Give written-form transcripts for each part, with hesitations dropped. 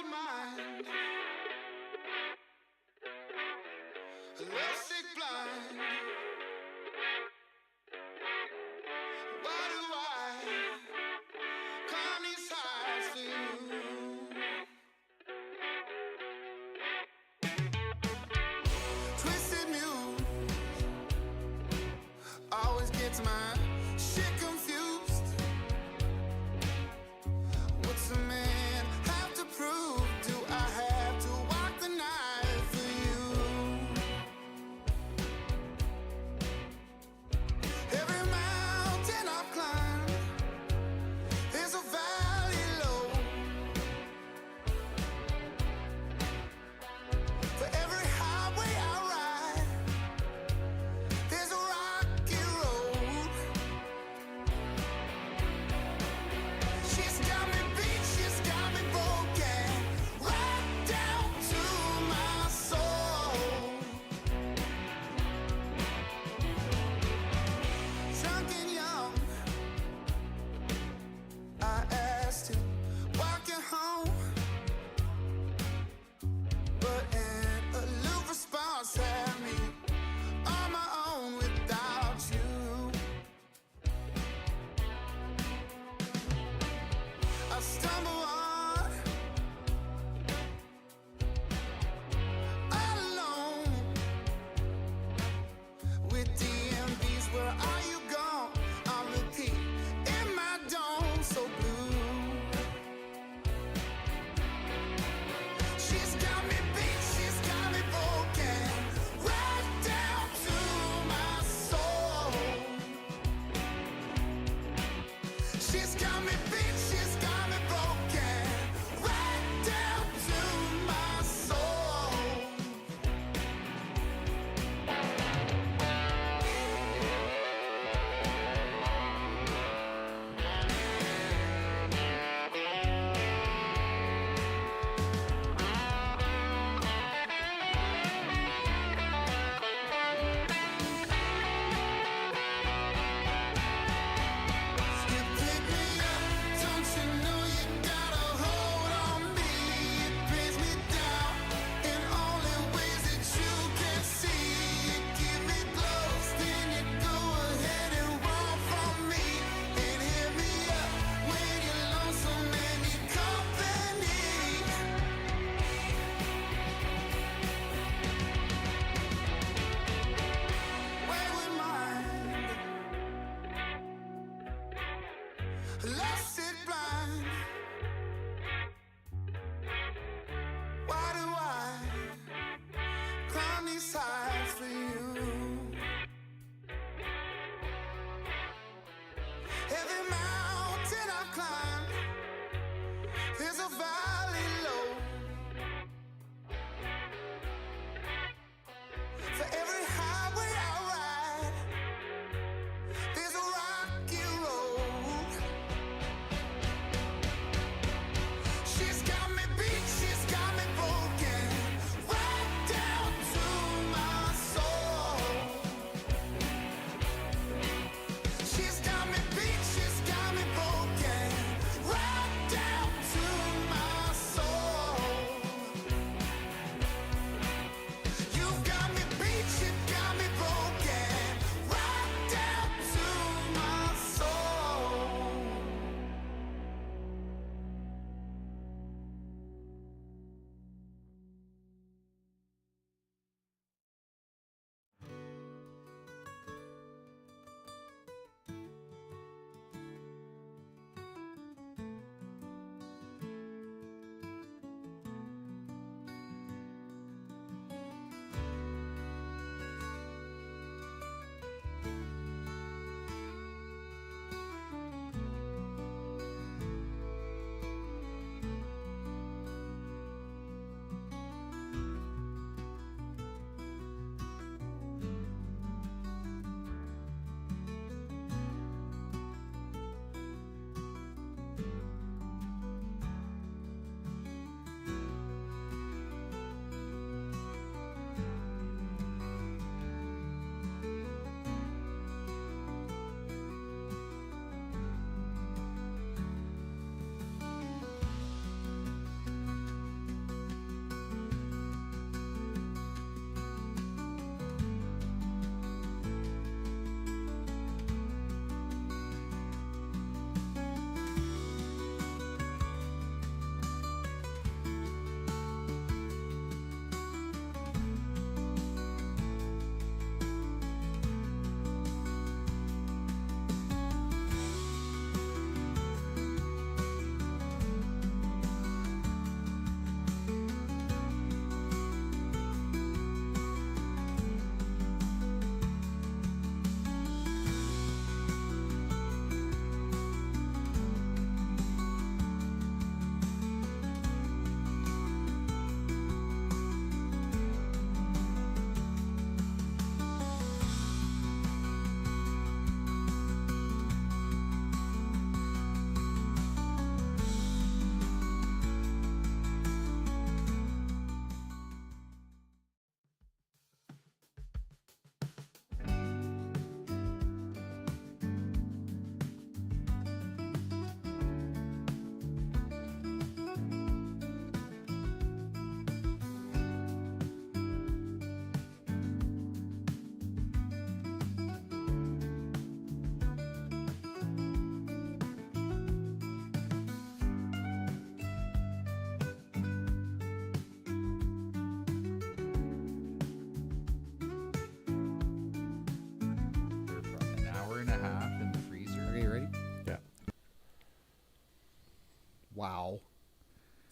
your mind. Lovesick blind. Why do I climb these heights for you? Twisted mule always gets my shit confused. What's a man have to prove? Do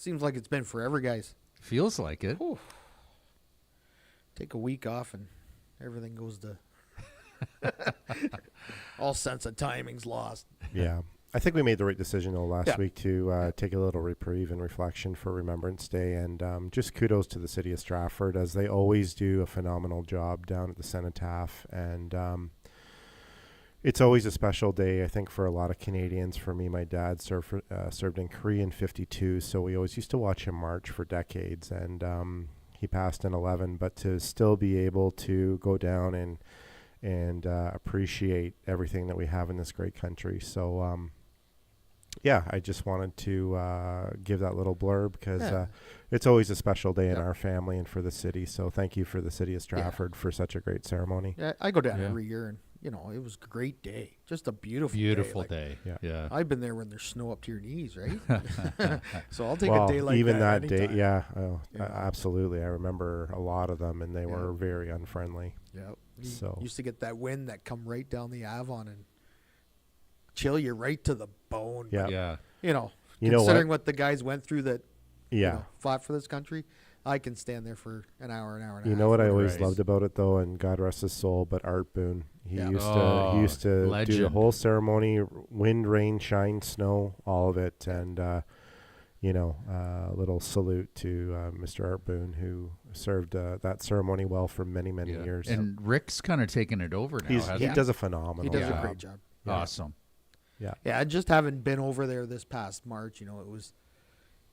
Seems like it's been forever, guys. Feels like it. Whew. Take a week off and everything goes to all sense of timing's lost. Yeah. I think we made the right decision though last Yeah. week to take a little reprieve and reflection for Remembrance Day, and just kudos to the city of Stratford, as they always do a phenomenal job down at the Cenotaph, and it's always a special day, I think, for a lot of Canadians. For me, my dad served in Korea in '52, so we always used to watch him march for decades, and he passed in 11, but to still be able to go down and appreciate everything that we have in this great country. So yeah, I just wanted to give that little blurb because it's always a special day in our family and for the city. So thank you for the city of Stratford for such a great ceremony. Yeah, I go down every year, and it was a great day. Just a beautiful day. Yeah. Yeah. I've been there when there's snow up to your knees, right? So I'll take Well, a day like even that. that day, anytime. yeah, absolutely. I remember a lot of them, and they were very unfriendly. Yeah. You So used to get that wind that come right down the Avon and chill you right to the bone. Yeah. Yeah. You know Considering what the guys went through that yeah. fought for this country, I can stand there for an hour and a half. You know what I always Right. loved about it though, and God rest his soul, but Art Boone. He Yeah. used Oh, to do the legend. whole ceremony, wind, rain, shine, snow, all of it, and a little salute to Mr. Art Boone, who served that ceremony well for many years. And Rick's kind of taken it over now. He hasn't does a phenomenal He does job. a great job. Awesome. Yeah, just having been over there this past March, it was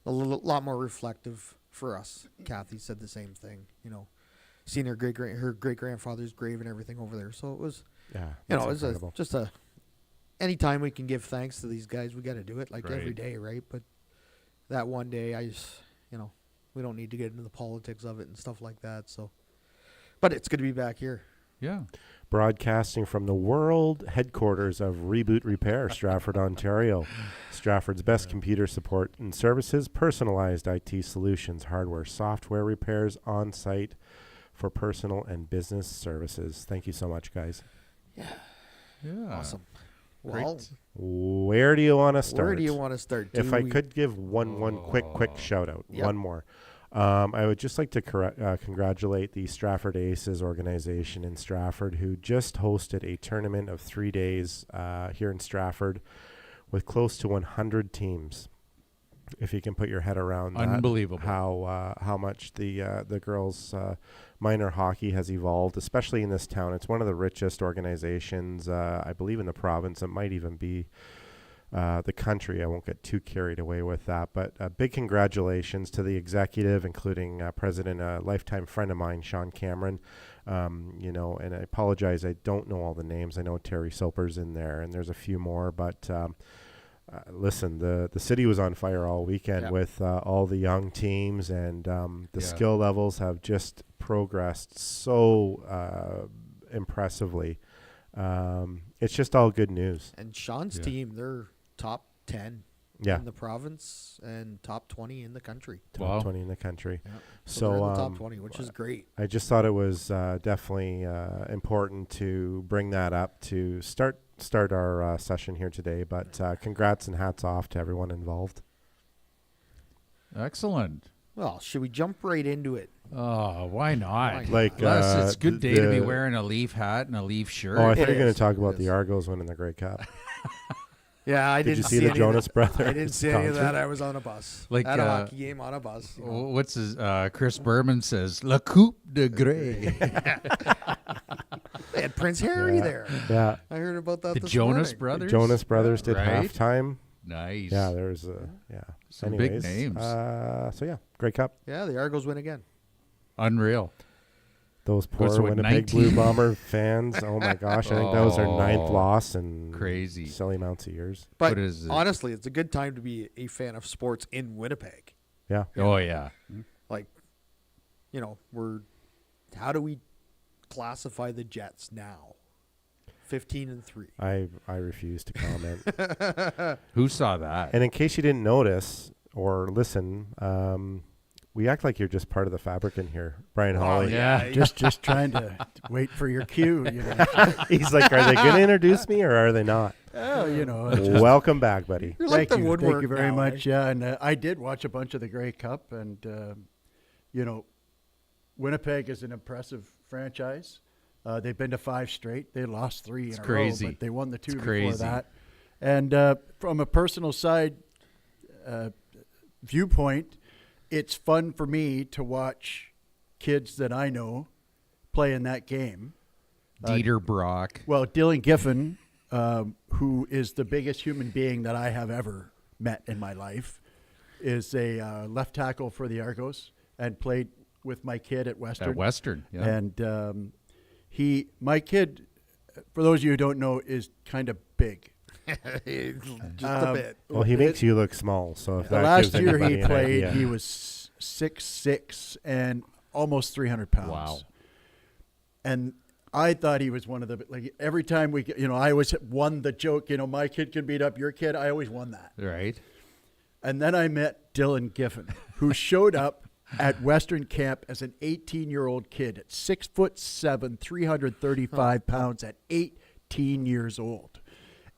a lot more reflective for us. Kathy said the same thing. Seeing her great grandfather's grave and everything over there. So it was, Yeah, it's incredible. just anytime we can give thanks to these guys, we got to do it Right. every day, right? But that one day, I just, we don't need to get into the politics of it and stuff like that. So, but it's good to be back here. Yeah. Broadcasting from the world headquarters of Reboot Repair, Stratford, Ontario. Stratford's best computer support and services, personalized IT solutions, hardware, software repairs on site for personal and business services. Thank you so much, guys. Yeah. Awesome. Great. Well, Where do you want to start? where do you want to start? If I could give one quick shout out, Yep. one more. I would just like to congratulate the Stratford Aces organization in Stratford, who just hosted a tournament of 3 days here in Stratford with close to 100 teams. If you can put your head around that, Unbelievable. how much the girls minor hockey has evolved, especially in this town. It's one of the richest organizations, I believe, in the province. It might even be the country. I won't get too carried away with that, but big congratulations to the executive, including President, a lifetime friend of mine, Sean Cameron. And I apologize, I don't know all the names. I know Terry Soper's in there, and there's a few more, but listen, the city was on fire all weekend with all the young teams, and the skill levels have just progressed so impressively. It's just all good news. And Sean's team, they're top 10 in the province and top 20 in the country. Top 20 in the country. Yeah. So they're in the top 20, which is great. I just thought it was definitely important to bring that up to start our session here today. But congrats and hats off to everyone involved. Excellent. Well, should we jump right into it? Oh, why not? Like, Plus, it's a good day to be the- wearing a Leaf hat and a Leaf shirt. Oh, I It thought you were going is. to talk about It the is. Argos winning the Grey Cup. Yeah, I Did you didn't see the any Jonas of that. Brothers I didn't see any of that. concert? I was on a bus. Like, At a hockey game on a bus. What's his? Chris Berman says, La Coupe de Grey. They had Prince Harry there. Yeah. I heard about that The this Jonas morning. Brothers. Jonas Brothers did right? halftime. Nice. Yeah, there's Some big Anyways, names. So yeah, Grey Cup. Yeah, the Argos win again. Unreal. Those poor What's it, Winnipeg 19? Blue Bomber fans. Oh my gosh, I think that was their 9th loss in Crazy. silly amounts of years. But What is it? honestly, it's a good time to be a fan of sports in Winnipeg. Yeah. Oh yeah. Like, how do we classify the Jets now? 15-3. I refuse to comment. Who saw that? And in case you didn't notice or listen, We act like you're just part of the fabric in here, Brian Hawley. yeah. just trying to wait for your cue. You know, He's like, are they going to introduce me or are they not? oh, you know. Welcome back, buddy. You're like the Thank woodwork you very now, much. eh? Yeah, and I did watch a bunch of the Grey Cup, and you know, Winnipeg is an impressive franchise. They've been to 5 straight. They lost 3 in a crazy. row, but they won the 2 It's before crazy. that. And from a personal side viewpoint, it's fun for me to watch kids that I know play in that game. Dieter Brock. Well, Dylan Giffen, who is the biggest human being that I have ever met in my life, is a left tackle for the Argos and played with my kid at Western. At Western, yeah. And my kid, for those of you who don't know, is kind of big. Just a bit. Well, he makes you look small. So if The that last gives year anybody he an played, idea. he was 6'6" and almost 300 pounds. Wow. And I thought he was one of the, like, every time I always won the joke, my kid can beat up your kid. I always won that. Right. And then I met Dylan Giffen, who showed up at Western Camp as an 18-year-old kid at 6'7", 335 pounds at 18 years old.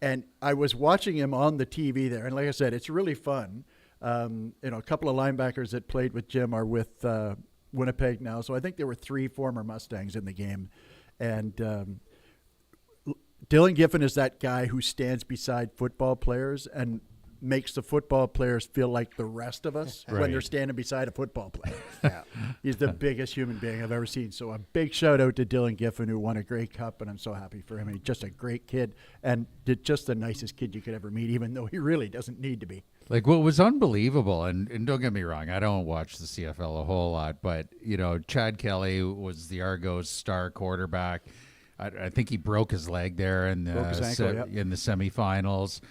And I was watching him on the TV there. And like I said, it's really fun. A couple of linebackers that played with Jim are with Winnipeg now. So I think there were 3 former Mustangs in the game. And Dylan Giffen is that guy who stands beside football players and makes the football players feel like the rest of us when they're standing beside a football player. Yeah. He's the biggest human being I've ever seen. So a big shout out to Dylan Giffen, who won a Grey Cup, and I'm so happy for him. He's just a great kid and just the nicest kid you could ever meet, even though he really doesn't need to be. Like, what was unbelievable, and don't get me wrong, I don't watch the CFL a whole lot, but, Chad Kelly was the Argos star quarterback. I think he broke his leg there in Broke his ankle, yep. in the semifinals.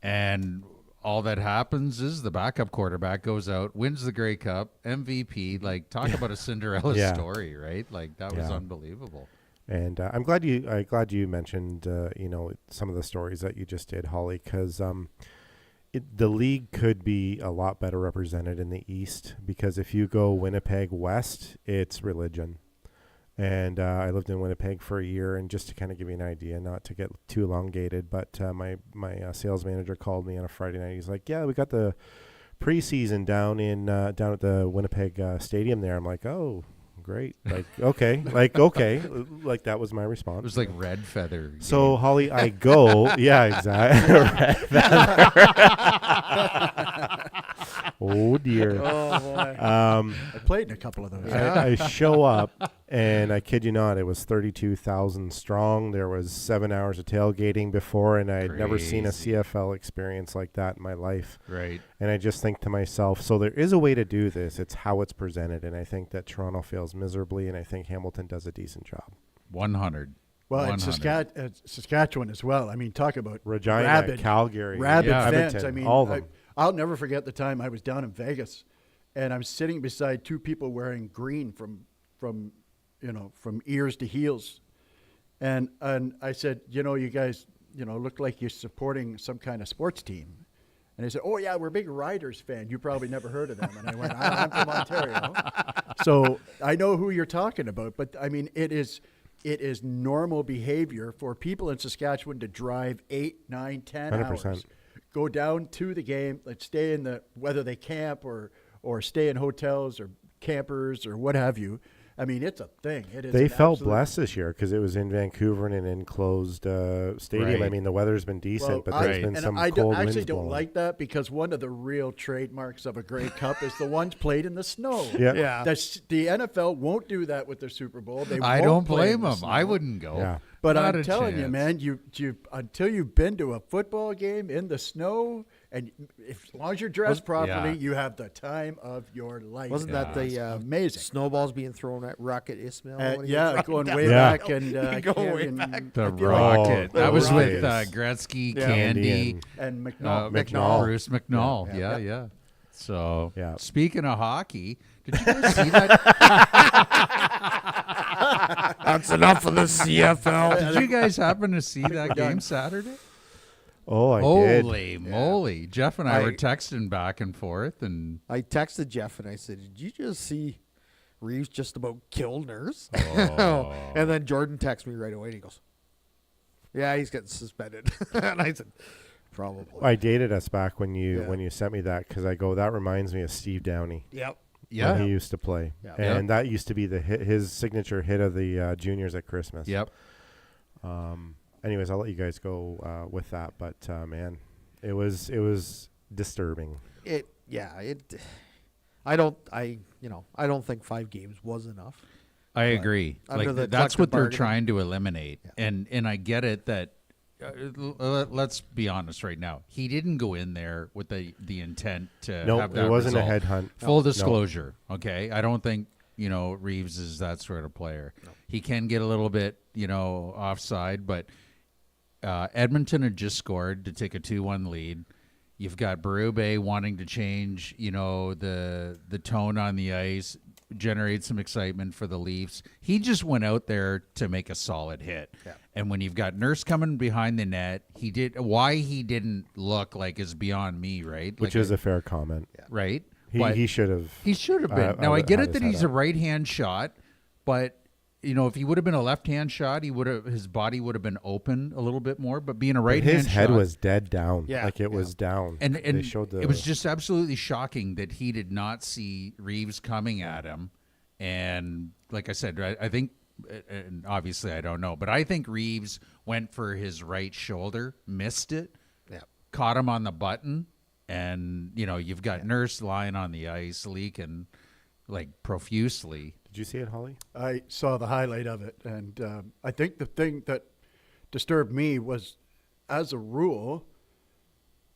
And all that happens is the backup quarterback goes out, wins the Grey Cup, MVP. Like, talk about a Cinderella Yeah. story, right? Like, that was Yeah. unbelievable. And I'm glad you mentioned some of the stories that you just did, Holly, because the league could be a lot better represented in the East, because if you go Winnipeg West, it's religion. And I lived in Winnipeg for a year, and just to kind of give you an idea, not to get too elongated, but my sales manager called me on a Friday night. He's like, "Yeah, we got the preseason down at the Winnipeg stadium there." I'm like, "Oh, great! Like, okay, like that was my response." It was like Red Feather. So, Holly, I go. Yeah, exactly. Oh, dear. Oh, boy. I played in a couple of those. I show up, and I kid you not, it was 32,000 strong. There was 7 hours of tailgating before, and I had never seen a Crazy. CFL experience like that in my life. Right. And I just think to myself, so there is a way to do this. It's how it's presented, and I think that Toronto fails miserably, and I think Hamilton does a decent job. 100. Well, and 100. Saskatchewan as well. I mean, talk about Regina, rabid, Calgary, rabid Yeah. fans. Edmonton, I mean, all of them. I'll never forget the time I was down in Vegas, and I'm sitting beside 2 people wearing green from ears to heels, and I said, you guys, look like you're supporting some kind of sports team. And they said, "Oh yeah, we're big Riders fan. You probably never heard of them." And I went, "I'm from Ontario, so I know who you're talking about." But I mean, it is normal behavior for people in Saskatchewan to drive 8, 9, 10 100%. hours, go down to the game, let's stay whether they camp or stay in hotels or campers or what have you. I mean, it's a thing. It is. They an felt absolute- blessed this year because it was in Vancouver in an enclosed stadium. Right. I mean, the weather's been decent, but there's been some I cold actually winds don't blowing. like that, because one of the real trademarks of a Grey Cup is the ones played in the snow. Yeah. Yeah. The NFL won't do that with their Super Bowl. They I won't don't play in blame the them. snow. I wouldn't go. Yeah. But Not I'm a telling you, chance. man, you until you've been to a football game in the snow, and as long as you're dressed properly, Yeah. you have the time of your life. Wasn't that It's the amazing? snowballs being thrown at Rocket Ismail? when he was Yeah, running going down way the Yeah. back, and Going way and back. The I feel like- Rocket. Oh, that was with Rockets. Gretzky, Yeah. Candy, and McNall. McNall. Bruce McNall. Yeah. Yeah. So, Yeah. speaking of hockey, did you guys see that? That's enough of the CFL. Did you guys happen to see that game Saturday? Oh, I did. Holy moly. Jeff and I I- were texting back and forth, and I texted Jeff and I said, "Did you just see Reeves just about kill Nurse?" Oh. And then Jordan texts me right away and he goes, "Yeah, he's getting suspended." And I said, "Probably." I dated us back when you Yeah. when you sent me that because I go, that reminds me of Steve Downey. Yep. yeah. When he used to play. Yeah. And that used to be his signature hit of the juniors at Christmas. Yep. Anyways, I'll let you guys go with that. But man, it was disturbing. I don't think 5 games was enough. I agree. under the Like that's collective what they're bargaining. trying to eliminate. Yeah. And I get it that let's be honest right now. He didn't go in there with the intent to No, have that it wasn't result. a headhunt. Full No. disclosure, okay? I don't think, Reeves is that sort of player. No. He can get a little bit, offside, but Edmonton had just scored to take a 2-1 lead. You've got Berube wanting to change, the tone on the ice, generate some excitement for the Leafs. He just went out there to make a solid hit. Yeah. And when you've got Nurse coming behind the net, why he didn't look like is beyond me, right? Which Like is a fair comment. right. He But he should have. he should have been. Now I get had it that his he's head a up. right-hand shot, but if he would have been a left-hand shot, his body would have been open a little bit more. But being a But right-hand his head shot, was dead down. Yeah, Like it was down. and they showed the. it was just absolutely shocking that he did not see Reeves coming at him. And like I said, I think, and obviously I don't know, but I think Reeves went for his right shoulder, missed it, Yeah. caught him on the button, and you've got Nurse lying on the ice, leaking like profusely. Did you see it, Holly? I saw the highlight of it, and I think the thing that disturbed me was, as a rule,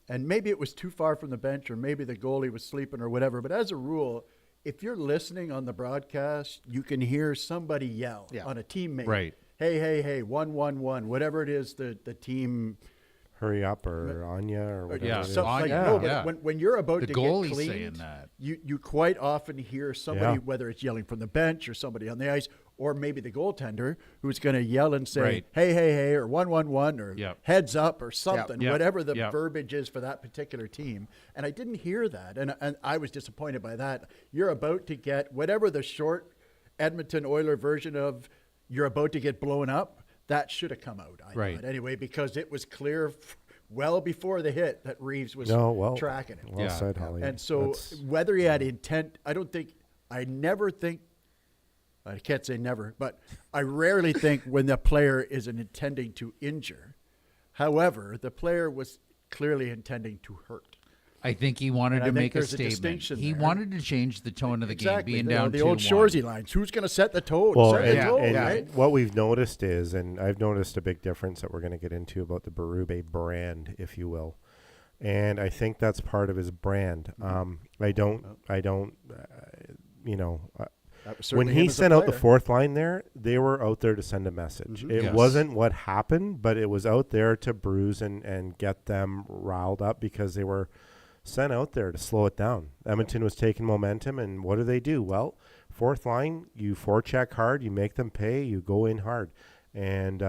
and maybe it was too far from the bench, or maybe the goalie was sleeping or whatever, but as a rule, if you're listening on the broadcast, you can hear somebody yell Yeah. on a teammate. Right. Hey, 1-1-1, whatever it is the team. Hurry up or Anya or whatever. Yeah, it is. Something like, Anya, no, but yeah. when you're about The to goalie's get cleaned, saying that. you quite often hear somebody, Yeah. whether it's yelling from the bench or somebody on the ice, or maybe the goaltender who's going to yell and say, Right. hey, or 1-1-1, or Yep. heads up, or something, Yep. whatever the Yep. verbiage is for that particular team. And I didn't hear that, and I was disappointed by that. You're about to get whatever the short Edmonton Oiler version of you're about to get blown up. That should have come out, I Right. thought, anyway, because it was clear well before the hit that Reeves was tracking it. Well Yeah. said, Holly. And so That's- whether he had intent, I never think, I can't say never, but I rarely think when the player isn't intending to injure. However, the player was clearly intending to hurt. I think he wanted And I to think make a there's a statement. distinction He there. wanted to change the tone of the Exactly. game, being You know, down the old 2-1. Shoresy lines. Who's going to set the tone? Well, set the and, tone, and right? what we've noticed is, and I've noticed a big difference that we're going to get into about the Berube brand, if you will, and I think that's part of his brand. I don't, That was when certainly he him as a sent out the player. fourth line there, they were out there to send a message. It Yes. wasn't what happened, but it was out there to bruise and get them riled up because they were sent out there to slow it down. Edmonton was taking momentum, and what do? Well, fourth line, you forecheck hard, you make them pay, you go in hard. And,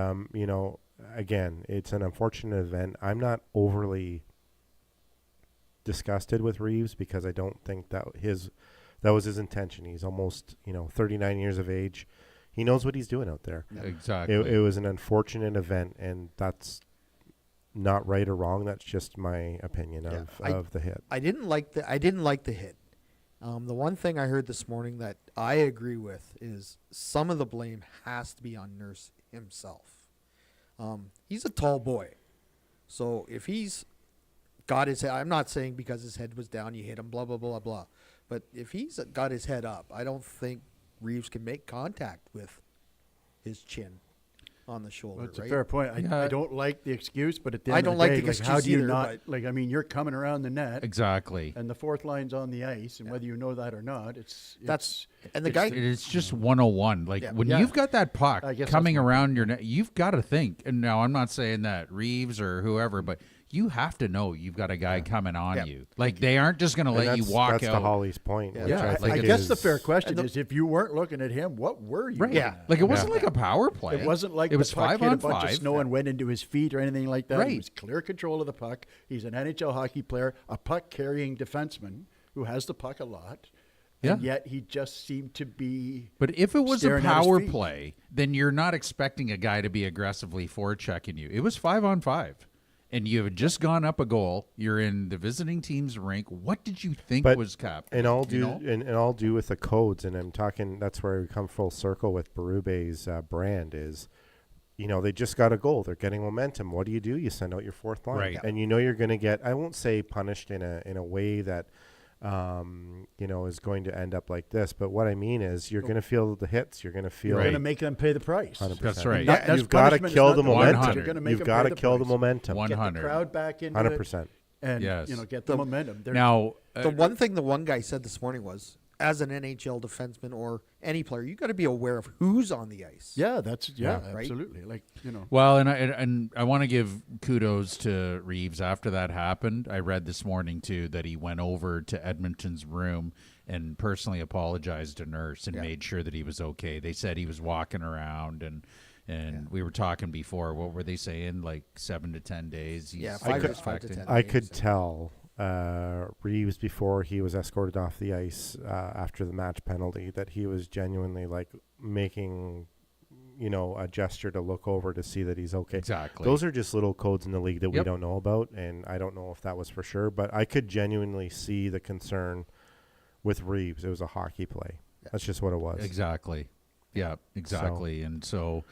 again, it's an unfortunate event. I'm not overly disgusted with Reeves because I don't think that was his intention. He's almost, 39 years of age. He knows what he's doing out there. Exactly. It was an unfortunate event, and that's not right or wrong. That's just my opinion of the hit. I didn't like the hit. The one thing I heard this morning that I agree with is some of the blame has to be on Nurse himself. He's a tall boy, so if he's got his head, I'm not saying because his head was down you hit him, blah blah blah blah, but if he's got his head up, I don't think Reeves can make contact with his chin on the shoulder. Well, that's right? a fair point. Yeah. I don't like the excuse, but at the I end don't of the like day, the like, how excuse do you either, not but- you're coming around the net, Exactly. and the fourth line's on the ice, and whether you know that or not, And the it's guy, It's just 101. Like Yeah. when Yeah. you've got that puck I guess coming that's my around your net, you've got to think. And now I'm not saying that Reeves or whoever, but you have to know you've got a guy coming on Yeah. you. Like, they aren't just going to And let you walk that's out. to Hawley's point. Yeah. which Yeah, I, I, think I guess the is- fair question is, if you weren't looking at him, what were you? Right. looking Yeah. at? Like, it wasn't like a power play. It wasn't like it was the puck 5 hit on a bunch 5. of snow and went into his feet or anything like that. Right. He was clear control of the puck. He's an NHL hockey player, a puck-carrying defenseman who has the puck a lot. And Yeah. yet he just seemed to be. But if it was a staring at his power feet. play, then you're not expecting a guy to be aggressively forechecking you. It was 5 on 5. And you have just gone up a goal. You're in the visiting team's rink. What did you think But was cap? And all you do know? and all do with the codes, and I'm talking. That's where we come full circle with Berube's brand is, they just got a goal. They're getting momentum. What do? You send out your fourth line, Right. and you're going to get. I won't say punished in a way that, is going to end up like this. But what I mean is, you're going to feel the hits. You're going to feel. You're Right. going to make them pay the price. 100%. That's right. Not- that's You've got to punishment is kill not the the momentum. punishment. You're gonna make You've them got pay to the kill the price. momentum. One- Get the 100. crowd back into 100%. it and Yes. get the momentum. They're- Now, The one thing the one guy said this morning was, as an NHL defenseman or any player, you got to be aware of who's on the ice. yeah, that's Yeah. Right? absolutely. Like well, and I want to give kudos to Reeves. After that happened, I read this morning too that he went over to Edmonton's room and personally apologized to Nurse and made sure that he was okay. They said he was walking around and we were talking before. What were they saying? Like 7 to 10 days. Yeah, He's 5 to expecting. 10. I could tell Reeves before he was escorted off the ice after the match penalty that he was genuinely like making, a gesture to look over to see that he's okay. Exactly. Those are just little codes in the league that we Yep. don't know about, and I don't know if that was for sure, but I could genuinely see the concern with Reeves. It was a hockey play. That's just what it was. Exactly. Yeah, exactly. And so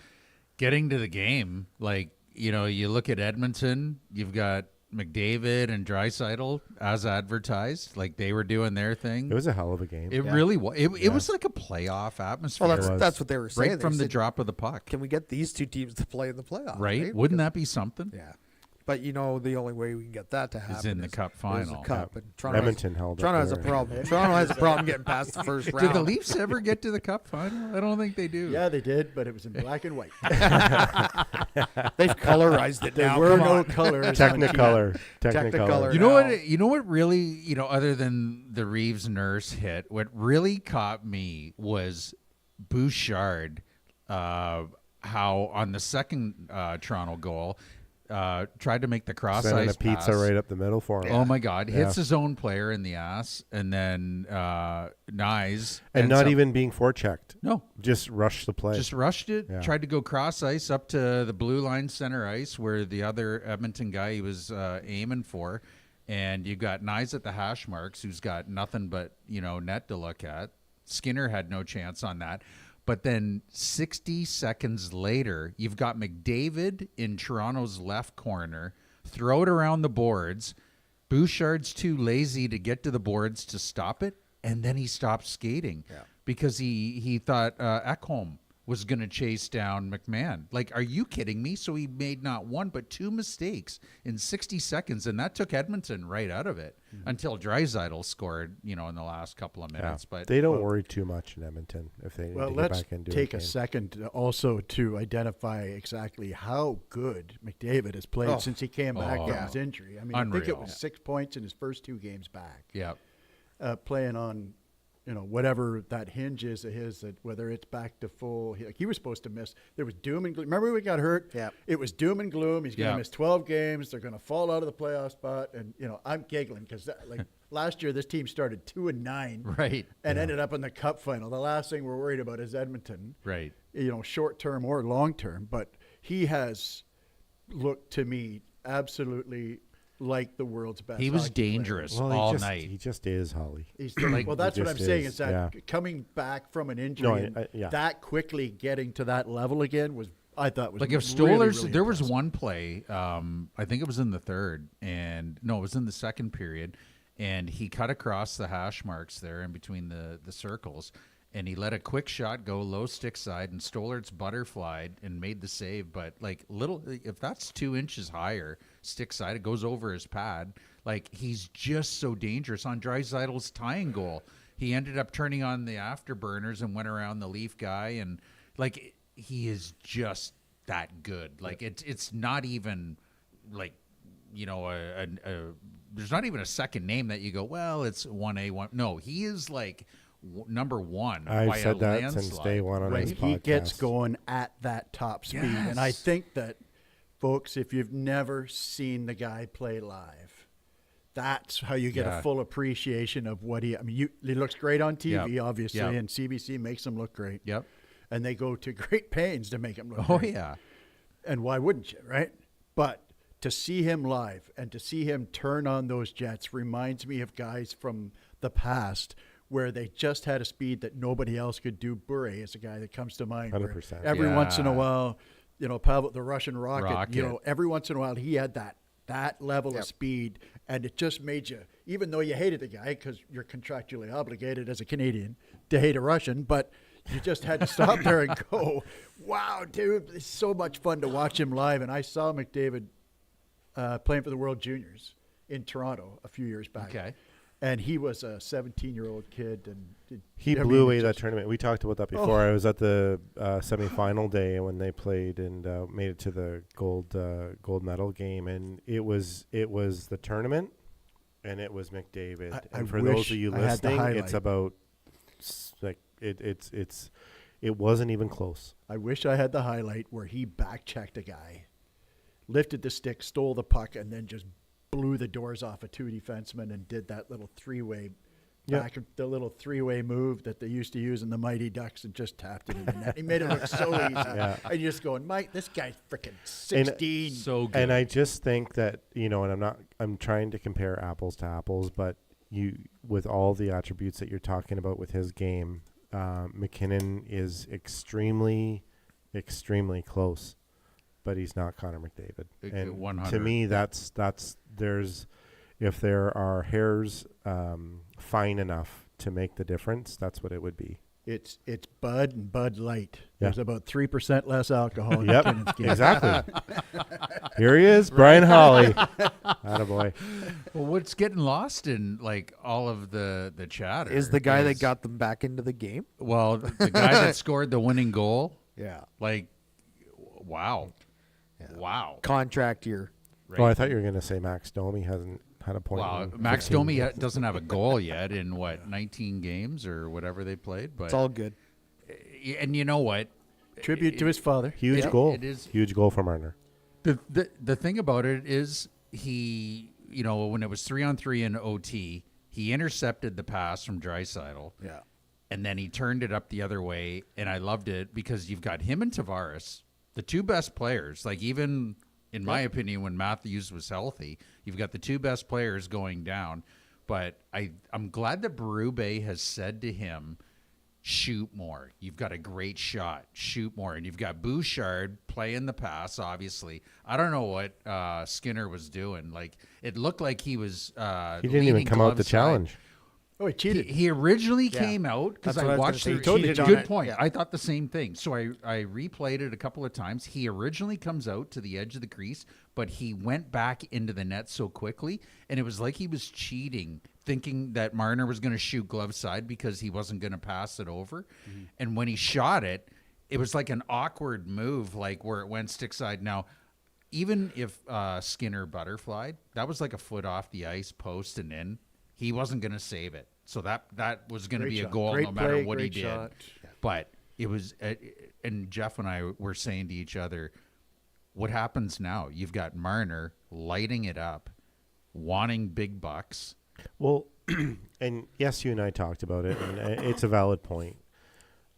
getting to the game, like, you look at Edmonton, you've got McDavid and Draisaitl as advertised, like they were doing their thing. It was a hell of a game. It really was. It was like a playoff atmosphere. Well, It was. that's what they were saying. right They from the said, drop of the puck. can we get these two teams to play in the playoffs? Right? Wouldn't that be something? Yeah. But the only way we can get that to happen in the cup is final. the cup. And Toronto Edmonton held up Toronto has a there. problem. Toronto has a problem getting past the first round. Did the Leafs ever get to the cup final? I don't think they do. yeah, they did, but it was in black and white. They've colorized it There now. were Come no on. colors. Technicolor. Technicolor. You know now. what? You know what really? Other than the Reeves Nurse hit, what really caught me was Bouchard. How on the second Toronto goal, tried to make the cross Sending ice a pizza pass. right up the middle for him. Oh my God! Hits Yeah. his own player in the ass, and then Nyes And ends not up- even being forechecked. no. Just rush the play. Just rushed it. Yeah. Tried to go cross ice up to the blue line center ice where the other Edmonton guy he was aiming for, and you've got Nyes at the hash marks who's got nothing but net to look at. Skinner had no chance on that. But then 60 seconds later, you've got McDavid in Toronto's left corner, throw it around the boards. Bouchard's too lazy to get to the boards to stop it, and then he stopped skating because he thought Ekholm was going to chase down McMahon. Like, are you kidding me? So he made not one but two mistakes in 60 seconds, and that took Edmonton right out of it until Draisaitl scored, in the last couple of Yeah. minutes. But They don't worry too much in Edmonton if they need Well, to get let's back into take it. a second also to identify exactly how good McDavid has played since he came back from his injury. I mean, I think it Unreal. was 6 points in his first 2 games back. yeah. Playing on, whatever that hinge is of his, that whether it's back to full. He was supposed to miss. There was doom and gloom. Remember when we got hurt? Yeah. It was doom and gloom. He's going to Yeah. miss 12 games. They're going to fall out of the playoff spot. And, I'm giggling because last year this team started 2-9. Right. And ended up in the cup final. The last thing we're worried about is Edmonton. Right. Short term or long term. But he has looked to me absolutely like the world's best. He was hockey player. dangerous Well, all he just, night. He just is, Hawley. He's Like, well, that's he what I'm just saying. is, Is that yeah. coming back from an injury No, and yeah. that quickly getting to that level again was, I thought, was Like if really, Stolar's, really there was impressive. one play, I think it was in the third, and no, it was in the second period, and he cut across the hash marks there in between the circles, and he let a quick shot go low stick side, and Stolar's butterflied and made the save. But like if that's 2 inches higher stick side, it goes over his pad. Like he's just so dangerous. On Draisaitl's tying goal, he ended up turning on the afterburners and went around the Leaf guy, and like he is just that good. Like it's not even like there's not even a second name that you go, well, it's 1A, 1. No, he is like number one I've by said a that landslide. since day one on Right, this he podcast. gets going at that top speed, and I Yes. think that, folks, if you've never seen the guy play live, that's how you get Yeah. a full appreciation of what he. I mean, he looks great on TV, Yep. obviously, Yep. and CBC makes him look great. Yep. And they go to great pains to make him look Oh great. yeah. And why wouldn't you, right? But to see him live and to see him turn on those jets reminds me of guys from the past where they just had a speed that nobody else could do. Bure is a guy that comes to mind. where 100%. Every once in a Yeah. while, Pavel, the Russian rocket, Rocket. every once in a while he had that level of speed, and it just made you, even though you hated the guy because you're contractually obligated as a Canadian to hate a Russian, but you just had to stop there and go, wow, dude, it's so much fun to watch him live. And I saw McDavid playing for the World Juniors in Toronto a few years back. Okay. And he was a 17-year-old kid, and He blew away that tournament. We talked about that before. I was at the semifinal day when they played and made it to the gold medal game, and it was the tournament, and it was McDavid. I And for wish those of you I had the listening, highlight. it's about it wasn't even close. I wish I had the highlight where he back-checked a guy, lifted the stick, stole the puck, and then just blew the doors off of two defensemen and did that little three-way the little three-way move that they used to use in the Mighty Ducks and just tapped it in the net. He made it look so easy. Yeah. And you're just going, Mike, this guy's freaking 16. So good. And I just think that, and I'm trying to compare apples to apples, but with all the attributes that you're talking about with his game, McKinnon is extremely, extremely close, but he's not Connor McDavid. And 100. to me, if there are hairs fine enough to make the difference, that's what it would be. It's Bud and Bud Light. Yeah. There's about 3% less alcohol in Yep, McKinnon's game. exactly. Here he is, Brian Hawley. Attaboy. Well, what's getting lost in like all of the chatter Is the guy that got them back into the game? well the guy that scored the winning goal. Yeah. Like, wow, wow. Contract year. Right? Oh, I thought you were going to say Max Domi hasn't had a point. Wow, in Max 15 Domi games. doesn't have a goal yet in 19 games or whatever they played. But It's all good. and you know what? Tribute to his father. Huge Yeah, goal. it is. Huge goal from Marner. The thing about it is he, when it was 3-on-3 in OT, he intercepted the pass from Draisaitl. Yeah. And then he turned it up the other way, and I loved it because you've got him and Tavares, the two best players. Like, even in my opinion, when Matthews was healthy, you've got the two best players going down. But I'm glad that Berube has said to him, shoot more. You've got a great shot. Shoot more. And you've got Bouchard playing the pass, obviously. I don't know what Skinner was doing. Like, it looked like he was He didn't even come out the challenge. Oh, he cheated. He originally came out because That's I what I was watched gonna the say. He cheated on good it. point. Yeah. I thought the same thing. So I replayed it a couple of times. He originally comes out to the edge of the crease, but he went back into the net so quickly, and it was like he was cheating, thinking that Marner was going to shoot glove side because he wasn't going to pass it over. And when he shot it, it was like an awkward move, like where it went stick side. Now, even if Skinner butterflied, that was like a foot off the ice, post and in. He wasn't going to save it. So that was going to Great be a shot. goal Great no matter play, what he great did. shot. But it was, and Jeff and I were saying to each other, what happens now? You've got Marner lighting it up, wanting big bucks. Well, and yes, you and I talked about it, and it's a valid point.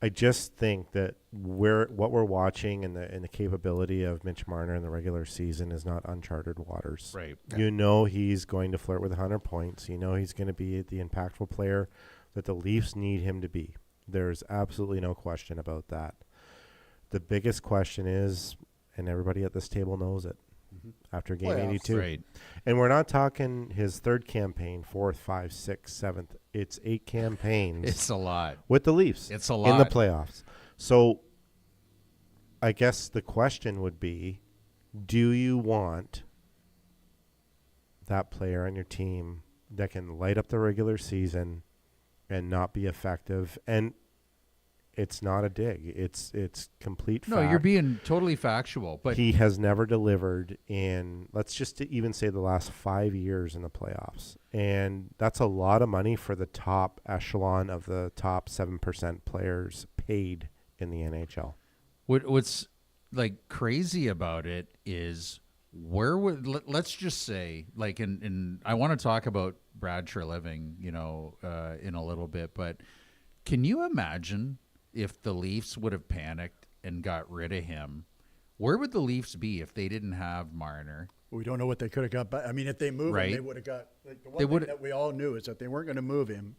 I just think that what we're watching and the capability of Mitch Marner in the regular season is not uncharted waters. Right. You know he's going to flirt with 100 points. You know he's going to be the impactful player that the Leafs need him to be. There's absolutely no question about that. The biggest question is, and everybody at this table knows it, after game Playoffs. 82. Right. And we're not talking his third campaign, fourth, 5, 6, 7th. It's 8 campaigns It's a lot. with the Leafs It's a in the lot. playoffs. So I guess the question would be, do you want that player on your team that can light up the regular season and not be effective? And It's not a dig. It's complete fact. No, you're being totally factual, but He has never delivered in, let's just even say, the last 5 years in the playoffs. And that's a lot of money for the top echelon of the top 7% players paid in the NHL. what's like crazy about it is let's just say, like, and I want to talk about Brad Treliving, in a little bit, but can you imagine if the Leafs would have panicked and got rid of him? Where would the Leafs be if they didn't have Marner? We don't know what they could have got back. I mean, if they moved Right. him, they would have got. Like, the They one would- thing that we all knew is that they weren't going to move him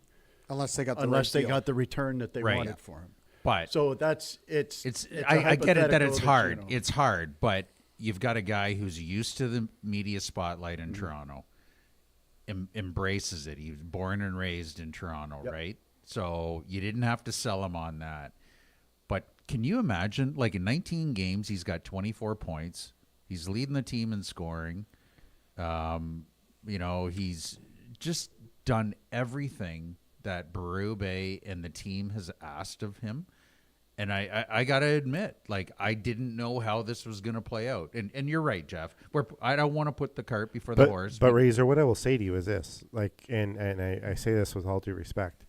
unless they got the unless right they deal. got the return that they Right. wanted for him. But So it's I get it that hypothetical it's hard. you know. It's hard, but you've got a guy who's used to the media spotlight Mm-hmm. in Toronto, embraces it. He was born and raised in Toronto, Yep. right? So you didn't have to sell him on that. But can you imagine, like, in 19 games, he's got 24 points. He's leading the team in scoring. He's just done everything that Berube and the team has asked of him. And I got to admit, like, I didn't know how this was going to play out. And you're right, Jeff. I don't want to put the cart before the horse. But Razor, what I will say to you is this, like, and I say this with all due respect.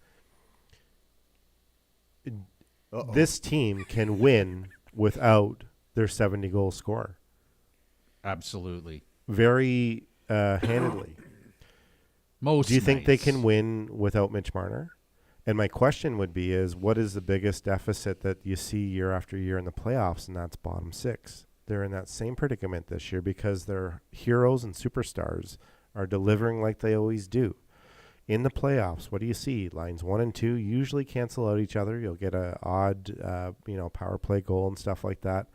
Uh-oh. This team can win without their 70-goal scorer Absolutely. very handedly. Most Do you think they nights. can win without Mitch Marner? And my question would be is, what is the biggest deficit that you see year after year in the playoffs? And that's bottom six. They're in that same predicament this year because their heroes and superstars are delivering like they always do. In the playoffs, what do you see? Lines 1 and 2 usually cancel out each other. You'll get a odd, power play goal and stuff like that.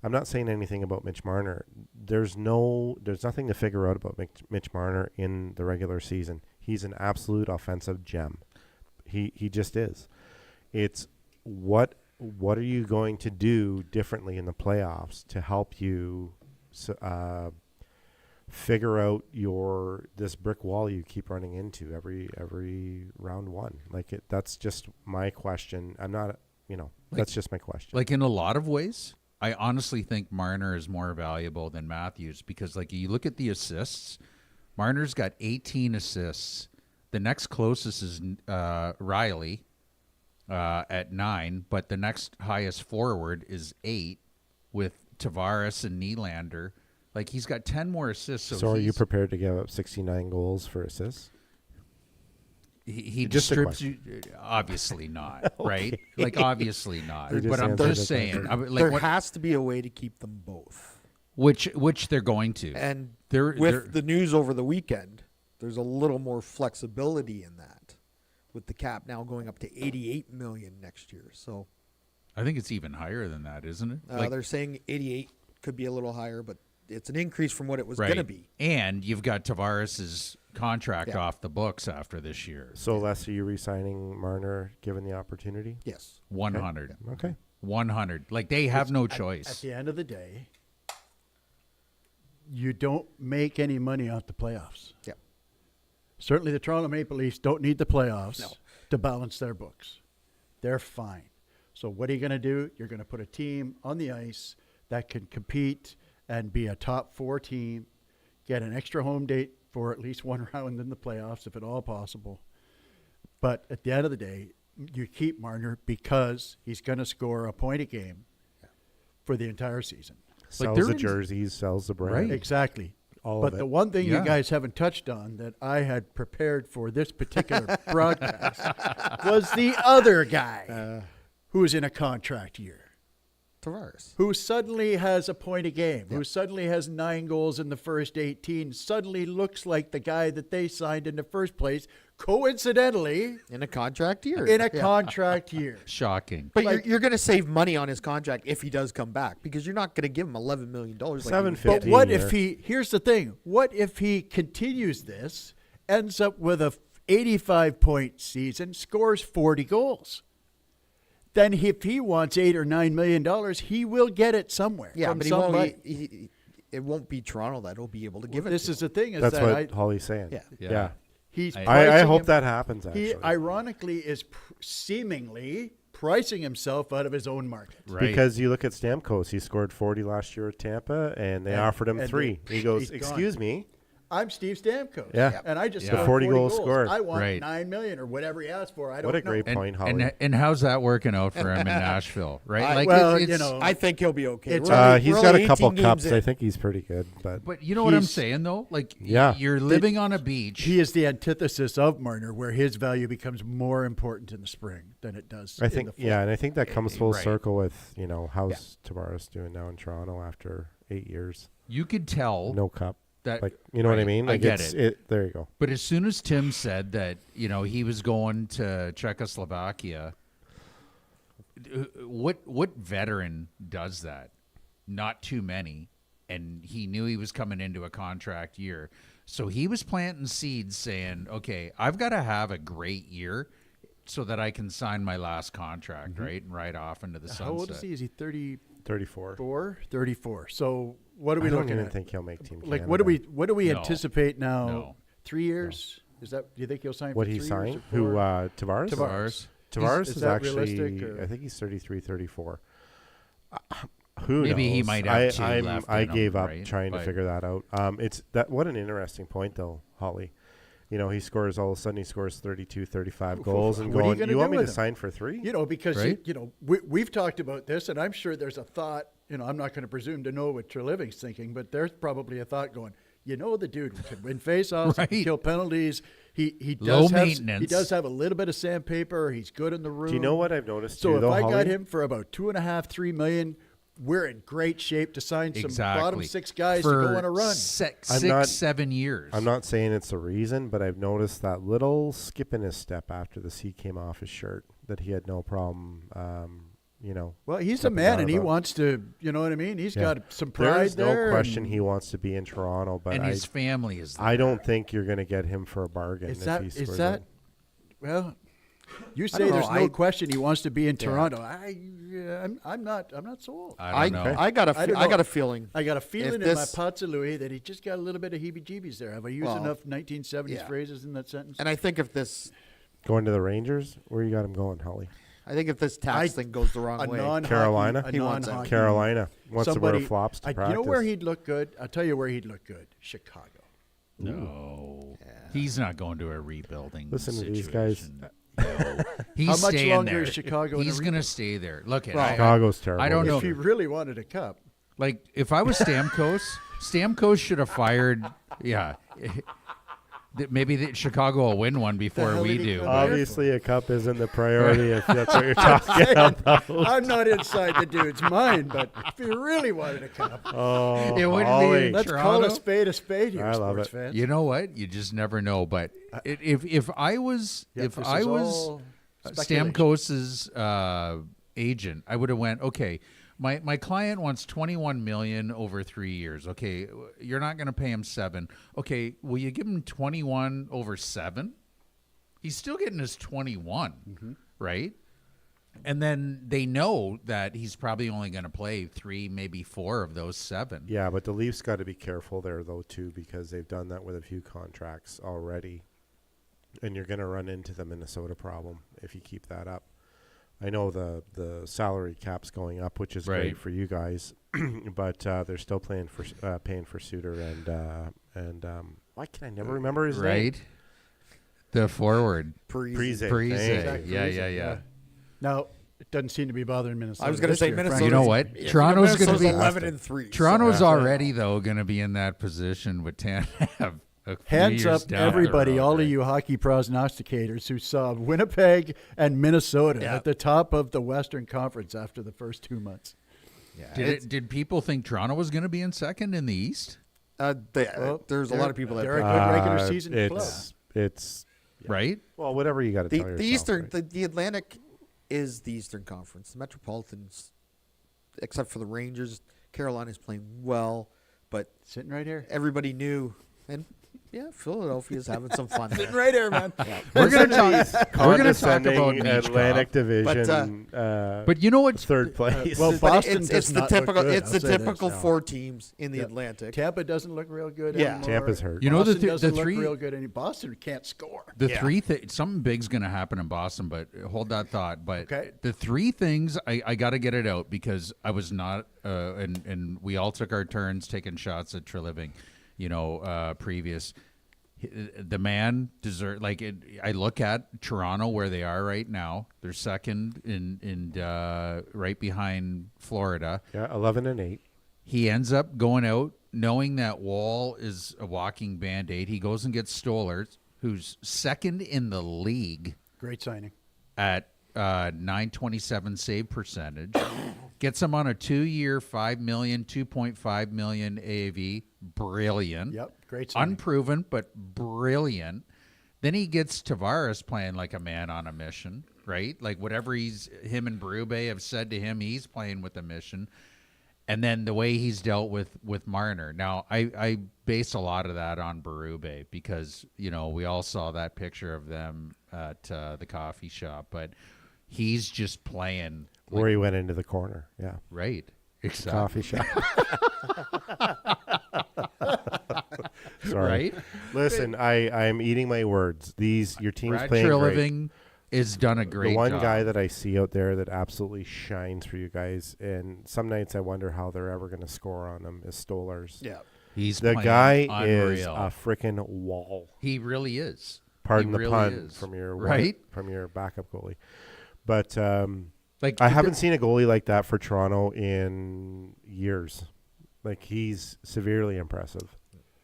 I'm not saying anything about Mitch Marner. There's nothing to figure out about Mitch Marner in the regular season. He's an absolute offensive gem. He just is. It's what are you going to do differently in the playoffs to help you figure out this brick wall you keep running into every round one? That's just my question. I'm not, that's just my question. Like, in a lot of ways, I honestly think Marner is more valuable than Matthews because, like, you look at the assists, Marner's got 18 assists. The next closest is Riley at 9, but the next highest forward is 8 with Tavares and Nylander. Like, he's got 10 more assists. So are you prepared to give up 69 goals for assists? He Just a distributes you. Obviously not, right? Like, obviously not. You just But I'm answered just the saying, question. There has to be a way to keep them both. which they're going to. And They're- with they're- the news over the weekend, there's a little more flexibility in that, with the cap now going up to $88 million next year. So I think it's even higher than that, isn't it? they're saying 88 could be a little higher, but it's an increase from what it was going to be. And you've got Tavares' contract Yeah. off the books after this year. So Les, are you re-signing Marner given the opportunity? Yes. 100. Okay. 100. Like, they have no At choice. the end of the day, you don't make any money off the playoffs. Yeah. Certainly, the Toronto Maple Leafs don't need the playoffs No. to balance their books. They're fine. So what are you going to do? You're going to put a team on the ice that can compete and be a top 4 team, get an extra home date for at least one round in the playoffs, if at all possible. But at the end of the day, you keep Marner because he's going to score a point a game for the entire season. Sells they're the in- jerseys, sells the brand. Right. Exactly. All But of the it. one thing Yeah. you guys haven't touched on that I had prepared for this particular broadcast was the other guy who's in a contract year, Tavares. who suddenly has a point a game, who suddenly has 9 goals in the first 18, suddenly looks like the guy that they signed in the first place, coincidentally, In a contract year. in a Yeah. contract year. Shocking. But like- you're going to save money on his contract if he does come back, because you're not going to give him $11 million. Like you would. 750. But what 15 if here's the thing, what if he continues this, ends up with a 85-point season, scores 40 goals? Then if he wants $8 or $9 million, he will get it somewhere. Yeah, from but somebody. it won't be Toronto that'll be able to give it This to is him. the thing, is That's that what Hawley's saying. Yeah. Yeah. he's I I pricing hope him- that happens, He actually. ironically is seemingly pricing himself out of his own market. Right. Because you look at Stamkos, he scored 40 last year at Tampa, and they offered him and 3. they- He goes, he's gone. "Excuse me." I'm Steve Stamkos. Yeah. And I just Yeah. scored 40 40 goals scored. I want Right. $9 million or whatever he asked for. I don't What a know. great point, Hawley. and how's that working out for him in Nashville? Right. Like well, it's, you know, I think he'll be okay. It's- We're only- He's we're got only a couple 18 games cups. in. I think he's pretty good. But But you know what I'm He's- saying though? Like Yeah. you're living on a beach. He is the antithesis of Marner, where his value becomes more important in the spring than it does I in think, the fall. yeah, and I think that comes full Right. circle with, how's Tavares doing now in Toronto after 8 years? You could tell No cup. that Like, you know what I right, mean? I Like get it's, it. There you go. But as soon as Tim said that, he was going to Czechoslovakia, what veteran does that? Not too many. And he knew he was coming into a contract year. So he was planting seeds saying, okay, I've got to have a great year so that I can sign my last contract, right? And ride off into the sunset. How old is he? Is he 34? 34. 34. So what are we I don't looking even at? think he'll make Team Like Canada. what do we No. anticipate now? No. 3 years? Is that? Do you think he'll sign? What for he 3 signed? years or Who, 4? Tavares? Tavares. Tavares Is is that actually, realistic, or- I think he's 33, 34. Who Maybe knows? he might have 2 left I in him, gave up right? trying to But- figure that out. What an interesting point, though, Hawley. He scores, all of a sudden he scores 32, 35 goals and What are you going, gonna you want do me to with him?" sign for 3? Because Right? we've talked about this, and I'm sure there's a thought. I'm not going to presume to know what Treliving's thinking, but there's probably a thought going. The dude can win faceoffs, he can Right. kill penalties. He Low does have maintenance. he does have a little bit of sandpaper. He's good in the room. Do you know what I've noticed So too, if though, I Hawley? got him for about 2.5, 3 million, we're in great shape to sign some Exactly. bottom 6 guys for to go on a run. I'm 6, not- 7 years. I'm not saying it's the reason, but I've noticed that little skip in his step after the C came off his shirt that he had no problem, Well, he's a stepping man, out and he about. wants to. You know what I mean? He's Yeah. got some pride There's there. no question and he wants to be in Toronto, but and his family is there. I don't think you're going to get him for a bargain. Is if that he is scores that? it. Well, you don't say know. there's no I- question he wants to be in Toronto. I'm not sold. I don't know. I got I don't I got know. a feeling. I got a feeling in my this- pots of Louis that he just got a little bit of heebie-jeebies there. Have I used Well, enough 1970s yeah. phrases in that sentence? And I think if this Going to the Rangers? Where you got him going, Holly? tax thing goes the wrong a way, non-hockey, Carolina? a He wants out. non-hockey- Carolina wants to wear somebody- flops to You practice. know where he'd look good? I'll tell you where he'd look good. Chicago. No, he's not going to a rebuilding. Listen to these guys. situation. No. He's How much staying longer there. is Chicago in a He's going to stay there. Look at Well, Chicago's terrible. I don't this know. If he year. really wanted a cup. Like if I was Stamkos, Stamkos should have fired. Yeah, maybe Chicago will win one before hell we did he do. come but- back? Obviously, a cup isn't the priority if that's what you're talking about. I'm not inside the dude's mind, but if he really wanted a cup, Oh, It wouldn't Holly. be- let's call Toronto? a spade here, I love sports it. fans. You know what? You just never know. But if I was Yeah, if this I is was all speculation. Stamkos's agent, I would have went, okay, my client wants 21 million over 3 years. Okay, you're not going to pay him 7. Okay, will you give him 21 over 7? He's still getting his 21, right? And then they know that he's probably only going to play 3, maybe 4 of those 7. Yeah, but the Leafs got to be careful there, though, too, because they've done that with a few contracts already. And you're going to run into the Minnesota problem if you keep that up. I know the salary cap's going up, which is Right. great for you guys, but they're still paying for Suter and why can I never remember his name? Right? The forward. Parise. Parise. Thank you. Yeah. Now, it doesn't seem to be bothering Minnesota. I was going to this say year, Minnesota. frankly. You know what? Yeah, Toronto's going to Minnesota's be 11-3. Toronto's so- already though going to be in that position with Tanev. a few Hands years up, down the everybody, road, all right? of you hockey prognosticators who saw Winnipeg and Minnesota Yeah. at the top of the Western Conference after the first 2 months. Did people think Toronto was going to be in second in the East? There's a lot of people that they're picked a good regular season club. It's Right? well, whatever you got to tell the yourself. Eastern. right? The Atlantic is the Eastern Conference. The Metropolitans, except for the Rangers, Carolina's playing well, but Sitting right here. everybody knew, and Yeah, Philadelphia's having some fun. there. Right here, man. We're gonna talk. We're gonna talk about Condescending Atlantic Michkov. Division. But you know what? Third place. well, But Boston it's does the not look typical. good, It's I'll the say this typical now. 4 teams in the Yeah. Atlantic. Tampa doesn't look real good Yeah. anymore. Tampa's hurt. You know Boston the doesn't look three. real good anymore. Boston can't score. The Yeah. three something big's going to happen in Boston, but hold that thought. But Okay. the 3 things I got to get it out because I was not, and we all took our turns taking shots at Treliving, previous. The man deserve I look at Toronto where they are right now. They're second in right behind Florida. Yeah, 11-8. He ends up going out knowing that Wall is a walking Band-Aid. He goes and gets Stollers, who's second in the league Great signing. at 927 save percentage. Gets him on a 2-year, $5 million, $2.5 million AAV. Brilliant. Yep, great signing. Unproven, but brilliant. Then he gets Tavares playing like a man on a mission, right? Like whatever him and Berube have said to him, he's playing with a mission. And then the way he's dealt with Marner. Now, I base a lot of that on Berube because, we all saw that picture of them at the coffee shop. But he's just playing. Where he went into the corner. Yeah. Right. Exactly. Coffee shop. Sorry. Right? Listen, I'm eating my words. Your team's Brad playing great. Treliving has done a great The one job. guy that I see out there that absolutely shines for you guys, and some nights I wonder how they're ever going to score on him, is Stollers. Yeah. He's The playing guy unreal. is a freaking wall. He really is. Pardon He the really pun is. from your right. from your backup goalie. But Like I haven't seen a goalie like that for Toronto in years. Like, he's severely impressive.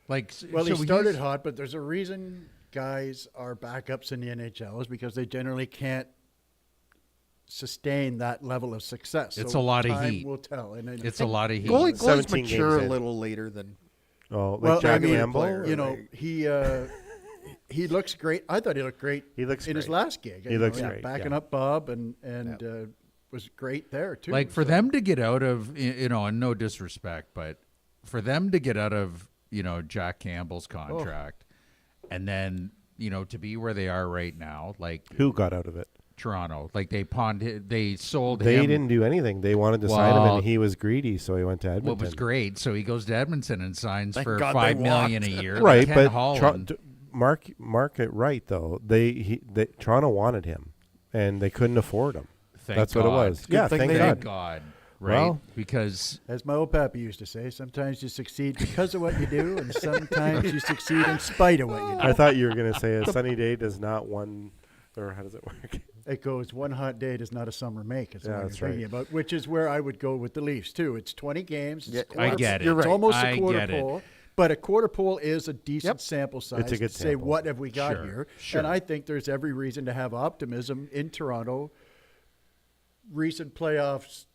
Like, Well, so he started he's- hot, but there's a reason guys are backups in the NHL is because they generally can't sustain that level of success. It's So a lot of time heat. will tell. And then- It's a lot of heat. Goalies 17 mature games a in. little later than. Oh, like well, Jack I mean, Campbell? he looks great. I thought he looked great. He looks in his great. last gig. He looks yeah, great, backing yeah. up Bob and was great there too. Like for So- them to get out of, and no disrespect, but for them to get out of, Jack Campbell's contract, and then to be where they are right now, like Who got out of it? Toronto, like they sold They him. didn't do anything. They wanted to sign him, Well, and he was greedy, so he went to Edmonton. What was great, so he goes to Edmonton and signs Thank for God they $5 million a walked. year. Right, like Ken but Holland. mark it right though. Toronto wanted him, and they couldn't afford him. Thank That's what it God. was. Yeah, thing thank they God. Thank God, right? Well- Because As my old pappy used to say, sometimes you succeed because of what you do, and sometimes you succeed in spite of what you do. I thought you were going to say a sunny day does not one, or how does it work? It goes, one hot day does not a summer make. Is Yeah, what that's you're thinking right. about, which is where I would go with the Leafs too. It's 20 games. It's Yeah, quarter- I get it. You're It's right. almost I a quarter get it. pole. But a quarter pole is a decent Yep. sample size It's a good to say sample. what have we got Sure, here. sure. And I think there's every reason to have optimism in Toronto. Recent playoffs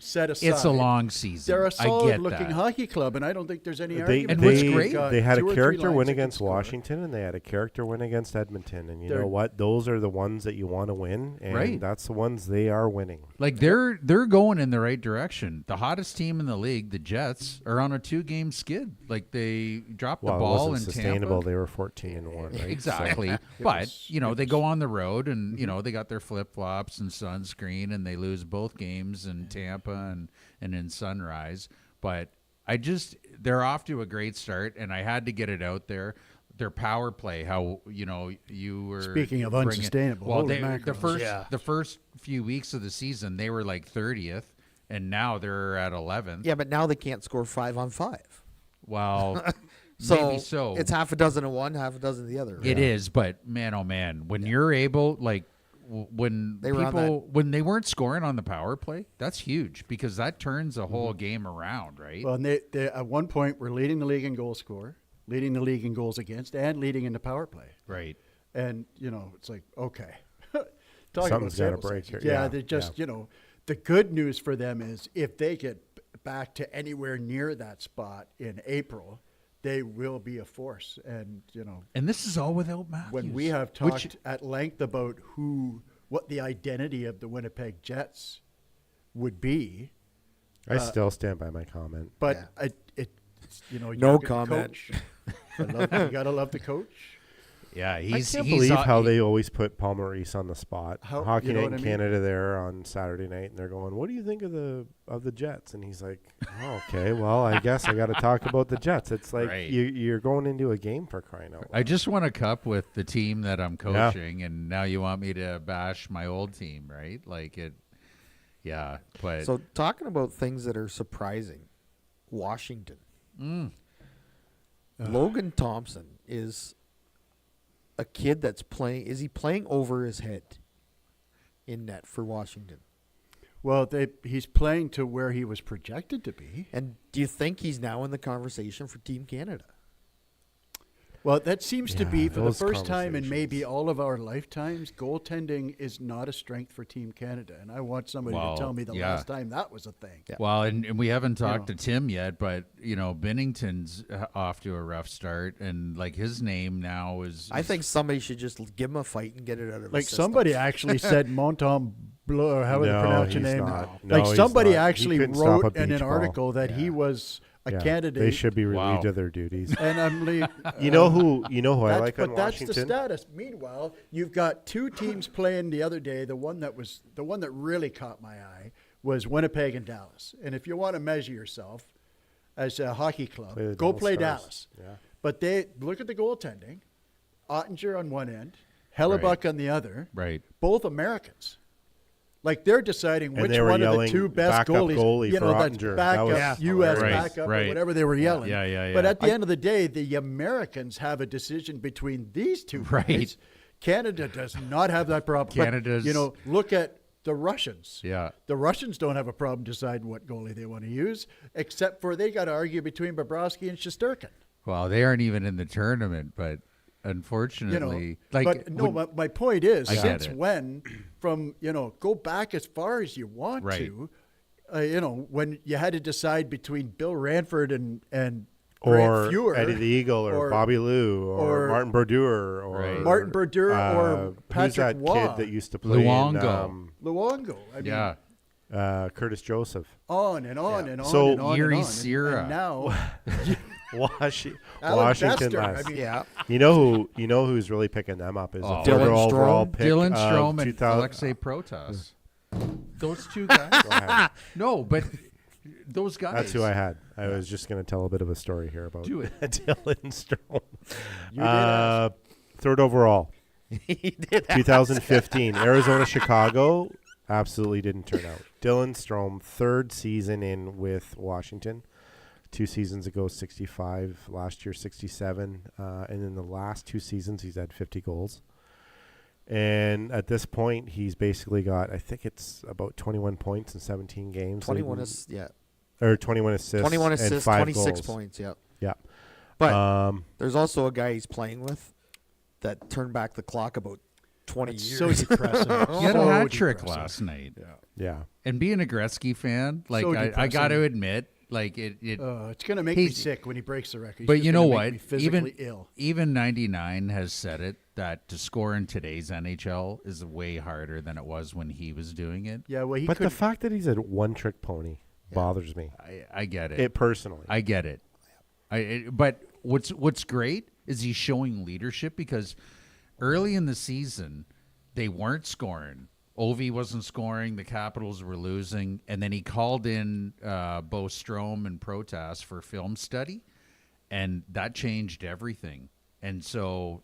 set aside. it's a long season. They're a I get solid-looking that. hockey club, and I don't think there's any They, argument. And what's they- great- Got they had a 2 or 3 character lines win that can against score. Washington, and they had a character win against Edmonton. And you They're- know what? Those are the ones that you want to win, and Right. that's the ones they are winning. Like they're going in the right direction. The hottest team in the league, the Jets, are on a 2-game skid. Like they dropped the Well, ball it in wasn't sustainable. Tampa. They were 14-1, right? Exactly. But, they go on the road and, they got their flip-flops and sunscreen and they lose both games in Tampa and in Sunrise. But they're off to a great start, and I had to get it out there. Their power play, how, you were Speaking of bringing- unsustainable, Well, holy the mackerels. first few weeks of the season, they were like 30th, and now they're at 11th. Yeah, but now they can't score 5 on 5. Well, So, maybe so. it's half a dozen of one, half a dozen of the other. It is, but man, oh man, when you're able, like when They were on when they weren't scoring on the power play, that's huge because that turns a whole game around, right? Well, and they at one point were leading the league in goal score, leading the league in goals against, and leading in the power play. Right. And it's like, okay, Something's gotta sample break sizes. here. Yeah, Yeah, they just yeah. the good news for them is if they get back to anywhere near that spot in April, they will be a force. And And this is all without Matthews. when we have talked at length about what the identity of the Winnipeg Jets would be, I still stand by my comment. but Yeah. you're No gonna comment. coach You gotta love the coach. Yeah, I he's can't he's believe on- how they always put Paul Maurice on the spot. How- Hockey you know Night what in I mean? Canada there on Saturday night, and they're going, "What do you think of the Jets?" And he's like, "Oh, okay, well, I guess I got to talk about the Jets." It's like Right. you're going into a game for crying out loud. I just won a cup with the team that I'm coaching, and now you want me to bash my old team, right? Like it. Yeah, but So talking about things that are surprising, Washington. Logan Thompson is a kid that's playing. Is he playing over his head in net for Washington? Well, he's playing to where he was projected to be. And do you think he's now in the conversation for Team Canada? Well, that seems to be, for the those first time in maybe conversations. all of our lifetimes, goaltending is not a strength for Team Canada. And I want somebody Well, to tell me the yeah. last time that was a thing. Yeah. well, and we haven't talked know. to Tim yet, but Binnington's off to a rough start, and like his name now is. I think somebody should just give him a fight and get it out of Like his system. somebody actually said Montembeau, or how do they No, pronounce your he's name? not. Like No, he's somebody not. He actually couldn't stop wrote a in beach an ball. article that he was a Yeah, candidate. They should be relieved Wow. of their duties. And I'm like, You know who I like but on that's the Washington? status. Meanwhile, you've got two teams playing the other day. The one that really caught my eye was Winnipeg and Dallas. And if you want to measure yourself as a hockey club, Play the go Dallas play Stars. Dallas. Yeah. But they look at the goaltending. Ottinger on one end, Hellebuck Right. on the other. right. Both Americans. Like they're deciding And which they were one of the yelling two best backup goalies, goalie for that's Ottinger. backup, That was U.S. hilarious. backup, Right. or whatever they were yelling. Yeah. But at the end of the day, the Americans have a decision between these two Right. guys. Canada does not have that problem. But, Canada's- look at the Russians. Yeah. The Russians don't have a problem deciding what goalie they want to use, except for they got to argue between Bobrovsky and Shesterkin. Well, they aren't even in the tournament, but unfortunately, like, but no, when- my point is, I get since it. when, from go back as far as you want Right. to, when you had to decide between Bill Ranford and Or Grant Fuhr, Eddie the Eagle, or Bobby Lou, or or Martin Brodeur, or Right. Martin Brodeur, or who's Patrick that Waugh, kid that used to play Luongo. in Luongo. I mean, yeah, Curtis Joseph? on and on and on So and on Yuri and on. Sierra. And now, Washington Bester, last. I mean, Yeah. You know who's really picking them up is Oh. a third Dylan overall Strome. pick Dylan of Strome and 2000 Alexei Protas. Those two guys. Go ahead. No, but those guys. That's who I had. I was just going to tell a bit of a story here about Do it. Dylan Strome. You did ask. Third overall, He did. 2015, Arizona, Chicago. Absolutely didn't turn out. Dylan Strome, third season in with Washington. 2 seasons ago, 65. Last year, 67. And in the last 2 seasons, he's had 50 goals. And at this point, he's basically got, I think it's about 21 points in 17 games. 21 leading- is yeah. or 21 assists. 21 and assists, 5 26 goals. points. Yeah. Yeah. But there's also a guy he's playing with that turned back the clock about 20 it's years. so depressing. He had a So hat trick depressing. last night. yeah. And being a Gretzky fan, like So I got to depressing. admit, like it It's going to make me He's- sick when he breaks the record. He's but just you know gonna what? make me physically ill. Even 99 has said it that to score in today's NHL is way harder than it was when he was doing it. Yeah, well, he But could. the fact that he's a one-trick pony bothers me. I get it. It personally. I get it. But what's great is he's showing leadership because early in the season they weren't scoring. Ovi wasn't scoring. The Capitals were losing, and then he called in Bo Strome and Protas for film study, and that changed everything. And so,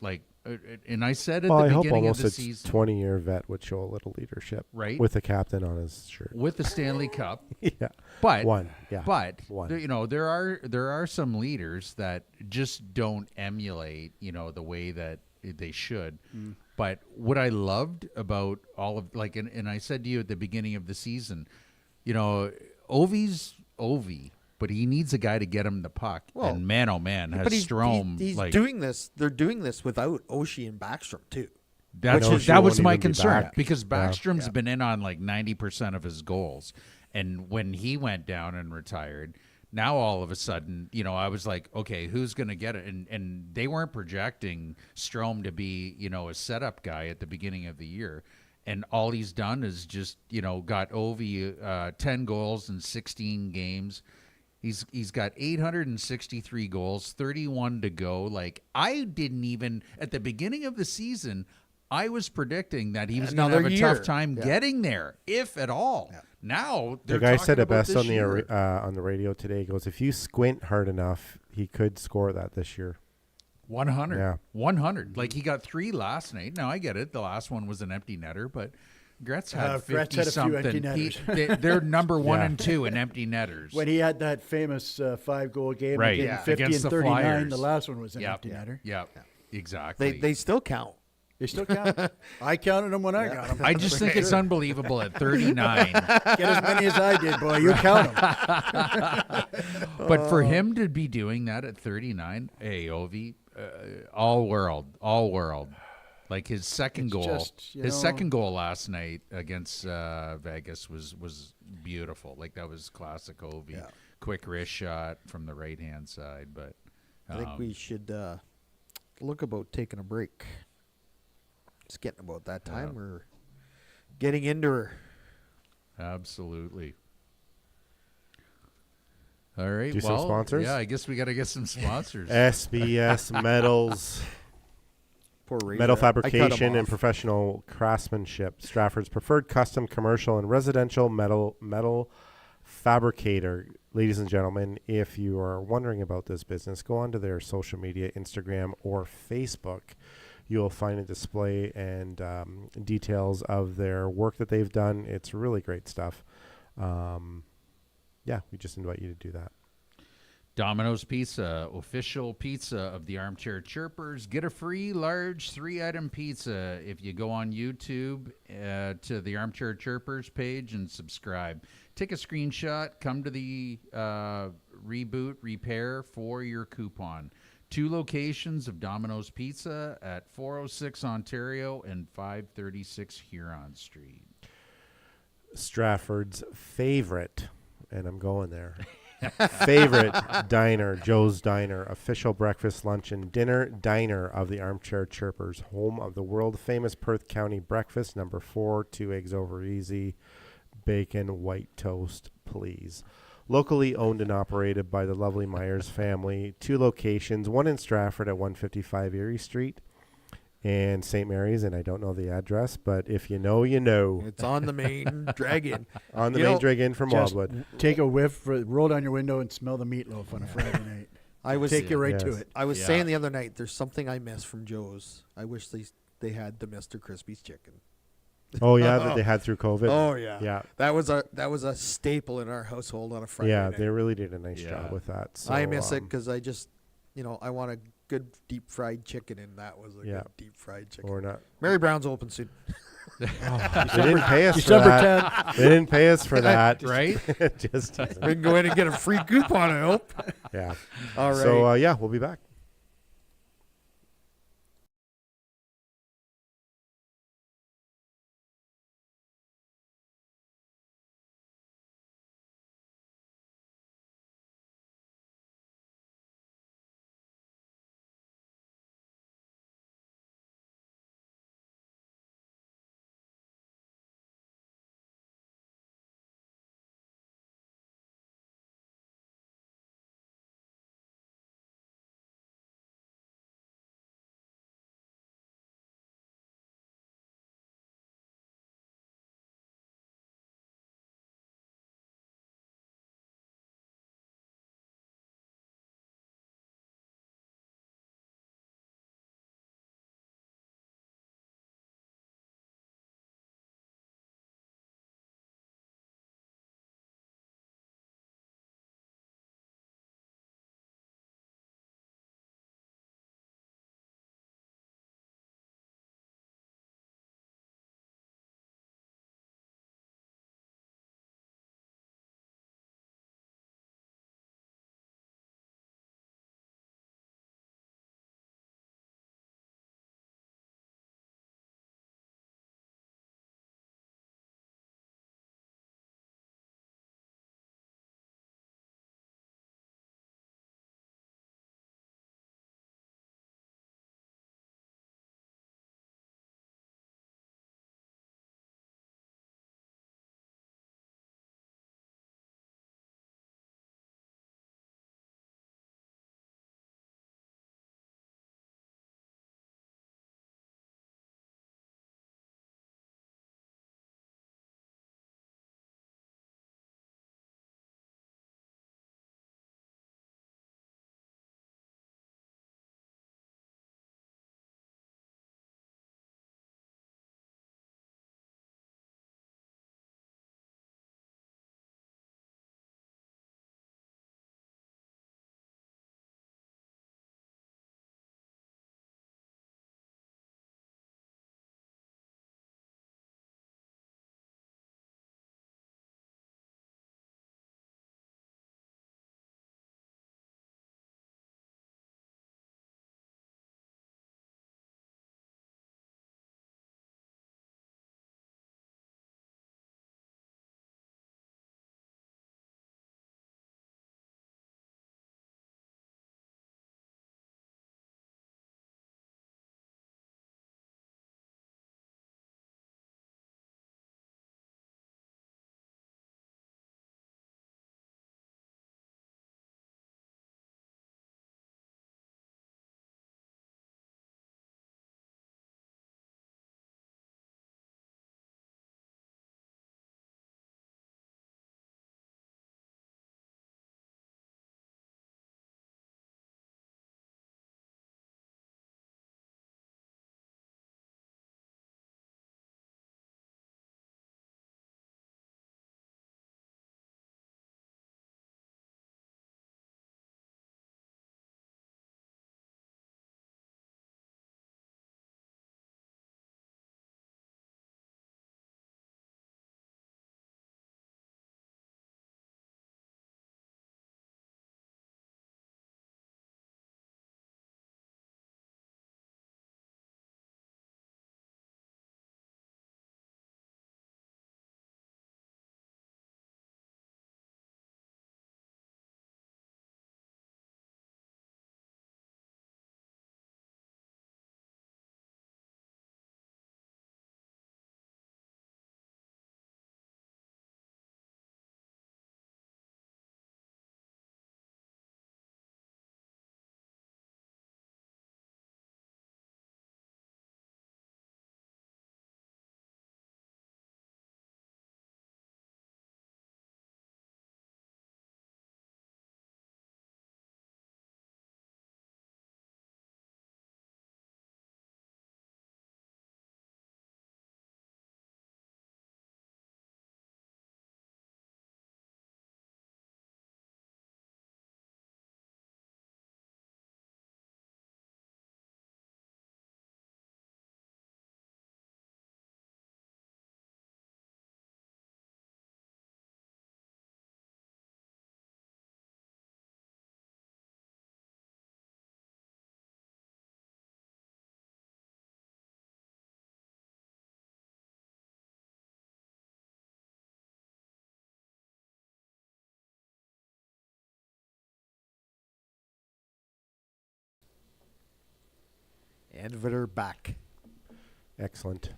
and I said at Well, I the hope beginning of almost the a season, 20-year vet would show a little leadership, Right. with the captain on his shirt. with the Stanley Cup. Yeah, But one, yeah, But one. there are some leaders that just don't emulate the way that they should. But what I loved about all of and I said to you at the beginning of the season, Ovi's Ovi, but he needs a guy to get him the puck. Well, and man, oh man, has But he's Strome doing this. They're doing this without Oshie and Backstrom too. That Oshie was won't my even be concern back. because Yeah. Backstrom's been in on 90% of his goals, and when he went down and retired, now all of a sudden, I was like, okay, who's going to get it? And they weren't projecting Strome to be, a setup guy at the beginning of the year, and all he's done is just, got Ovi 10 goals in 16 games. He's got 863 goals, 31 to go. Like, I didn't even at the beginning of the season, I was predicting that he was going to have Another a year. tough time Yeah. getting there, if at all. Now The they're guy talking said it about best this on year. on the radio today. He goes, if you squint hard enough, he could score that this year. 100. Yeah. 100. Like, he got 3 last night. Now, I get it. The last one was an empty netter, but Gretz had Gretz had a few 50-something. empty netters. They're number 1 Yeah. and 2 in empty netters. When he had that famous 5-goal game, Right. getting Yeah. 50 Against and the 39, Flyers. the last one was an Yep. empty netter. Yeah, exactly. They still count. They still count. I counted them when I got them. I just think it's unbelievable at 39. Get as many as I did, boy. You count them. But for him to be doing that at 39, hey, Ovi, all world. Like, his second It's goal, just, you his know- second goal last night against Vegas was beautiful. Like, that was classic Ovi. Yeah. Quick wrist shot from the right hand side. But I think we should look about taking a break. It's getting about that time. We're getting into her. absolutely. All right. Do some sponsors? Yeah, I guess we got to get some sponsors. SBS Metals, Poor Razor. metal I cut him fabrication and off. professional craftsmanship. Stratford's preferred custom commercial and residential metal fabricator. Ladies and gentlemen, if you are wondering about this business, go onto their social media, Instagram or Facebook. You'll find a display and details of their work that they've done. It's really great stuff. Yeah, we just invite you to do that. Domino's Pizza, official pizza of the Armchair Chirpers. Get a free large 3-item pizza if you go on YouTube to the Armchair Chirpers page and subscribe. Take a screenshot, come to the Reboot Repair for your coupon. 2 locations of Domino's Pizza at 406 Ontario and 536 Huron Street. Stratford's favorite, and I'm going there, favorite diner, Joe's Diner, official breakfast, lunch, and dinner diner of the Armchair Chirpers, home of the world-famous Perth County breakfast, number 4, 2 eggs over easy, bacon, white toast, please. Locally owned and operated by the lovely Myers family. 2 locations, one in Stratford at 155 Erie Street and St. Mary's, and I don't know the address, but if you know, you know. It's on the main drag-in. On the You main know, drag in from Just Wildwood. take a whiff, roll down your window, and smell the meatloaf on a Friday night. I was Take you right to Yes. it. I was Yeah. saying the other night, there's something I miss from Joe's. I wish they had the Mr. Crispy's chicken. Oh, yeah, that they had through COVID. Oh yeah, Yeah. That was a staple in our household on a Friday Yeah, night. they really did a nice Yeah. job with that. So, I miss it because I just, I want a good deep fried chicken, and that was a Yeah. good deep fried chicken. or not. Mary Brown's open soon. They didn't pay us for December that. 10th. They didn't pay us for that. Right? Just, We can go in and get a free coupon. I hope. yeah. All right. So, yeah, we'll be back. end of it or back. Excellent.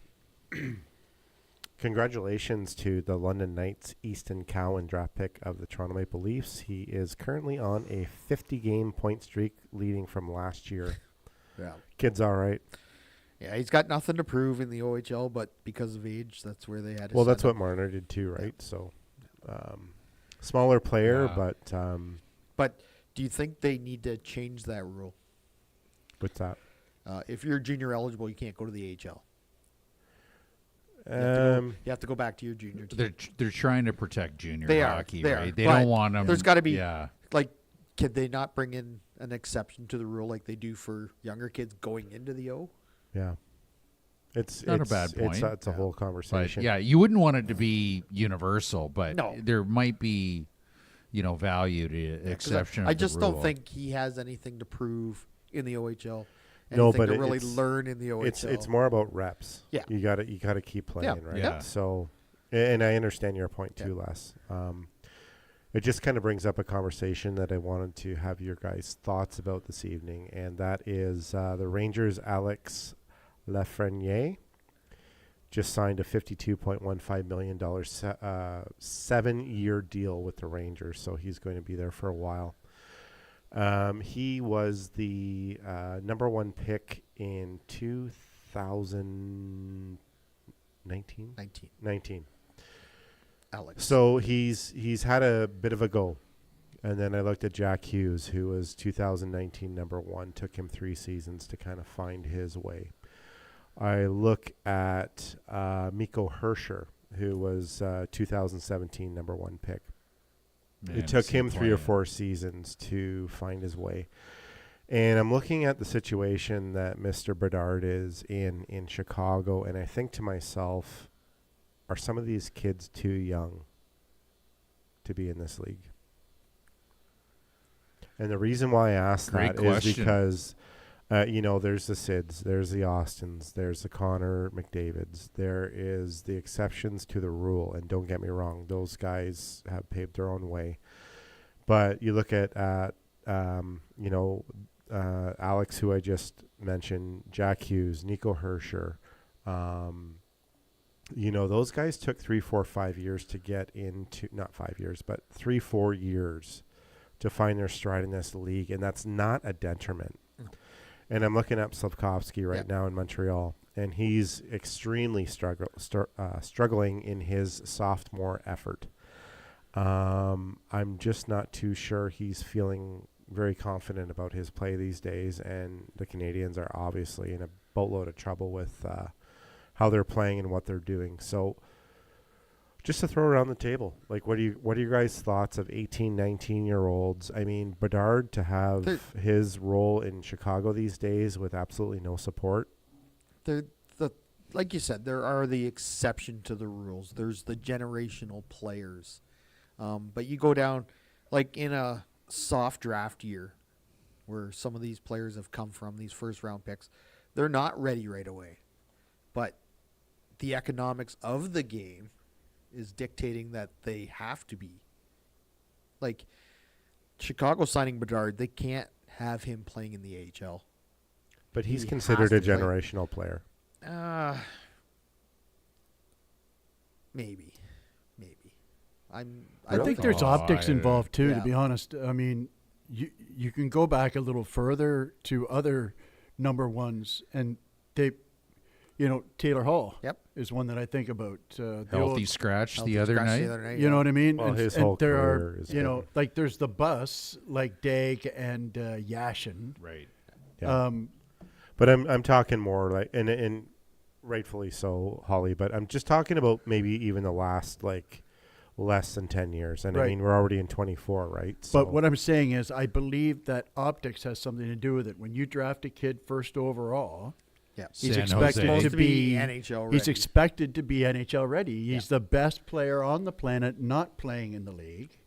Congratulations to the London Knights Easton Cowan draft pick of the Toronto Maple Leafs. He is currently on a 50-game point streak leading from last year. Yeah. Kid's all right. Yeah, he's got nothing to prove in the OHL, but because of age, that's where they had to Well, set that's him. what Marner did too, right? So, smaller player, Yeah. But do you think they need to change that rule? what's that? If you're junior eligible, you can't go to the AHL. You have to go back to your junior team. They're trying to protect junior They are, hockey, they right? are, They but don't want them. there's gotta be- Yeah. Like, can they not bring in an exception to the rule like they do for younger kids going into the O? Yeah. It's Not a bad It's point. a whole But conversation. yeah, you wouldn't want it to be universal, but No. there might be, value to 'Cause exception. I of the just don't rule. think he has anything to prove in the OHL. No, Anything but to really it's- learn in the OHL. It's more about reps. Yeah. You gotta keep playing, right? Yeah. So, and I understand your point too, Les. It just kind of brings up a conversation that I wanted to have your guys' thoughts about this evening, and that is the Rangers' Alex Lafreniere just signed a $52.15 million 7-year deal with the Rangers, so he's going to be there for a while. He was the number 1 pick in 2019. 19. Alex. So he's had a bit of a go. And then I looked at Jack Hughes, who was 2019 number 1. Took him 3 seasons to kind of find his way. I look at Mikko Herscher, who was 2017 number 1 pick. Man, It took same him 3 or plan. 4 seasons to find his way. And I'm looking at the situation that Mr. Bedard is in Chicago, and I think to myself, are some of these kids too young to be in this league? And the reason why I ask Great that is question. because, there's the Sids, there's the Austins, there's the Connor McDavids, there is the exceptions to the rule. And don't get me wrong, those guys have paved their own way. But you look at Alex, who I just mentioned, Jack Hughes, Nico Herscher. Those guys took 3, 4, 5 years to get into, not 5 years, but 3, 4 years to find their stride in this league. And that's not a detriment. And I'm looking at Slavkovsky right now in Montreal, and he's extremely struggling in his sophomore effort. I'm just not too sure he's feeling very confident about his play these days, and the Canadians are obviously in a boatload of trouble with how they're playing and what they're doing. So just to throw it on the table, like, what are your guys' thoughts of 18, 19-year-olds? I mean, Bedard to have his role in Chicago these days with absolutely no support. Like you said, there are the exception to the rules. There's the generational players. But you go down, like in a soft draft year where some of these players have come from, these first-round picks, they're not ready right away. But the economics of the game is dictating that they have to be. Like, Chicago signing Bedard, they can't have him playing in the AHL. But he's He considered a has to play. generational player. Maybe. I I think don't there's know. optics involved too, to Yeah. be honest. I mean, you can go back a little further to other number 1s, and they, Taylor Hall is one that I think about. The Healthy old- scratch Healthy the other scratch night. You know what I mean? Well, and, his and whole there career are, is been- like there's the bus, like Dag and Yashin. Right. Yeah. But I'm talking more like, and rightfully so, Hawley, but I'm just talking about maybe even the last, like, less than 10 years. And I Right. mean, we're already in 24, right? So, But what I'm saying is, I believe that optics has something to do with it. When you draft a kid first overall, he's San expected Jose. to Supposed to be be NHL He's ready. expected to be NHL ready. He's the best player on the planet not playing in the league.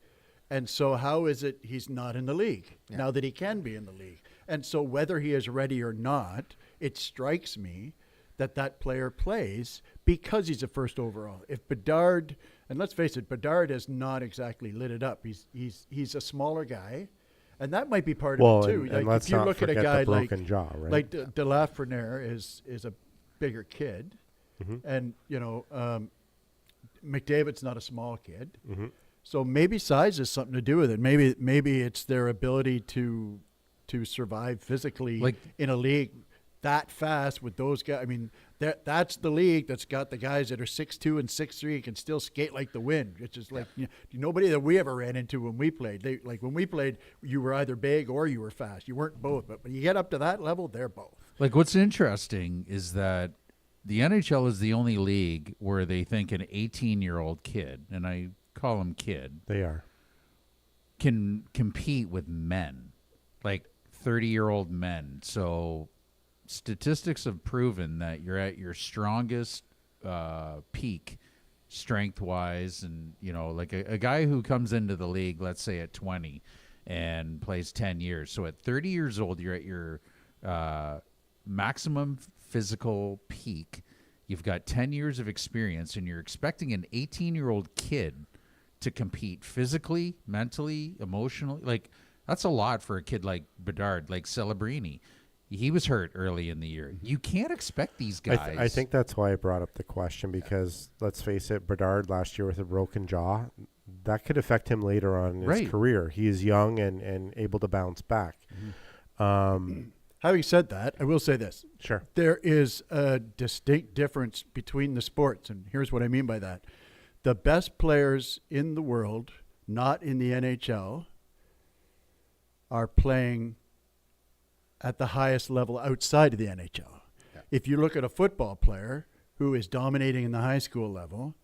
And so how is it he's not in the league now that he can be in the league? And so whether he is ready or not, it strikes me that player plays because he's a first overall. If Bedard, and let's face it, Bedard has not exactly lit it up. He's a smaller guy, And that might be part Well, of it too. and Like let's if you not look at a forget guy the broken jaw, right? like De Lafreniere is a bigger kid, and McDavid's not a small kid. So maybe size has something to do with it. Maybe it's their ability to survive physically in a league that fast with those guys. I mean, that's the league that's got the guys that are 6'2" and 6'3" and can still skate like the wind, which is like nobody that we ever ran into when we played. When we played, you were either big or you were fast. You weren't both. But when you get up to that level, they're both. Like, what's interesting is that the NHL is the only league where they think an 18-year-old kid, and I call him kid, They are. can compete with men, like 30-year-old men. So statistics have proven that you're at your strongest peak strength-wise, and like a guy who comes into the league, let's say at 20 and plays 10 years. So at 30 years old, you're at your maximum physical peak. You've got 10 years of experience, and you're expecting an 18-year-old kid to compete physically, mentally, emotionally. Like, that's a lot for a kid like Bedard, like Celebrini. He was hurt early in the year. You can't expect these guys. I think that's why I brought up the question, because let's face it, Bedard last year with a broken jaw, that could affect him later on in his career. He is young and able to bounce back. Having said that, I will say this. Sure. There is a distinct difference between the sports, and here's what I mean by that. The best players in the world, not in the NHL, are playing at the highest level outside of the NHL. Yeah. If you look at a football player who is dominating in the high school level,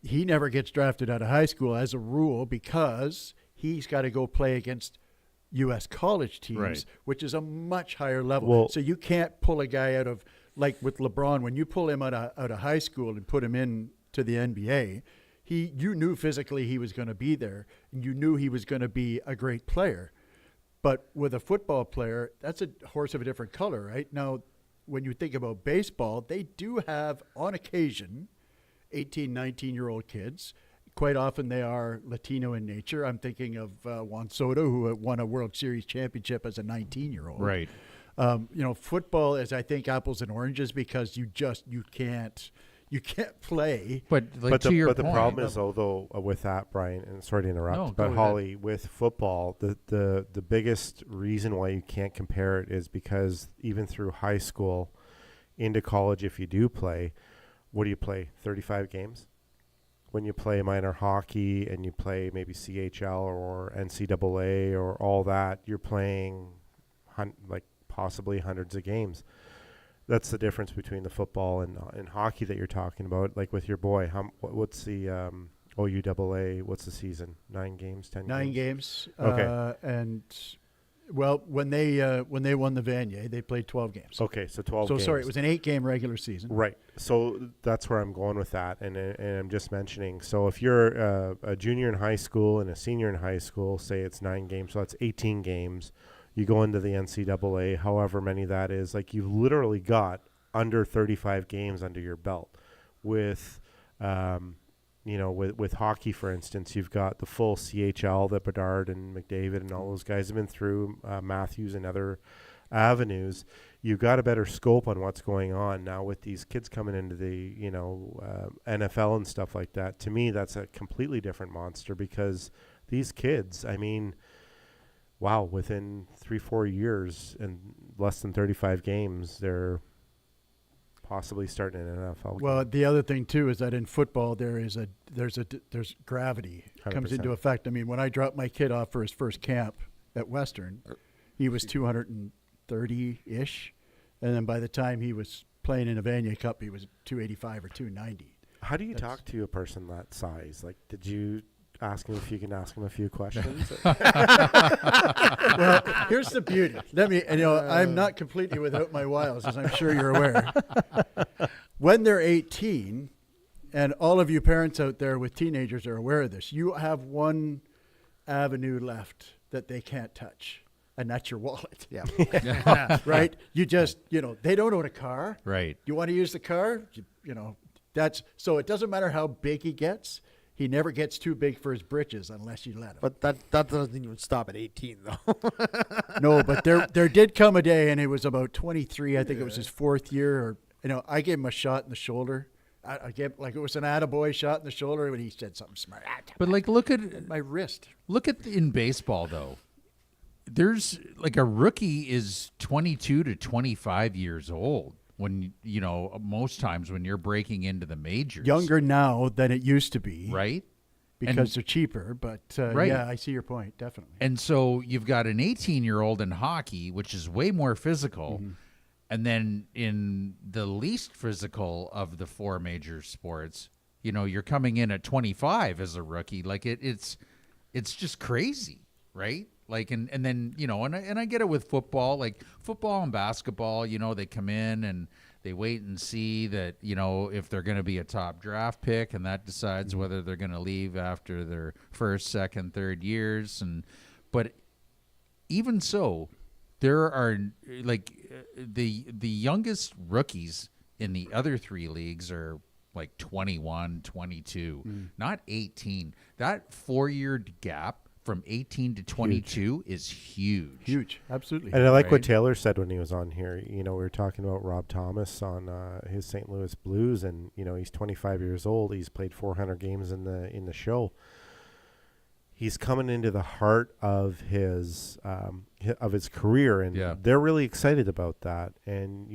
he never gets drafted out of high school as a rule because he's got to go play against U.S. college teams, which is a much higher level. Well, so you can't pull a guy out of, like with LeBron, when you pull him out of high school and put him in to the NBA, you knew physically he was going to be there, and you knew he was going to be a great player. But with a football player, that's a horse of a different color, right? Now, when you think about baseball, they do have, on occasion, 18, 19-year-old kids. Quite often they are Latino in nature. I'm thinking of Juan Soto, who won a World Series championship as a 19-year-old. Right. Football is, I think, apples and oranges because you can't play. But to your point, the problem is, though, with that, Brian, and sorry to interrupt, but Hawley, with football, the biggest reason why you can't compare it is because even through high school into college, if you do play, what do you play, 35 games? When you play minor hockey and you play maybe CHL or NCAA or all that, you're playing possibly hundreds of games. That's the difference between the football and hockey that you're talking about. Like with your boy, what's the OUAA? What's the season? 9 games, 10 games? 9 games. Okay. When they won the Vanier, they played 12 games. Okay, so 12 games. So sorry, it was an 8-game regular season. Right. So that's where I'm going with that, and I'm just mentioning. So if you're a junior in high school and a senior in high school, say it's 9 games, so that's 18 games. You go into the NCAA, however many that is, like you've literally got under 35 games under your belt. With, with hockey, for instance, you've got the full CHL that Bedard and McDavid and all those guys have been through, Matthews and other avenues. You've got a better scope on what's going on now with these kids coming into the, NFL and stuff like that. To me, that's a completely different monster because these kids, I mean, wow, within 3-4 years and less than 35 games, they're possibly starting an NFL game. Well, the other thing too is that in football there's gravity 100%. comes into effect. I mean, when I dropped my kid off for his first camp at Western, he was 230-ish, and then by the time he was playing in a Vanier Cup, he was 285 or 290. How do you talk to a person that size? Like, did you ask him if you can ask him a few questions? Well, here's the beauty. I'm not completely without my wiles, as I'm sure you're aware. When they're 18, and all of you parents out there with teenagers are aware of this, you have one avenue left that they can't touch, and that's your wallet. Yeah. Right? You just, they don't own a car. Right. You want to use the car? So it doesn't matter how big he gets. he never gets too big for his britches unless you let him. But that doesn't even stop at 18, though. No, but there did come a day, and it was about 23. I think it was his 4th year. Or I gave him a shot in the shoulder. I gave like it was an attaboy shot in the shoulder, when he said something smart. But like, look at My wrist. in baseball though. There's like a rookie is 22 to 25 years old when most times when you're breaking into the majors. Younger now than it used to be, right? Because And- they're cheaper. But Right. yeah, I see your point, definitely. And so you've got an 18-year-old in hockey, which is way more physical. Mm-hmm. And then in the least physical of the 4 major sports, you're coming in at 25 as a rookie. Like it's just crazy, right? Like, and then, and I get it with football, like football and basketball, they come in and they wait and see that, if they're going to be a top draft pick, and that decides whether they're going to leave after their first, second, third years. But even so, there are like the youngest rookies in the other 3 leagues are like 21, 22, not 18. That 4-year gap from 18 to 22 is huge. Huge, absolutely. And I like what Right. Taylor said when he was on here. We were talking about Rob Thomas on his St. Louis Blues, and he's 25 years old. He's played 400 games in the show. He's coming into the heart of his career, and Yeah. they're really excited about that. And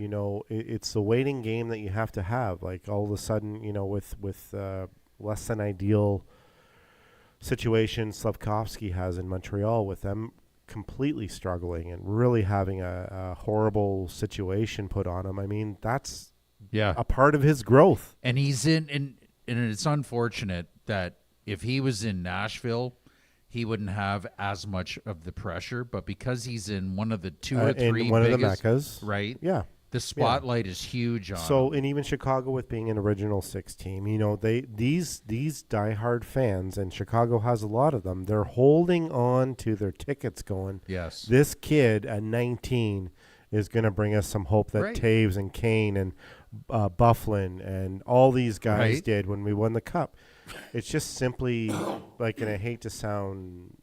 it's the waiting game that you have to have. Like all of a sudden, with less than ideal situation Slavkovsky has in Montreal, with them completely struggling and really having a horrible situation put on him. I mean, that's Yeah. a part of his growth. And he's and it's unfortunate that if he was in Nashville, he wouldn't have as much of the pressure. But because he's in one of the 2 or 3 in one of the biggest, Meccas. right? Yeah. The spotlight is huge on So, him. and even Chicago with being an original 6 team, these diehard fans, and Chicago has a lot of them, they're holding on to their tickets going, Yes. this kid at 19 is going to bring us some hope that Right. Taves and Kane and Bufflin and all these guys Right. did when we won the cup. It's just simply like, and I hate to sound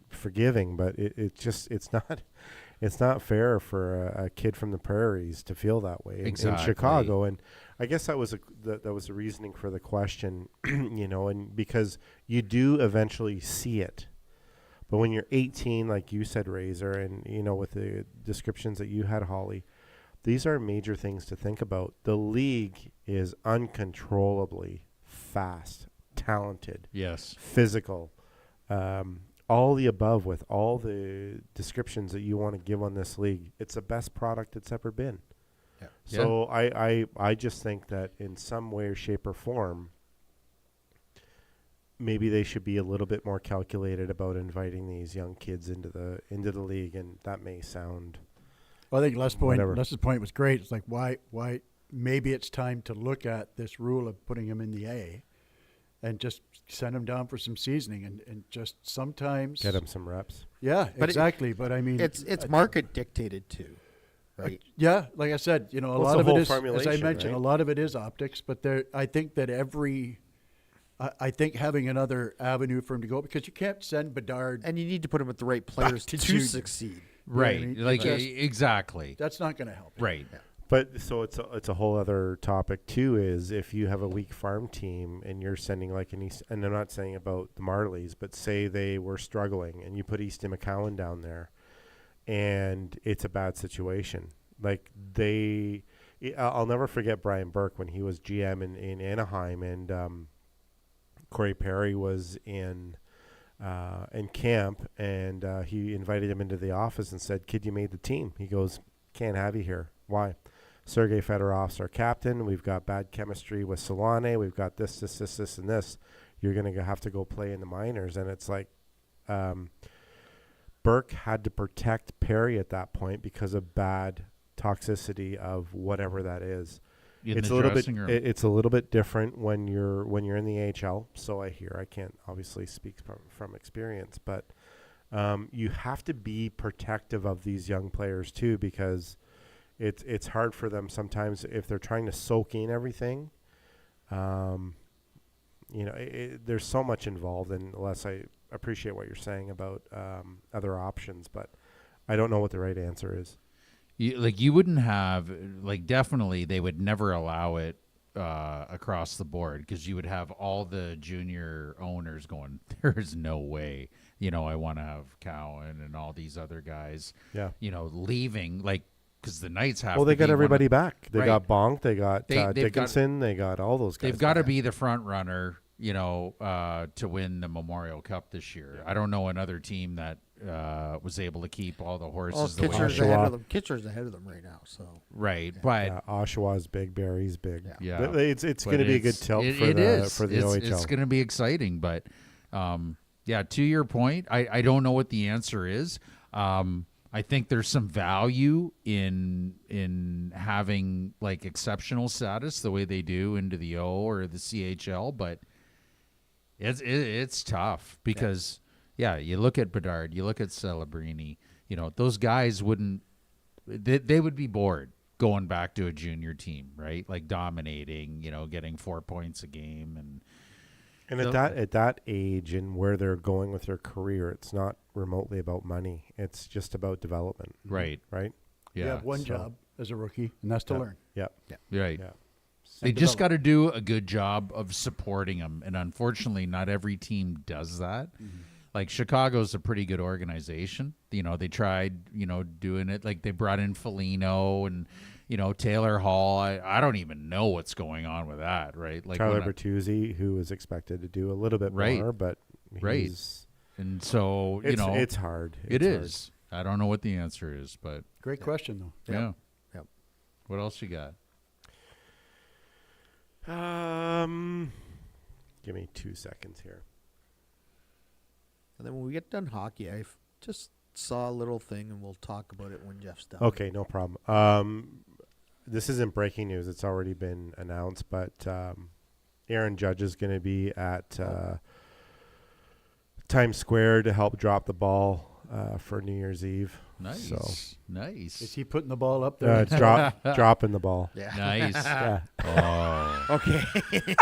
forgiving, but it's not fair for a kid from the prairies to feel that way in Exactly. Chicago. And I guess that was the reasoning for the question, and because you do eventually see it. But when you're 18, like you said, Razor, and with the descriptions that you had, Hawley, these are major things to think about. The league is uncontrollably fast, talented, Yes. physical, all the above, with all the descriptions that you want to give on this league. It's the best product it's ever been. Yeah. So I just think that in some way, shape, or form, maybe they should be a little bit more calculated about inviting these young kids into the league. And that may sound Well, I think Whatever. Les's point was great. It's like, why maybe it's time to look at this rule of putting him in the A and just send him down for some seasoning and just sometimes get them some reps. Yeah, But exactly. But I mean, It's market dictated too, right? yeah, like I said, a Well, it's lot the of it whole is, as I formulation, mentioned, right? a lot of it is optics. But I think that I think having another avenue for him to go, because you can't send Bedard. And you need to put him with the right players to to junior. succeed. Right. I mean? Like Just- exactly. That's not going to help. Right. But so it's a whole other topic too. Is if you have a weak farm team and you're sending like and I'm not saying about the Marlies, but say they were struggling and you put Easton McCowan down there, and it's a bad situation. Like I'll never forget Brian Burke when he was GM in Anaheim, and Corey Perry was in camp, and he invited him into the office and said, "Kid, you made the team." He goes, "Can't have you here. Why?" Sergei Fedorov's our captain. We've got bad chemistry with Solane. We've got this, and this. You're going to have to go play in the minors. And it's like Burke had to protect Perry at that point because of bad toxicity of whatever that is. In It's the a little bit. dressing room. It's a little bit different when you're in the AHL. So I hear. I can't obviously speak from experience, but you have to be protective of these young players too, because it's hard for them sometimes if they're trying to soak in everything. there's so much involved, and unless I appreciate what you're saying about other options, but I don't know what the right answer is. You wouldn't have, definitely they would never allow it across the board, because you would have all the junior owners going, there's no way, I want to have Cowan and all these other guys, leaving, because the Knights have they got everybody back. They right. got Bonk, they got they've Dickinson, they got all those guys. They've got to be the front runner, to win the Memorial Cup this year. I don't know another team that was able to keep all the horses. Kitchener's ahead of them. Kitchener's ahead of them right now. So right, but Oshawa's big, Barry's big. Yeah, it's going to be a good tilt for the OHL. It's going to be exciting, but to your point, I don't know what the answer is. I think there's some value in having exceptional status the way they do into the O or the CHL, but it's tough because you look at Bedard, you look at Celebrini, those guys they would be bored going back to a junior team, right? Dominating, getting 4 points a game and at that age and where they're going with their career, it's not remotely about money. It's just about development. Right. Right? You have one job as a rookie, and that's to learn. Yeah. Right. Yeah. They just got to do a good job of supporting them, and unfortunately, not every team does that. Mm-hmm. Chicago's a pretty good organization. They tried, doing it. They brought in Foligno and, Taylor Hall. I don't even know what's going on with that, right? Tyler Bertuzzi, who was expected to do a little bit more, but he's... And so, it's hard. It is. I don't know what the answer is, but... Great question, though. Yeah. Yep. What else you got? Give me 2 seconds here. And then when we get done hockey, I just saw a little thing, and we'll talk about it when Jeff's done. Okay, no problem. This isn't breaking news. It's already been announced, but Aaron Judge is going to be at Times Square to help drop the ball for New Year's Eve. Nice. So, Is he putting the ball up there? it's dropping the ball. Yeah. Nice. Yeah. Oh. Okay.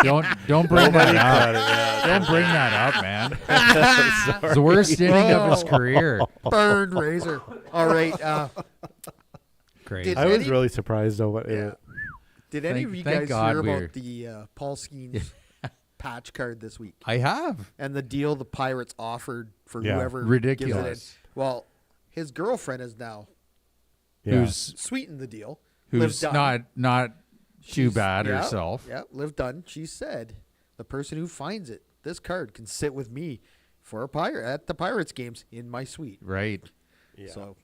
Don't bring that up. Don't bring that up, man. It's the worst inning of his career. Burned razor. All right. Crazy. I was really surprised though. Did any of you Thank guys God hear we're- about the Paul Skeens patch card this week I have. and the deal the Pirates offered for Yeah. whoever Ridiculous. gives it in? Well, his girlfriend is now Who's sweetened the deal. who's Liv Dunn. not too She's- bad yeah, herself. Yeah, Liv Dunn. She said the person who finds it, this card can sit with me for at the Pirates games in my suite. Right. Yeah. So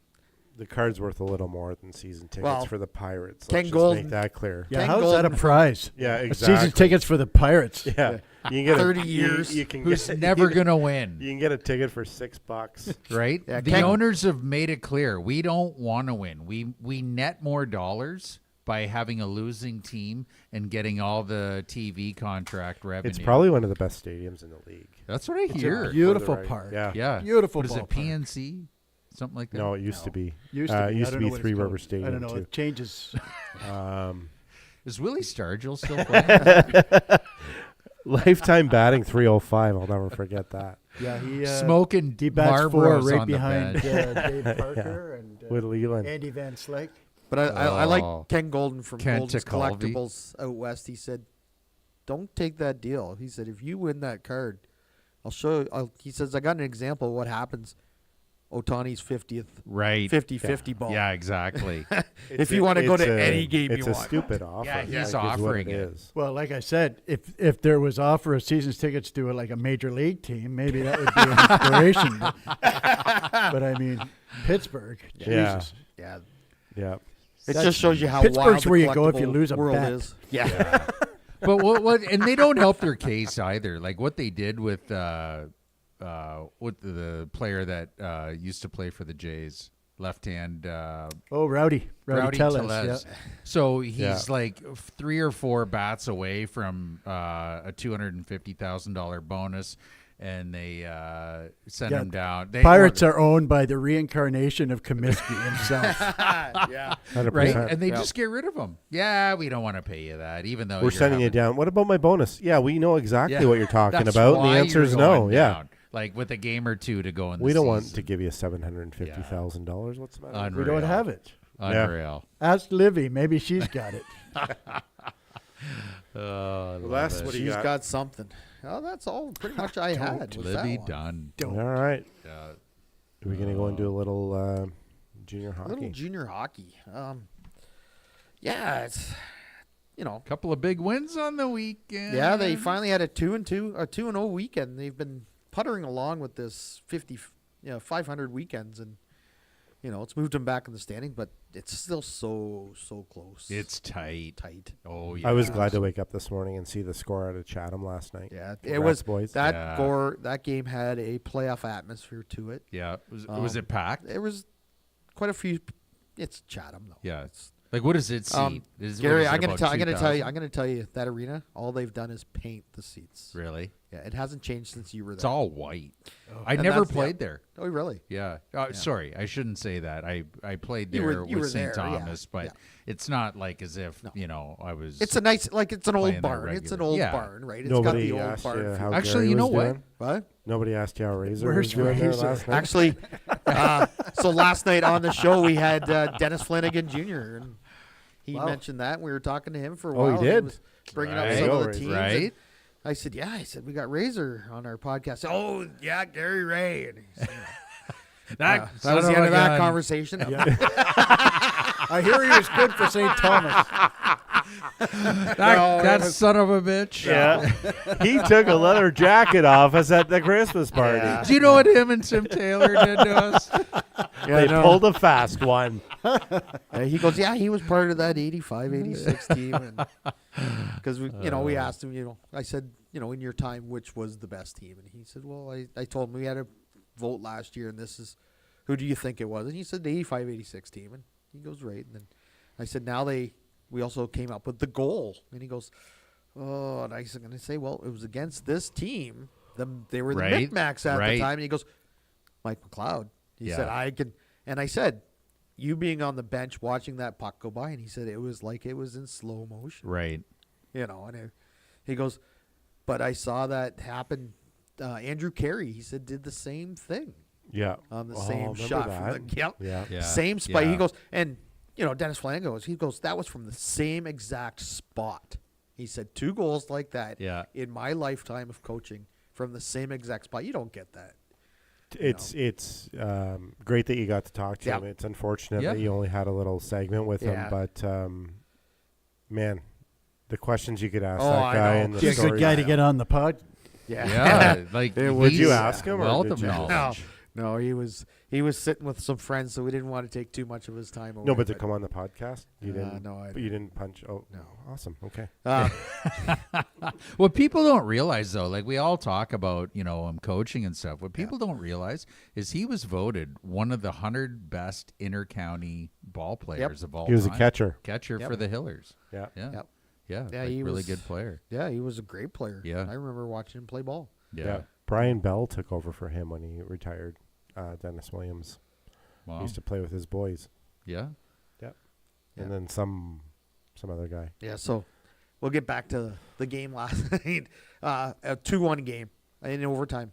The card's worth a little more than season tickets Well, for the Pirates. Ken Let's just Golden- make that clear. Yeah, Ken how's that a Golden- prize? Yeah, exactly. Season tickets for the Pirates. Yeah, you can get 30 years. You can Who's get, never you can- gonna win? You can get a ticket for $6. Right? Yeah, the Ken- owners have made it clear we don't want to win. We net more dollars by having a losing team and getting all the TV contract revenue. It's probably one of the best stadiums in the league. That's what I It's hear. a beautiful Right. park. Yeah. Yeah. Beautiful What is it? ballpark. PNC? Something like that? No, it used to be. Used to be. Used I to don't be know what it's Three called. River Stadium I don't know. too. It changes. Is Willie Stargell still playing? Lifetime batting 305. I'll never forget that. Yeah, he Smoking he bats four Marlboros right on the behind bench. Dave Parker and With Leland. Andy Van Slyke. But I Oh. like Ken Golden from Kent Golden's Tekulve. Collectibles out west. He said, "Don't take that deal." He said, "If you win that card, I'll show." He says, "I got an example of what happens." Otani's 50th, Right. 50-50 ball. Yeah, exactly. If you want to go to any game you it's want. a stupid offer. Yeah, he's is what offering it. is. Well, like I said, if there was offer of seasons tickets to like a major league team, maybe that would be an inspiration. But I mean, Pittsburgh, Yeah. Jesus. Yeah. Yeah. It That's- just shows you how Pittsburgh's wild the where you go if you collectible lose a world bet. is. Yeah. But what and they don't help their case either. Like what they did with the player that used to play for the Jays, left hand Oh, Rowdy Tellez. Tellez. Yeah. So he's Yeah. like 3 or 4 bats away from a $250,000 bonus. and they send Yeah, him down. Pirates are owned by the reincarnation of Comiskey himself. Yeah. 100%. right, and they Yeah. just get rid of him. Yeah, we don't want to pay you that, even though We're sending you down. What about my bonus? Yeah, we know exactly Yeah, what you're talking that's about. And why the answer you're is no. going Yeah. down. Like with a game or two to go in the We don't want season. to give you $750,000. What's the matter? Unreal. We don't have it. Unreal. Ask Livy. Maybe she's got it. Oh, Well, that's what She's got something. Oh, that's all pretty much I had. was that Libby one. done. All right. Yeah. Are we going to go and do a little junior hockey? Little junior hockey. Yeah, it's Couple of big wins on the weekend. yeah. They finally had a 2-0 weekend. They've been puttering along with this 500 weekends, and it's moved them back in the standing, but it's still so close. It's tight. tight. Oh yeah. I was glad to wake up this morning and see the score out of Chatham last night. Yeah, it Congrats, was boys. that game had a playoff atmosphere to it. Yeah. Was it packed? There was quite a few. It's Chatham though. Yeah. Like, what does it seat? Gary, I'm gonna tell you that arena. All they've done is paint the seats. Really? Yeah, it hasn't changed since you were there. It's all white. I And never that's- played there. Oh, really? Yeah. Sorry, I shouldn't say that. I played You there were- you were with St. there, yeah, Thomas, but yeah. it's not like as if I was. It's a nice, it's an Playing old there barn. It's an regular. old Yeah. barn, right? It's Nobody got the old asked barn. you feel. how Actually, Gary you know was what? doing? What? Nobody asked you how Razor Where's was doing there Razor? last night? Actually, so last night on the show we had Dennis Flanagan Jr. and he Wow. mentioned that. We were talking to him for a Oh, he while. did? was bringing Right. up some of the Right. teams. Right. and I said, yeah. I said, we got Razor on our podcast. Oh, yeah, Gary Ray. And he said, that that was the end of that conversation. I hear he was good for St. Thomas. That son of a bitch. Yeah. He took a leather jacket off us at the Christmas party. Yeah. Do you know what him and Tim Taylor did to us? They pulled a fast one. He goes, yeah, he was part of that 85, 86 team. Because, we asked him, I said, in your time, which was the best team? And he said, well, I told him we had a vote last year, and this is, who do you think it was? And he said the 85, 86 team. And he goes, right. And then I said, we also came up with the goal. And he goes, oh, and I was going to say, well, it was against this team. They were the Right, Micmacs at right. the time. And he goes, Mike McLeod. He said, Yeah. I can. And I said, you being on the bench watching that puck go by. And he said, it was like it was in slow motion. Right. And he goes, but I saw that happen. Andrew Carey, he said, did the same thing Yeah. on the Oh, same remember shot. that? Yeah. Yeah. Same spot. Yeah. He goes, and Dennis Flanagan goes, that was from the same exact spot. He said 2 goals like that Yeah. in my lifetime of coaching from the same exact spot. You don't get that. It's great that you got to talk to Yeah. him. It's unfortunate Yeah. that you only had a little segment with Yeah. him, but man, the questions you could ask Oh, that I guy know. and the Be a stories. good guy to get on the pod. Yeah. Like, Would you he's ask him, or wealth did of you just- knowledge. No, he was sitting with some friends, so we didn't want to take too much of his time away. No, but to come on the podcast, you didn't. no, I but you didn't punch. Oh, No. awesome. Okay. What people don't realize, though, like we all talk about, him coaching and stuff. What people don't realize is he was voted one of the 100 best inter-county ball players of all He was a time. catcher. Catcher Yep. for the Hillers. Yeah. Yeah. Yep. Yeah. Yeah, like he really was- good player. Yeah, he was a great player. Yeah. I remember watching him play ball. Yeah. Brian Bell took over for him when he retired. Dennis Williams. He Wow. used to play with his boys, Yeah. and then some other guy. Yeah, so we'll get back to the game last night. A 2-1 game in overtime.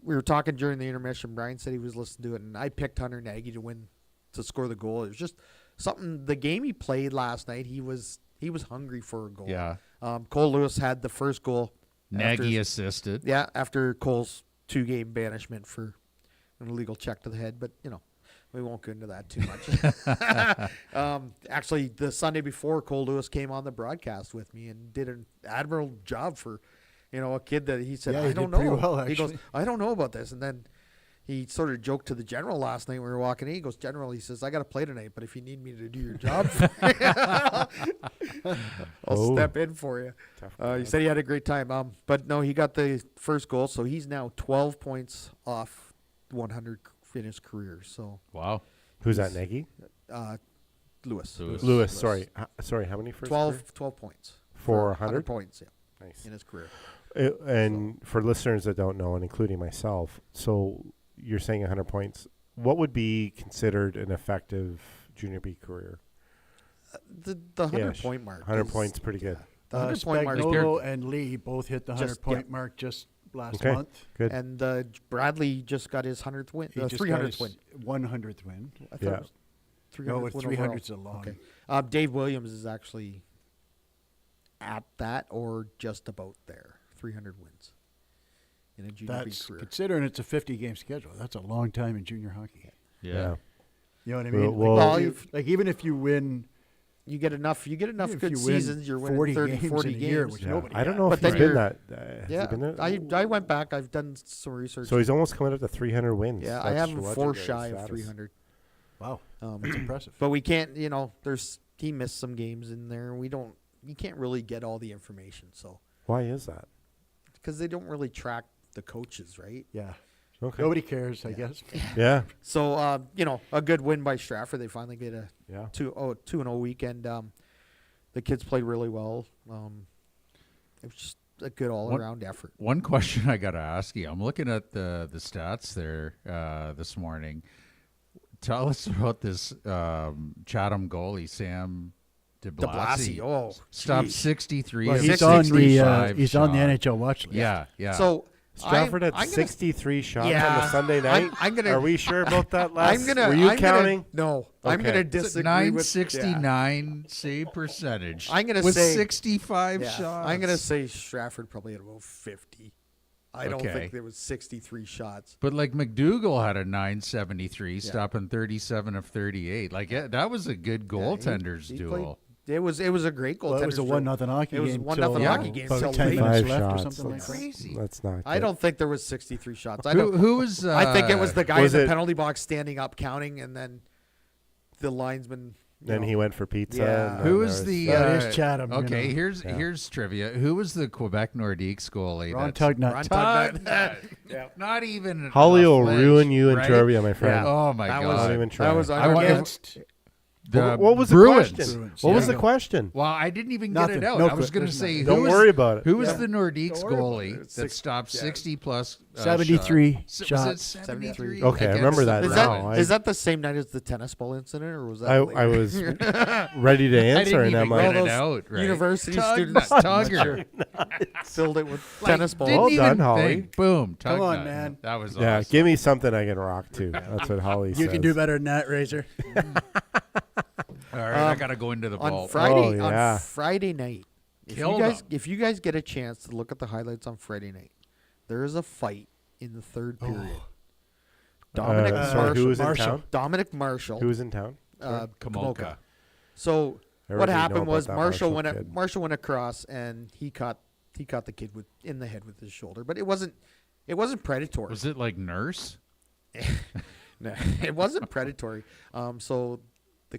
We were talking during the intermission. Brian said he was listening to it, and I picked Hunter Nagy to score the goal. It was just something. The game he played last night, he was hungry for a goal. Yeah. Cole Lewis had the first goal. Nagy assisted. Yeah, after Cole's 2-game banishment for an illegal check to the head, but we won't go into that too much. Actually, the Sunday before, Cole Lewis came on the broadcast with me and did an admirable job for, a kid that he said, Yeah, I he don't did pretty know. well, He goes, actually. I don't know about this, and then he sort of joked to the general last night when we were walking in. He goes, General, he says, I got to play tonight, but if you need me to do your job, I'll step in for you. He said he had a great time. But no, he got the first goal, so he's now 12 points off 100 in his career. So Wow. Who's that? Nagy? Lewis. Lewis. Sorry. Sorry. How many first? 12 points. For 100 100? points, Nice. in his career. And for listeners that don't know, and including myself, so you're saying 100 points. What would be considered an effective junior B career? The 100 Ish. point mark. 100 is- points, pretty good. The 100 point mark. is Spagnolo and Lee both hit the 100 Just- point yeah. mark just last Okay. month. Good. And Bradley just got his 100th win. He just got 300th his win. 100th win. I thought Yeah. it was 300th No, win 300's overall. a long. Okay. Dave Williams is actually at that or just about there. 300 wins in a junior B That's career. considering it's a 50-game schedule. That's a long time in junior hockey. Yeah. You know what I Well, mean? well- Well, like even if you win, You get enough. You get enough if good you win seasons. You're winning 40 30, games 40 in a year, games. which Yeah. nobody I don't has. know But if then he's been you're- that. Has Yeah, he been there? I went back. I've done some research. So he's almost coming up to 300 wins. yeah, I That's have him 4 legendary shy of status. 300. Wow, that's impressive. But we can't. He missed some games in there. You can't really get all the information. So Why is that? because they don't really track the coaches, right? Yeah, Okay. nobody cares, I guess. Yeah. So a good win by Stratford. They finally get a Yeah. 2-0 weekend. The kids played really well. It was just a good all-around effort. One question I got to ask you. I'm looking at the stats there this morning. Tell us about this Chatham goalie, Sam DeBlassie. Oh, Stopped geez. 63 Well, of he's on 65 the shots. NHL watch list. Yeah, yeah. So Stratford had I'm gonna- 63 shots on Yeah. the Sunday night. I'm gonna- Are we sure about that, Les? I'm gonna. Were you I'm counting? No, I'm Okay. gonna It's a disagree with 969 save percentage. I'm gonna with say- 65 Yeah. shots. I'm gonna say Stratford probably had about 50. I don't Okay. think there was 63 shots. But like McDougal had a 973, stopping 37 of 38. Like that was a good goaltenders He duel. played- It was a great goal. Well, it was a 1-0 hockey It was game. 1-0 till, hockey game about till 10 late. minutes 5 left or shots. something like that. Crazy. That's not. I good. don't think there was 63 shots. Who was? I think it was the guy Was in the it- penalty box standing up counting, and then the linesman. Then he went for pizza. Yeah. and then Who there was the? That is Chatham, you Okay, know. here's trivia. Who was the Quebec Nordiques goalie? Ron that's- Tugnut. Ron Tugnut. Not even. Holly a will flinch, ruin you in right? trivia, my friend. Oh my That god. was Don't even try. that was I want- against. What was the Bruins. question? Bruins, What was yeah. the question? Well, I didn't even Nothing. get it out. No I was quick, going to there's say, nothing. Don't was, worry about it. Who was Yeah. the Nordiques Don't worry about goalie it. that stopped 60 plus? 73 Was it shots. 73? Okay, I remember that Is now. that is that the same night as the tennis ball incident, or was that? I later? was ready to I answer, didn't and even I'm get like, it those out. Right? university Tug- students. Tugger. filled it with Like, tennis balls. didn't Well even done, Holly. think. Boom. Come on, Tugnut. man. That was yeah, awesome. give me something I can rock to. That's what Holly says. You can do better than that, Razor. All right, I got to go into the on vault. Friday Oh, yeah. on Friday night. Killed 'em. If you guys get a chance to look at the highlights on Friday night, there is a fight in the third period. Dominic sorry, Marshall. who was in town? Dominic Marshall. Who was in town? Kamoka. So I what already know happened about was that Marshall Marshall kid. Marshall went across and he caught the kid in the head with his shoulder, but it wasn't predatory. Was it like Nurse? No, it wasn't predatory. So the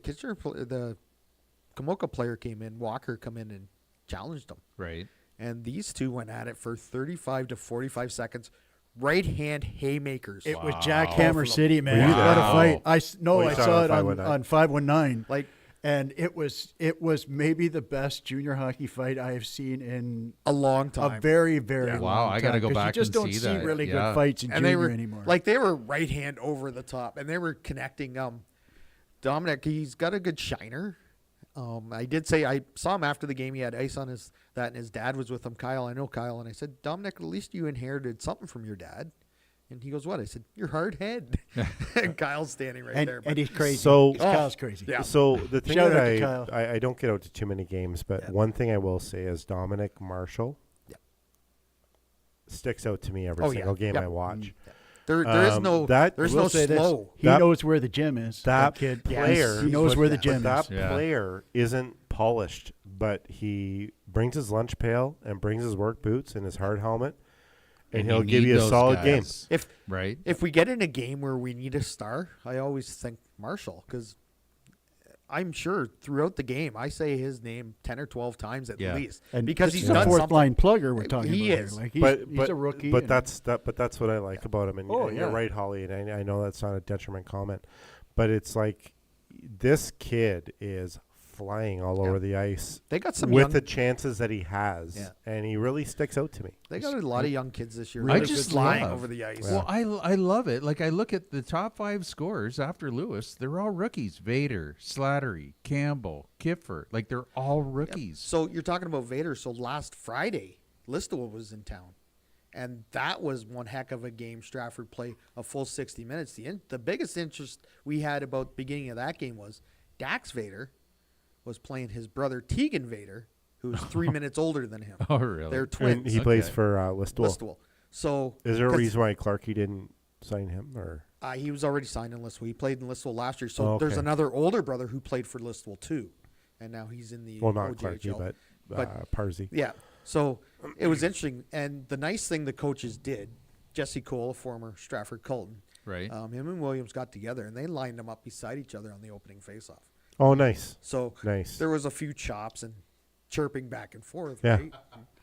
Kamoka player came in, Walker come in and challenged him. Right. And these two went at it for 35 to 45 seconds. Right hand haymakers. It was Jackhammer Wow. City, man. Were you What a there? fight! Wow. I Oh, you I saw it saw on it 519. on 519. Like And it was maybe the best junior hockey fight I have seen in a long time. a very, very Yeah. long Wow, I gotta time, go 'cause back you just and don't see see that. really Yeah. good fights in and they junior were anymore. like they were right hand over the top, and they were connecting. Dominic, he's got a good shiner. I did say I saw him after the game. He had ice on and his dad was with him. Kyle, I know Kyle, and I said, Dominic, at least you inherited something from your dad. And he goes, what? I said, your hard head. And Kyle's standing right there. and he's crazy. So- Kyle's crazy. Yeah. So the thing Shout out to that Kyle. I don't get out to too many games, but one thing I will say is Dominic Marshall sticks out to me every Oh, yeah. single game Yep. I watch. There is no We'll no say this. slow. He That- knows where the gym is. That kid. player, He knows where the but gym that is. Yeah. player isn't polished, but he brings his lunch pail and brings his work boots and his hard helmet, and he'll give need you a those solid game. guys, If Right. we get in a game where we need a star, I always think Marshall because I'm sure throughout the game I say his name 10 or 12 times at Yeah. least And because this he's is done a fourth something. line plugger we're talking He about. is. Here. Like he's, But he's a rookie. But and- that's what I like about him. And, Oh, and you're yeah. right, Holly. And I know that's not a detriment comment, but it's like this kid is flying all over the ice They got some with young, the chances that he has, Yeah. and he really sticks out to me. they got a lot of young kids this year. I Really just good flying love- over the ice. Well, I love it. Like, I look at the top 5 scorers after Lewis. They're all rookies. Vader, Slattery, Campbell, Kiffer. Like, they're all rookies. So you're talking about Vader. So last Friday, Listowel was in town, and that was one heck of a game. Stratford played a full 60 minutes. The biggest interest we had about the beginning of that game was Dax Vader was playing his brother Tegan Vader, who was 3 minutes older than him. Oh, really? They're And twins. he plays Okay. for Listowel. Listowel. So Is there a 'cause, reason why Clarkey didn't sign him? Or he was already signed in Listowel. He played in Listowel last year. So Oh, there's okay. another older brother who played for Listowel too, and now he's in the well, not OJHL. Clarkey, but But- Parsy. Yeah. So it was interesting. And the nice thing the coaches did, Jesse Cole, a former Stratford Colton, Right. him and Williams got together and they lined them up beside each other on the opening faceoff. Oh, nice, So nice. there was a few chops and chirping back and forth, Yeah. right?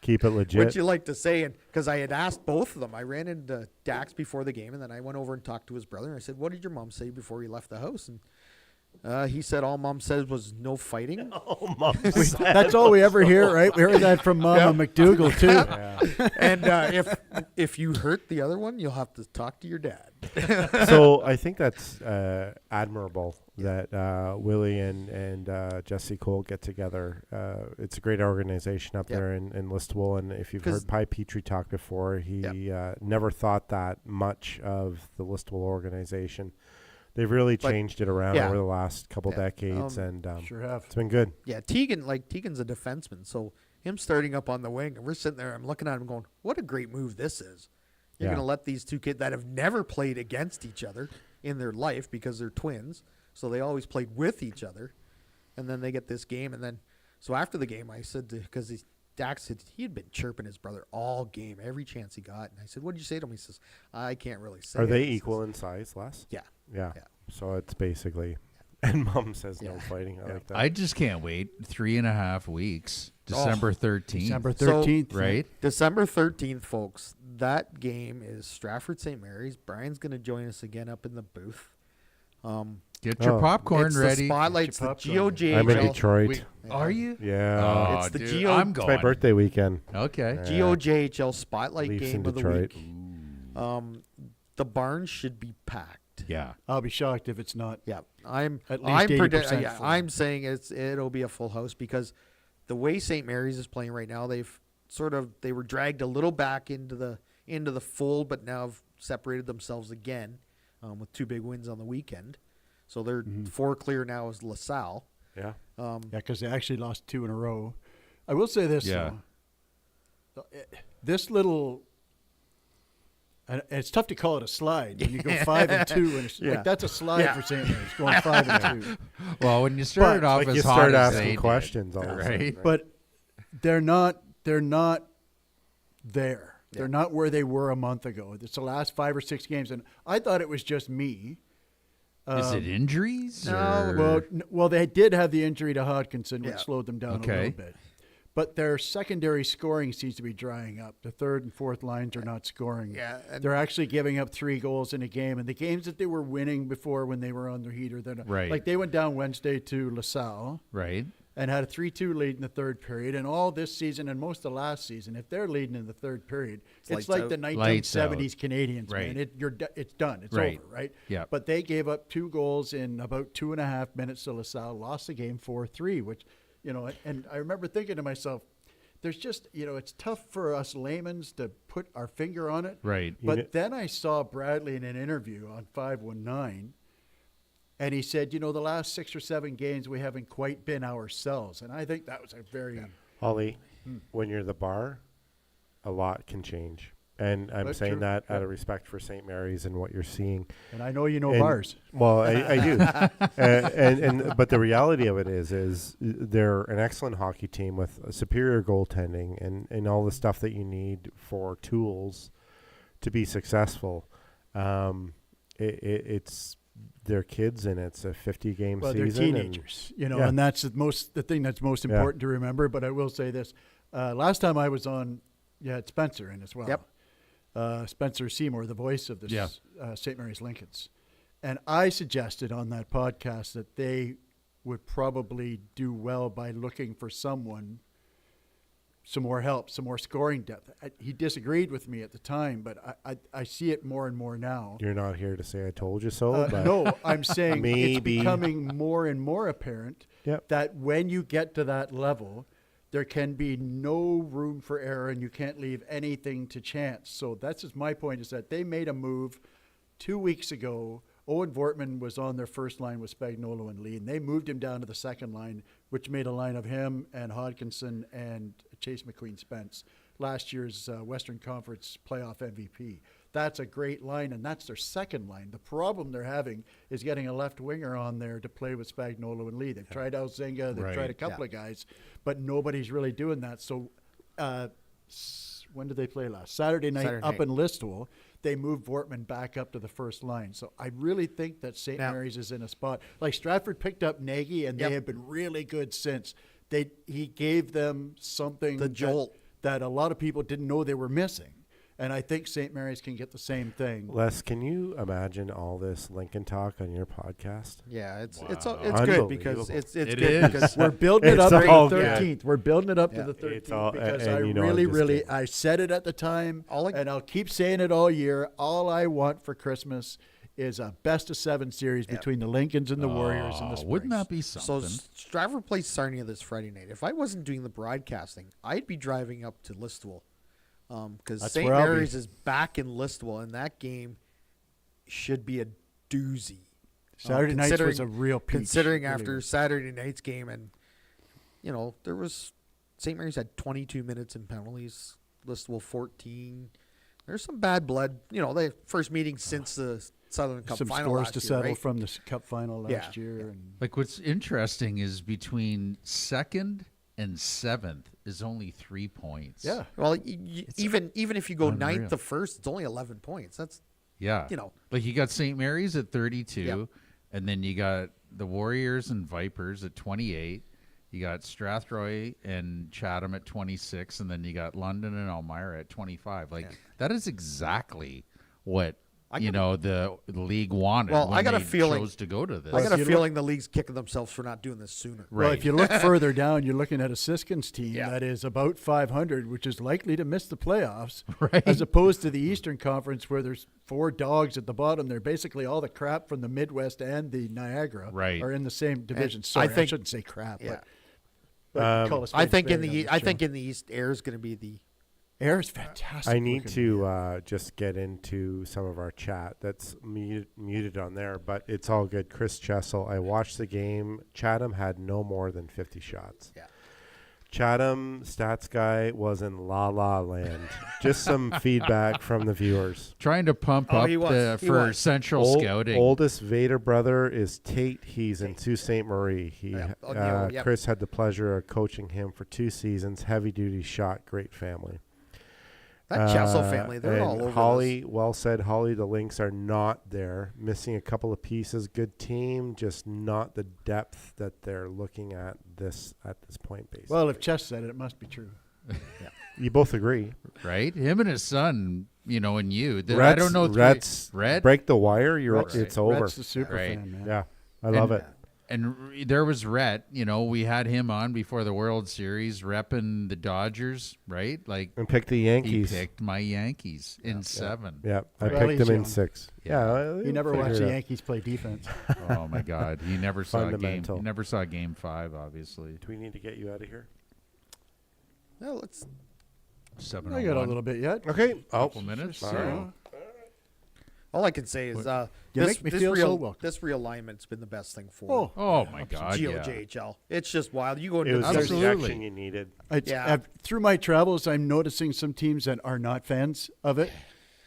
Keep it legit. Which you like to say. And because I had asked both of them, I ran into Dax before the game and then I went over and talked to his brother. And I said, "What did your mom say before you left the house?" And he said all Mom said was no fighting. Oh, Mom. That's all we ever hear, right? We heard that from Mama McDougal too. Yeah. And if you hurt the other one, you'll have to talk to your dad. So I think that's admirable that Willie and Jesse Cole get together. It's a great organization up Yep. there in Listowel. And if you've 'Cause- heard Pi Petrie talk before, he never thought that much of the Listowel organization. They've really But- changed it around yeah. over the last couple Yeah. decades, and Sure have. it's been good. Yeah, Tegan's a defenseman, so him starting up on the wing, and we're sitting there, I'm looking at him going, what a great move this is. You're Yeah. going to let these two kids that have never played against each other in their life because they're twins, so they always played with each other, and then they get this game, and then, so after the game, I said, because Dax said he had been chirping his brother all game, every chance he got, and I said, what did you say to him? He says, I can't really say. Are it." they He says, equal in size, Les? Yeah. Yeah. Yeah. So it's basically, and Mom says no Yeah. fighting. I like that. I just can't wait. 3.5 weeks. December 13th. December So- 13th. Right? December 13th, folks. That game is Stratford St. Mary's. Brian's going to join us again up in the booth. Get your Oh. popcorn it's ready. the spotlight. It's the GOJHL. I'm in Detroit. Wait, are you? Yeah. Oh, It's the dude, Geo- I'm It's going. my birthday weekend. Okay. GOJHL spotlight Leafs game in of the Detroit. week. The barn should be packed. Yeah. I'll be shocked if it's not. Yeah, I'm At least 80% yeah, full. I'm saying it'll be a full house because the way St. Mary's is playing right now, they were dragged a little back into the fold, but now have separated themselves again with 2 big wins on the weekend. So they're 4 clear now as LaSalle. Yeah. Yeah, because they actually lost 2 in a row. I will say this. Yeah. Though. This little, and it's tough to call it a slide when you go 5 and 2, and it's, Yeah. like that's a slide Yeah. for St. Mary's going 5 and 2. Well, when you started But- off Like as you hot start as asking they questions did, all of a right? sudden, But they're not there. They're not where they were a month ago. It's the last 5 or 6 games, and I thought it was just me. Is it injuries? no, or- Well, they did have the injury to Hodkinson, which Yeah. slowed them down a Okay. little bit. But their secondary scoring seems to be drying up. The 3rd and 4th lines are not scoring. Yeah, and- They're actually giving up 3 goals in a game. And the games that they were winning before when they were on their heater, they're not. Right. Like they went down Wednesday to LaSalle Right. and had a 3-2 lead in the 3rd period. And all this season and most of last season, if they're leading in the 3rd period, it's lights like out. the Lights 1970s out. Canadians, Right. man. It's done. It's Right. over, right? Yeah. But they gave up 2 goals in about 2.5 minutes to LaSalle, lost the game 4-3, which, and I remember thinking to myself, there's just, it's tough for us laymen's to put our finger on it. Right. But then I saw Bradley in an interview on 519, and he said, the last 6 or 7 games we haven't quite been ourselves. And I think that was a very Holly, when you're the bar, a lot can change. And I'm That's saying true. that out Yeah. of respect for St. Mary's and what you're seeing. and I know you know And- bars. Well, I do. But the reality of it is they're an excellent hockey team with a superior goaltending and all the stuff that you need for tools to be successful. It's their kids and it's a 50-game Well, they're season. teenagers, Yeah. and that's the thing that's most Yeah. important to remember. But I will say this: last time I was on, you had Spencer in as well. Yep. Spencer Seymour, the voice of the Yeah. St. Mary's Lincolns, and I suggested on that podcast that they would probably do well by looking for someone, some more help, some more scoring depth. He disagreed with me at the time, but I see it more and more now. You're not here to say I told you so, but No, I'm saying it's Maybe. becoming more and more apparent Yep. that when you get to that level, there can be no room for error and you can't leave anything to chance. So that's just my point, is that they made a move 2 weeks ago. Owen Vortman was on their first line with Spagnuolo and Lee, and they moved him down to the second line, which made a line of him and Hodgkinson and Chase McQueen-Spence, last year's Western Conference playoff MVP. That's a great line, and that's their second line. The problem they're having is getting a left winger on there to play with Spagnuolo and Lee. They've tried Alzinga, they've Right. tried a couple of guys, but nobody's really doing that. So when did they play last? Saturday night Saturday up night. in Listowel. They moved Vortman back up to the first line. So I really think that St. Now- Mary's is in a spot. Like Stratford picked up Nagy, and Yep. they have been really good since. He gave them something The jolt. that a lot of people didn't know they were missing. And I think St. Mary's can get the same thing. Les, can you imagine all this Lincoln talk on your podcast? Yeah, it's Wow. good because Unbelievable. it's It good is. because We're building it It's up to all the good. 13th. We're building it up Yeah. to the 13th It's all- because and I you know I'm really, just really, kidding. I said it at the time, All I- and I'll keep saying it all year. All I want for Christmas is a best-of-7 series between the Lincolns and the Warriors and the Springs. Wouldn't that be so something? Stratford plays Sarnia this Friday night. If I wasn't doing the broadcasting, I'd be driving up to Listowel because That's St. where I'll be. Mary's is back in Listowel, and that game should be a doozy. Saturday nights was considering- a real peach. Considering Really after was. Saturday night's game, and there was St. Mary's had 22 minutes in penalties, Listowel 14. There's some bad blood. The first meeting since the Southern Cup some final scores last to year, settle right? from the Cup final last Yeah. year. And Like, what's interesting is between second and seventh is only 3 points. yeah, Well, even if you go unreal. ninth to first, it's only 11 points. That's Yeah. Like, you got St. Mary's at 32, Yep. and then you got the Warriors and Vipers at 28. You got Strathroy and Chatham at 26, and then you got London and Elmira at 25. Like, that is exactly what, the league wanted Well, when I got a they feeling- chose to go to this. I got if a you feeling the league's kicking themselves for not doing this sooner. Well, Right. if you look further down, you're looking at a Siskins team Yeah. that is about 500, which is likely to miss the playoffs, Right. as opposed to the Eastern Conference where there's 4 dogs at the bottom. They're basically all the crap from the Midwest and the Niagara Right. are in the same division. I Sorry, I think- shouldn't say crap. Yeah. But call a spade I a think in spade on the this I show. think in the East, air is going to be the Air is fantastic. I need looking. to just get into some of our chat that's muted on there, but it's all good. Chris Chessel, I watched the game. Chatham had no more than 50 shots. Yeah. Chatham stats guy was in la la land. Just some feedback from the viewers. Trying to pump Oh, up he was. He for was. Central Scouting. Oldest Vader brother is Tate. He's in Sault Ste. Marie. Yeah. Oh, yep. Chris had the pleasure of coaching him for 2 seasons. Heavy duty shot. Great family. that Chessel family. They're and all over Hawley, this. well said. Hawley, the Lynx are not there. Missing a couple of pieces. Good team, just not the depth that they're looking at this point. Basically, Well, if Chess said it, it must be true. you both agree. Right? Him and his son, and you. I Reds, don't know. Reds, Red? break the wire. Reds- It's over. Red's the super Right. fan, man. Yeah, I love it. And there was Rhett, we had him on before the World Series repping the Dodgers, right? Like, And pick the he Yankees. picked my Yankees in 7. Yeah, I Well, picked he's them in young. 6. Yeah. Yeah, You never figure watched it the out. Yankees play defense. Oh my God, he never saw game. Fundamental. He never saw Game 5, obviously. Do we need to get you out of here? Well, let's 7. I got a little bit yet. Okay. Couple minutes. Just, All right. all I can say is You make me feel so welcome. this realignment's been the best thing for Oh my God, yeah. GOJHL. It's just wild. You go It into was the the Absolutely. reaction you needed. Yeah. Through my travels, I'm noticing some teams that are not fans of it.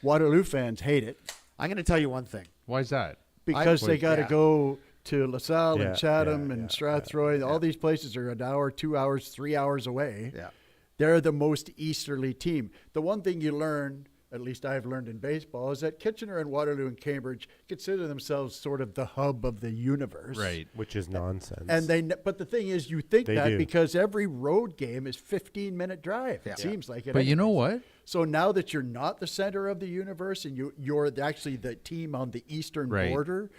Waterloo fans hate it I'm going to tell you one thing. Why is that? because they Wait, got to yeah. go to LaSalle Yeah, and Chatham yeah, and yeah, Strathroy. All these places are an hour, 2 hours, 3 hours away. Yeah. They're the most easterly team. The one thing you learn, at least I've learned in baseball, is that Kitchener and Waterloo and Cambridge consider themselves sort of the hub of the universe. Right. Which is nonsense. And but the thing is, you think They that do. because every road game is 15-minute drive. Yeah. It seems like it. But you know anyways. what? So now that you're not the center of the universe and you're actually the team on the eastern Right. border,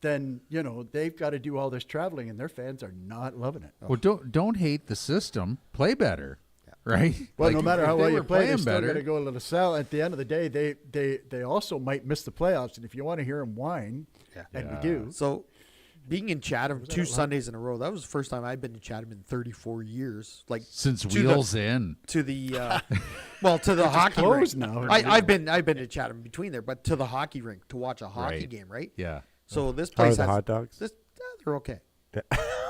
then they've got to do all this traveling, and their fans are not loving it. Well, don't hate the system. Play better, right? Well, Like, no matter if how they well you were play, they're playing still better. going to go a little south. At the end of the day, they also might miss the playoffs, and if you want to hear them whine, and we do. So, being in Chatham 2 Sundays in a row, that was the first time I've been to Chatham in 34 years. Like Since to Wheels In. to the to the hockey rink. closed now. I've been to Chatham between there, but to the hockey rink to watch a hockey Right. game, right? Yeah. So this How are place the has hot dogs? they're okay.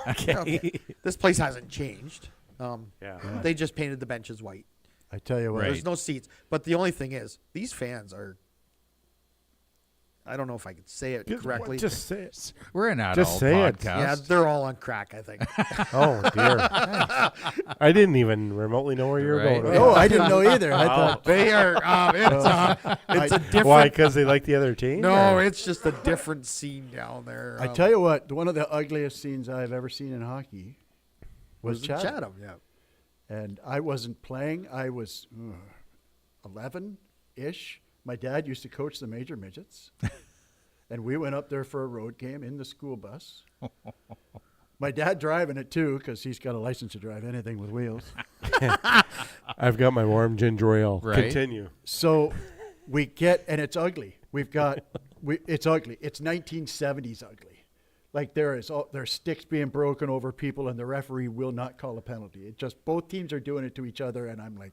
Okay. This place hasn't changed. Yeah. They just painted the benches white. I tell you what, Right. There's no seats. But the only thing is, these fans are. I don't know if I could say it correctly. Just say it. We're an adult Just say it. podcast. Yeah, they're all on crack, I think. Oh dear. I didn't even remotely know where you were Right. going. no, I didn't know either. I thought They are. It's a different. Why? Because they like the other team? No, or- it's just a different scene down there. I tell you what, one of the ugliest scenes I've ever seen in hockey was in Chatham. Yeah. And I wasn't playing. I was 11-ish. My dad used to coach the major midgets. And we went up there for a road game in the school bus. My dad driving it, too, because he's got a license to drive anything with wheels. I've got my warm ginger ale. Right. Continue. So we get, and it's ugly. It's ugly. It's 1970s ugly. Like there's sticks being broken over people, and the referee will not call a penalty. It just both teams are doing it to each other, and I'm like,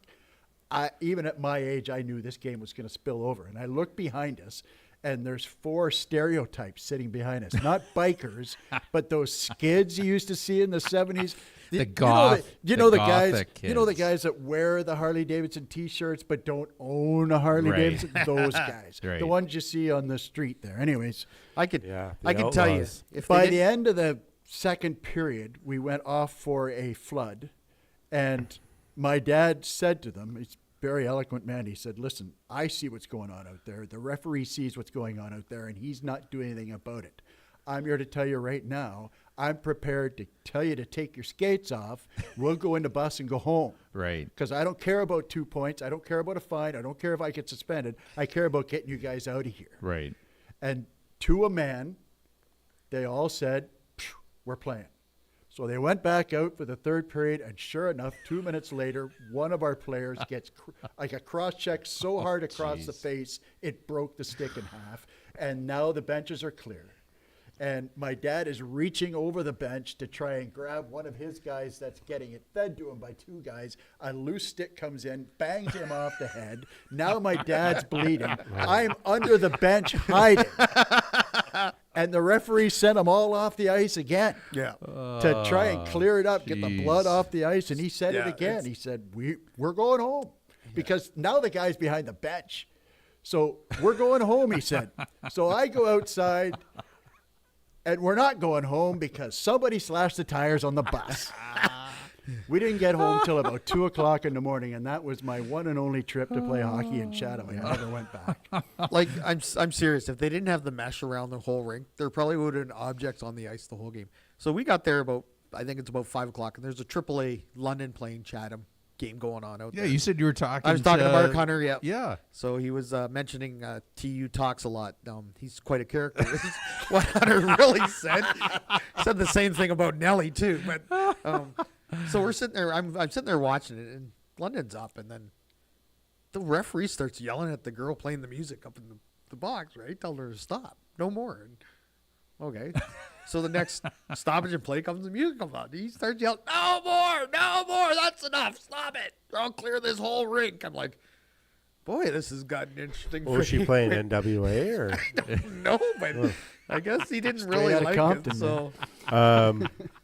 even at my age, I knew this game was going to spill over. And I look behind us, and there's 4 stereotypes sitting behind us, not bikers, but those skids you used to see in the 70s. The goth- you know the guys, gothic you know the kids. guys that wear the Harley Davidson T-shirts but don't own a Harley Right. Davidson. Those guys, Right. the ones you see on the street there. Anyways, I could. Yeah, the I can tell you. Outlaws. If by they the didn't- end of the second period, we went off for a flood, and my dad said to them, he's a very eloquent man, he said, listen, I see what's going on out there. The referee sees what's going on out there, and he's not doing anything about it. I'm here to tell you right now, I'm prepared to tell you to take your skates off. We'll go in the bus and go home. Right. Because I don't care about 2 points. I don't care about a fine. I don't care if I get suspended. I care about getting you guys out of here. Right. And to a man, they all said, "Phew, we're playing." So they went back out for the third period, and sure enough, 2 minutes later, one of our players gets like a cross-check so hard across the jeez. face, it broke the stick in half. And now the benches are clear. And my dad is reaching over the bench to try and grab one of his guys that's getting it fed to him by 2 guys. A loose stick comes in, bangs him off the head. Now my dad's bleeding. I'm under the bench hiding. And the referee sent them all off the ice again. Yeah. To try and clear it up, get the blood jeez. off the ice. And he said it Yeah, again. it's- He said, we're going home. Because now the guy's behind the bench. So we're going home, he said. So I go outside, and we're not going home because somebody slashed the tires on the bus. We didn't get home till about 2 o'clock in the morning, and that was my one and only trip to play hockey in Chatham. I never went back. Like I'm serious. If they didn't have the mesh around the whole rink, there probably would have been objects on the ice the whole game. So we got there about, I think it's about 5 o'clock, and there's a AAA London playing Chatham game going on out Yeah, there. you said you were talking. I was talking to Mark Hunter. Yeah. Yeah. So he was mentioning TU talks a lot. He's quite a character. This is what Hunter really said. Said the same thing about Nelly too. But so we're sitting there. I'm sitting there watching it, and London's up, and then the referee starts yelling at the girl playing the music up in the box. Right, telling her to stop, no more. And, okay. So the next stoppage and play comes, the music comes on. He starts yelling, no more, that's enough, stop it. I'll clear this whole rink. I'm like, boy, this has gotten interesting. Was she playing NWA or? No, but I guess he didn't Straight really outta like Compton, it. So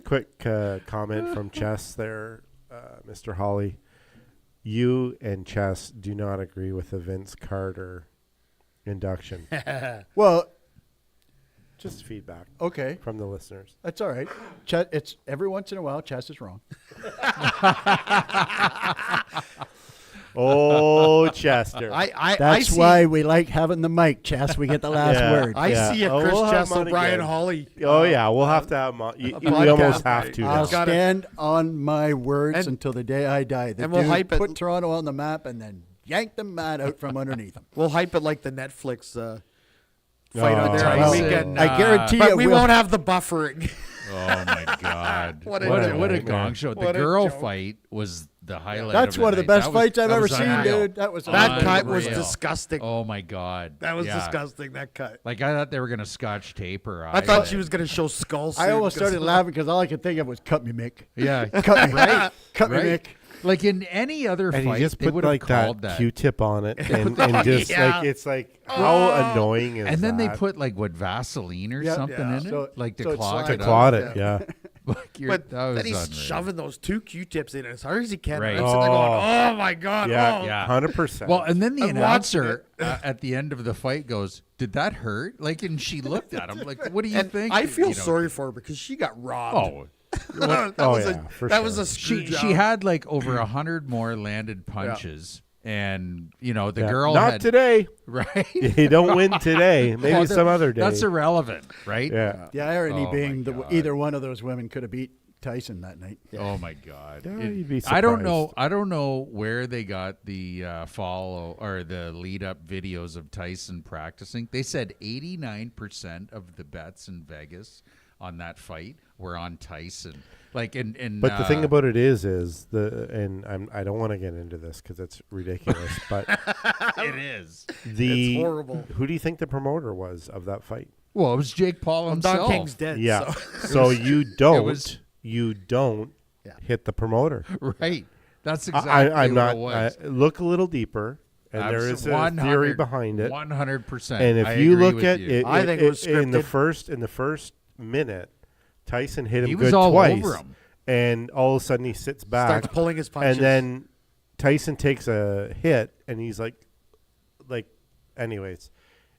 Quick comment from Chess there, Mr. Hawley. You and Chess do not agree with the Vince Carter induction. Well, Just feedback okay. from the listeners. That's all right. It's every once in a while, Chess is wrong. Oh, Chester. That's why we like having the mic, Chess. We get the last Yeah. word. I Yeah. see a Oh, Chris we'll have Chess him on O'Brien again. Hawley. Oh, yeah. We'll have to have him on. We podcast, almost have right. to. I'll now. got it. stand on my words And- until the day I die. The and we'll dude hype it. put Toronto on the map and then yank the mat out from underneath him. We'll hype it like the Netflix fight out there on the Tyson, weekend. I guarantee But you we will. won't have the buffering. Oh my God! What a what joke. a gong show! The What a girl joke. fight was the highlight. That's of one of the night. best That was- fights I've that ever was seen, unreal. dude. That was That cut was Unreal. disgusting. Oh my God! That was Yeah. disgusting. That cut. Like I thought they were gonna Scotch tape her. I thought she was gonna show skulls. I almost started laughing because all I could think of was cut me, Mick. Yeah, Cut me, right. Cut me, Right. Mick. Like in any other And fight, he just they put would have like called that that. Q-tip on it, and just Yeah. like it's like how annoying is And then they that? put like what Vaseline or Yeah. something Yeah. in it, So- like to so it clog slides it to up. clot it. Yeah. Like But that was then he's unreal. shoving those 2 Q-tips in as hard as he can. Right. I'm sitting there going, Oh. "Oh my God!" Yeah, oh. Yeah. 100%. Well, and then the I'm watching announcer at the end of the fight goes, "Did that hurt?" Like, and she looked at him like, "What do you And think?" I feel You know, sorry for her because she got robbed. Oh, that Oh, was yeah, for that was sure. a screw she job. had like over 100 more landed punches, and you know the girl not had today. right. You don't win today. Maybe Well, some other day. That's irrelevant, right? yeah. The irony Oh, being my that God. either one of those women could have beat Tyson that night. Oh my God! Yeah, you'd be I don't surprised. know. I don't know where they got the follow or the lead up videos of Tyson practicing. They said 89% of the bets in Vegas on that fight were on Tyson. Like in But the thing about it is I don't want to get into this because it's ridiculous. But it is. the It's horrible. Who do you think the promoter was of that fight? Well, it was Jake Paul Well, himself. Don King's dead. Yeah. So. So you don't was- Yeah. hit the promoter. Right. That's exactly I'm what not. it was. Look a little deeper, and there is a theory behind it. 100%. And if I you agree look with at you. it, I think it was in the scripted. first minute, Tyson hit him He good was all twice, over him. and all of a sudden he sits back, Starts pulling his punches. and then Tyson takes a hit, and he's like, anyways.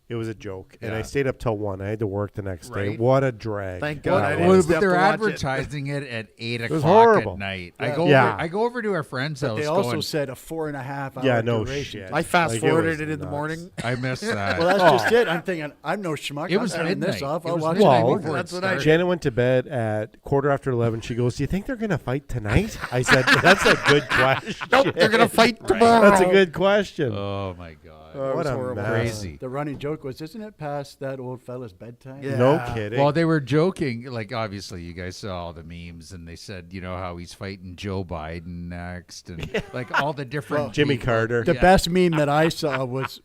It was a joke, and I Yeah. stayed up till 1. I had to work the next day. Right. What a drag! Thank Well, God. I didn't well, stay but up they're to watch it. advertising it at 8 was o'clock horrible. at night. Yeah. I go over to a friend's But house. they also going, said a 4.5 hour Yeah, no duration. shit. I fast Like, it forwarded was it in the nuts. morning. I missed that. Well, that's just it. I'm thinking, I'm no schmuck. It I'm was turning this midnight. off. It I'll was watch midnight it. Well, before it that's what I- started. Janet went to bed at 11:15. She goes, "Do you think they're going to fight tonight?" I said, "That's a good question." Nope, they're gonna fight Right. tomorrow. That's a good question. Oh my God. it what was a horrible. mess. Crazy. The running joke was, isn't it past that old fella's bedtime? Yeah. No kidding. Well, they were joking. Like, obviously, you guys saw all the memes, and they said, you know, how he's fighting Joe Biden next, and like all the different Jimmy people. Carter. The Yeah. best meme that I saw was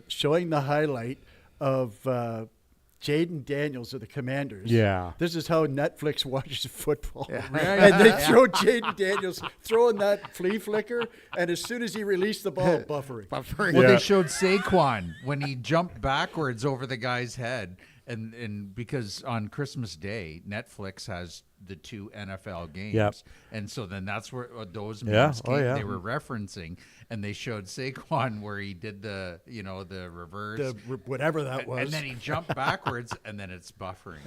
showing the highlight of Jaden Daniels of the Commanders. Yeah. This is how Netflix watches football. Right. And they throw Jaden Daniels throwing that flea flicker, and as soon as he released the ball, buffering. Buffering. Well, Yeah. they showed Saquon when he jumped backwards over the guy's head, and because on Christmas Day, Netflix has the 2 NFL games, Yep. and so then that's where those Yeah. memes Oh, came. yeah. They were referencing, and they showed Saquon where he did the reverse, Whatever that was. and then he jumped backwards, and then it's buffering.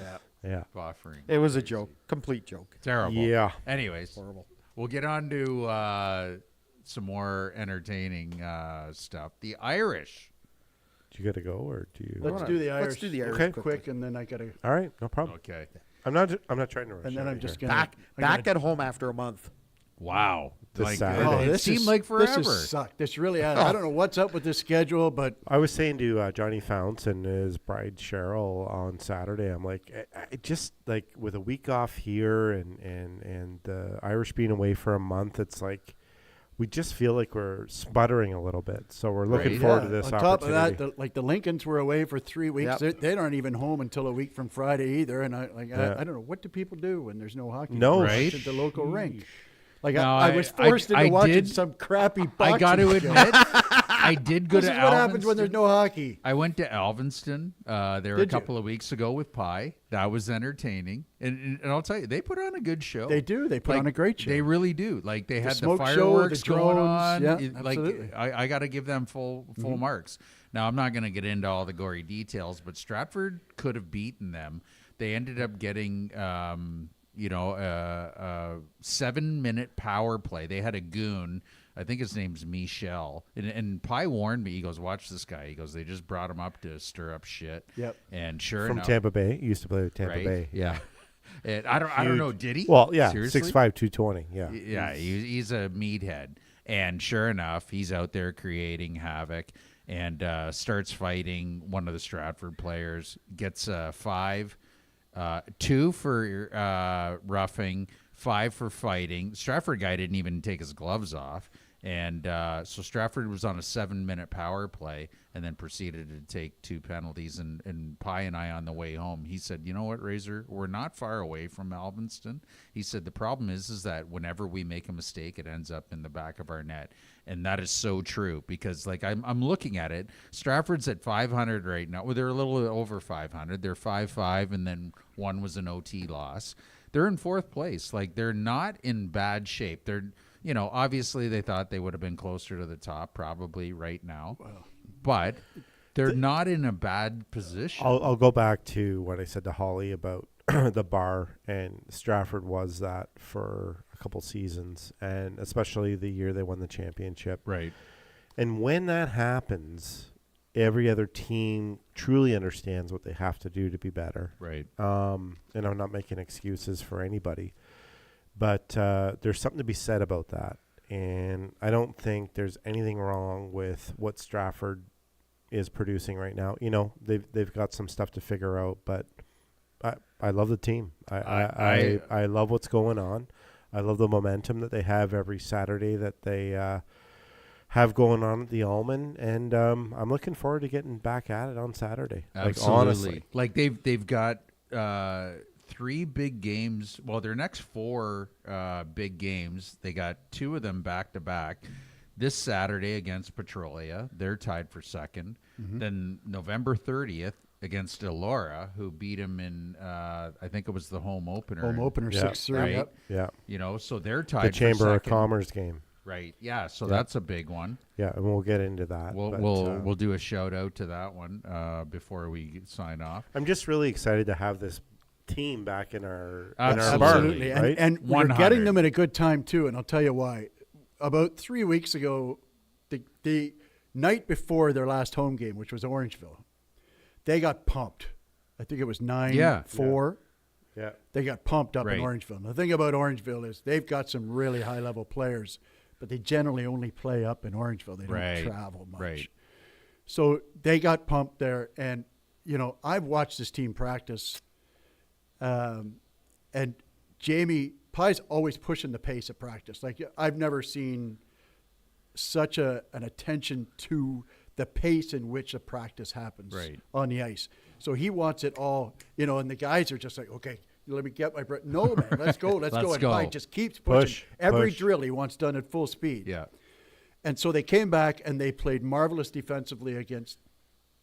Yeah. Buffering. It was a joke. Complete joke. Terrible. Yeah. Anyways, Horrible. we'll get on to some more entertaining stuff. The Irish. Do you got to go or do you? Let's do the Irish. Let's do the Irish Okay. quick, and then I got to. All right, no problem. Okay. I'm not trying to rush. And then out I'm of just here. going Back at home after a month. Wow. This Saturday. It seemed like forever. This has sucked. This really has. I don't know what's up with this schedule, but I was saying to Johnny Founts and his bride Cheryl on Saturday, I'm like, I just like with a week off here and the Irish being away for a month, it's like we just feel like we're sputtering a little bit. So we're looking Right. forward to this on top of opportunity. that, the Lincolns were away for 3 weeks. Yep. They aren't even home until a week from Friday either. And I Yeah. don't know, what do people do when there's no hockey? No. Right. At the local rink. Like No, I was forced into I watching did- some crappy boxing I got to show. admit, I did go This to is what happens when there's Alvinston. no hockey. I went to Alvinston there a Did you? couple of weeks ago with Pi. That was entertaining. And I'll tell you, they put on a good show. They do. They put Like, on a great show. They really do. Like they had the smoke show, the fireworks going drones. on. Yeah, Like absolutely. I got to give them full marks. Now I'm not going to get into all the gory details, but Stratford could have beaten them. They ended up getting a 7-minute power play. They had a goon. I think his name's Michel. And Pi warned me. He goes, "Watch this guy." He goes, "They just brought him up to stir up shit." Yep. And sure From enough, Tampa Bay. He used to play with Tampa right? Bay. Yeah. And I don't know. Did he? Well, yeah, Seriously? 6'5", 220. Yeah. Yeah, he's a meathead. And sure enough, he's out there creating havoc. and starts fighting one of the Stratford players, gets 5, 2 for roughing, 5 for fighting. Stratford guy didn't even take his gloves off. And so Stratford was on a 7-minute power play and then proceeded to take 2 penalties. And Pi and I on the way home, he said, you know what, Razor, we're not far away from Alvinston. He said, the problem is that whenever we make a mistake, it ends up in the back of our net. And that is so true because, like, I'm looking at it. Stratford's at 500 right now. Well, they're a little over 500. They're 5-5, and then one was an OT loss. They're in 4th place. Like, they're not in bad shape. They're... You know, obviously they thought they would have been closer to the top probably right now, but they're not in a bad position. I'll go back to what I said to Hawley about the bar, and Stratford was that for a couple seasons, and especially the year they won the championship. Right. And when that happens, every other team truly understands what they have to do to be better. Right. And I'm not making excuses for anybody. But there's something to be said about that. And I don't think there's anything wrong with what Stratford is producing right now. You know, they've got some stuff to figure out, but I love the team. I love what's going on. I love the momentum that they have every Saturday that they have going on at the Almond. And I'm looking forward to getting back at it on Saturday. Absolutely. Like, honestly. Like they've got 3 big games. Well, their next 4 big games, they got 2 of them back to back. This Saturday against Petrolia, they're tied for 2nd. Then November 30th against Elora, who beat them in, I think it was the home opener. 6-3. Right? Yep. Yeah. You know, so they're tied The Chamber for of 2nd. Commerce game. Right. Yeah. So that's a big one. Yeah, and we'll get into that. We'll do a shout out to that one before we sign off. I'm just really excited to have this team back in our Absolutely. bar, right? And we're 100. getting them at a good time too, and I'll tell you why. About 3 weeks ago, the night before their last home game, which was Orangeville, they got pumped. I think it was 9-4. Yeah. They got pumped up Right. in Orangeville. And the thing about Orangeville is they've got some really high-level players, but they generally only play up in Orangeville. They don't travel much. Right. So they got pumped there, and you know, I've watched this team practice. And Jamie Pye's always pushing the pace of practice. Like, I've never seen such an attention to the pace in which a practice happens on the ice. So he wants it all, you know, and the guys are just like, okay, let me get my breath. No, man, let's go. Let's go. And Pye just keeps pushing. Every drill he wants done at full speed. Yeah. And so they came back and they played marvelous defensively against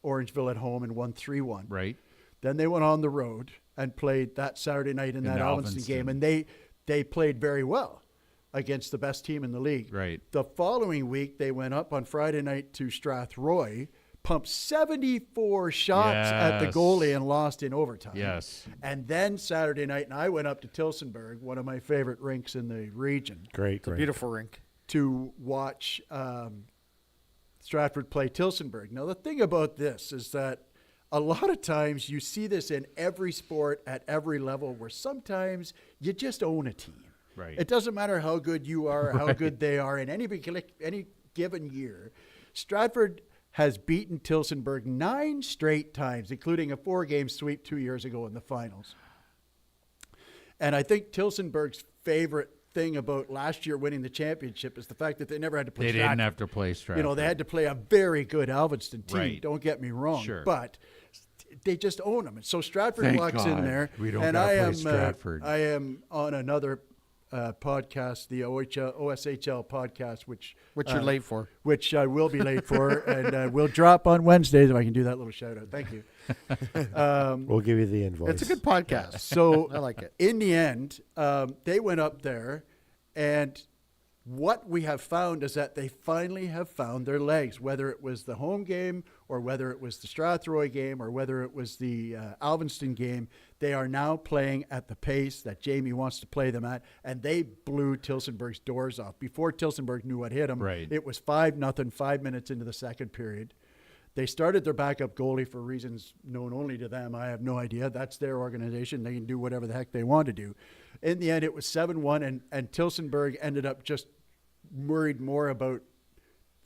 Orangeville at home and won 3-1. Right. Then they went on the road and played that Saturday night in that Alvinston game, and they played very well against the best team in the league. Right. The following week, they went up on Friday night to Strathroy, pumped 74 shots at the goalie and lost in overtime. Yes. And then Saturday night, and I went up to Tillsonburg, one of my favorite rinks in the region, Great. Beautiful rink. to watch Stratford play Tillsonburg. Now, the thing about this is that a lot of times you see this in every sport at every level where sometimes you just own a team. Right. It doesn't matter how good you are or how good they are in any given year. Stratford has beaten Tillsonburg 9 straight times, including a 4-game sweep 2 years ago in the finals. And I think Tillsonburg's favorite thing about last year winning the championship is the fact that they never had to play They Stratford. didn't have to play Stratford. You know, they had to play a very good Alvinston team. Right. Don't get me wrong. Sure. But they just own them. And so Stratford Thank walks God in there. we don't and gotta play Stratford. I am on another podcast, the OSHL podcast, which you're late for. Which I will be late for, and will drop on Wednesdays if I can do that little shout out. Thank you. We'll give you the invoice. It's a good podcast. So I like it. In the end, they went up there, and what we have found is that they finally have found their legs, whether it was the home game or whether it was the Strathroy game or whether it was the Alvinston game. They are now playing at the pace that Jamie wants to play them at, and they blew Tillsonburg's doors off. Before Tillsonburg knew what hit them, it was 5-0, 5 minutes into the second period. They started their backup goalie for reasons known only to them. I have no idea. That's their organization. They can do whatever the heck they want to do. In the end, it was 7-1, and Tillsonburg ended up just worried more about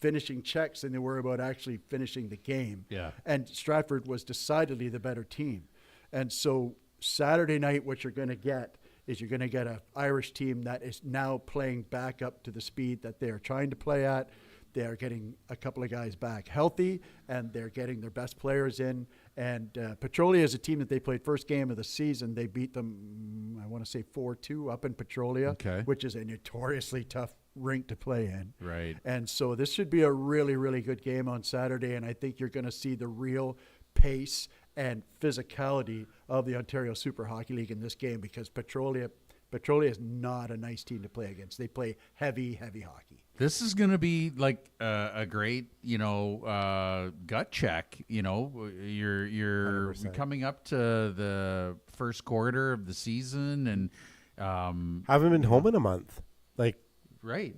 finishing checks than they were about actually finishing the game. Yeah. And Stratford was decidedly the better team. And so Saturday night, what you're going to get is you're going to get an Irish team that is now playing back up to the speed that they are trying to play at. They are getting a couple of guys back healthy, and they're getting their best players in. And Petrolia is a team that they played first game of the season. They beat them, I want to say 4-2 up in Petrolia, which is a notoriously tough rink to play in. Right. And so this should be a really, really good game on Saturday, and I think you're going to see the real pace and physicality of the Ontario Super Hockey League in this game, because Petrolia is not a nice team to play against. They play heavy, heavy hockey. This is going to be like a great, gut check. You're 100%. coming up to the first quarter of the season, and Haven't been home in a month. Like, right.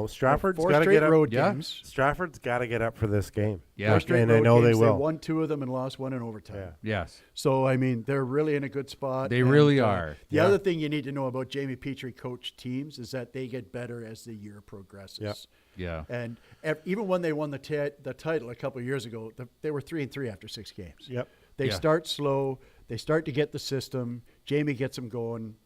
Stratford's Four got to straight get up. road Yeah. games. Stratford's got to get up for this game. Yeah. Four straight and I road know they games. will. They won 2 of them and lost 1 in overtime. Yeah. Yes. So, I mean, they're really in a good spot. They And, really are. The Yeah. other thing you need to know about Jamie Petrie coach teams is that they get better as the year progresses. Yeah. Yeah. And even when they won the title a couple of years ago, they were 3-3 after 6 games. Yep. They Yeah. start slow. They start to get the system. Jamie gets them going,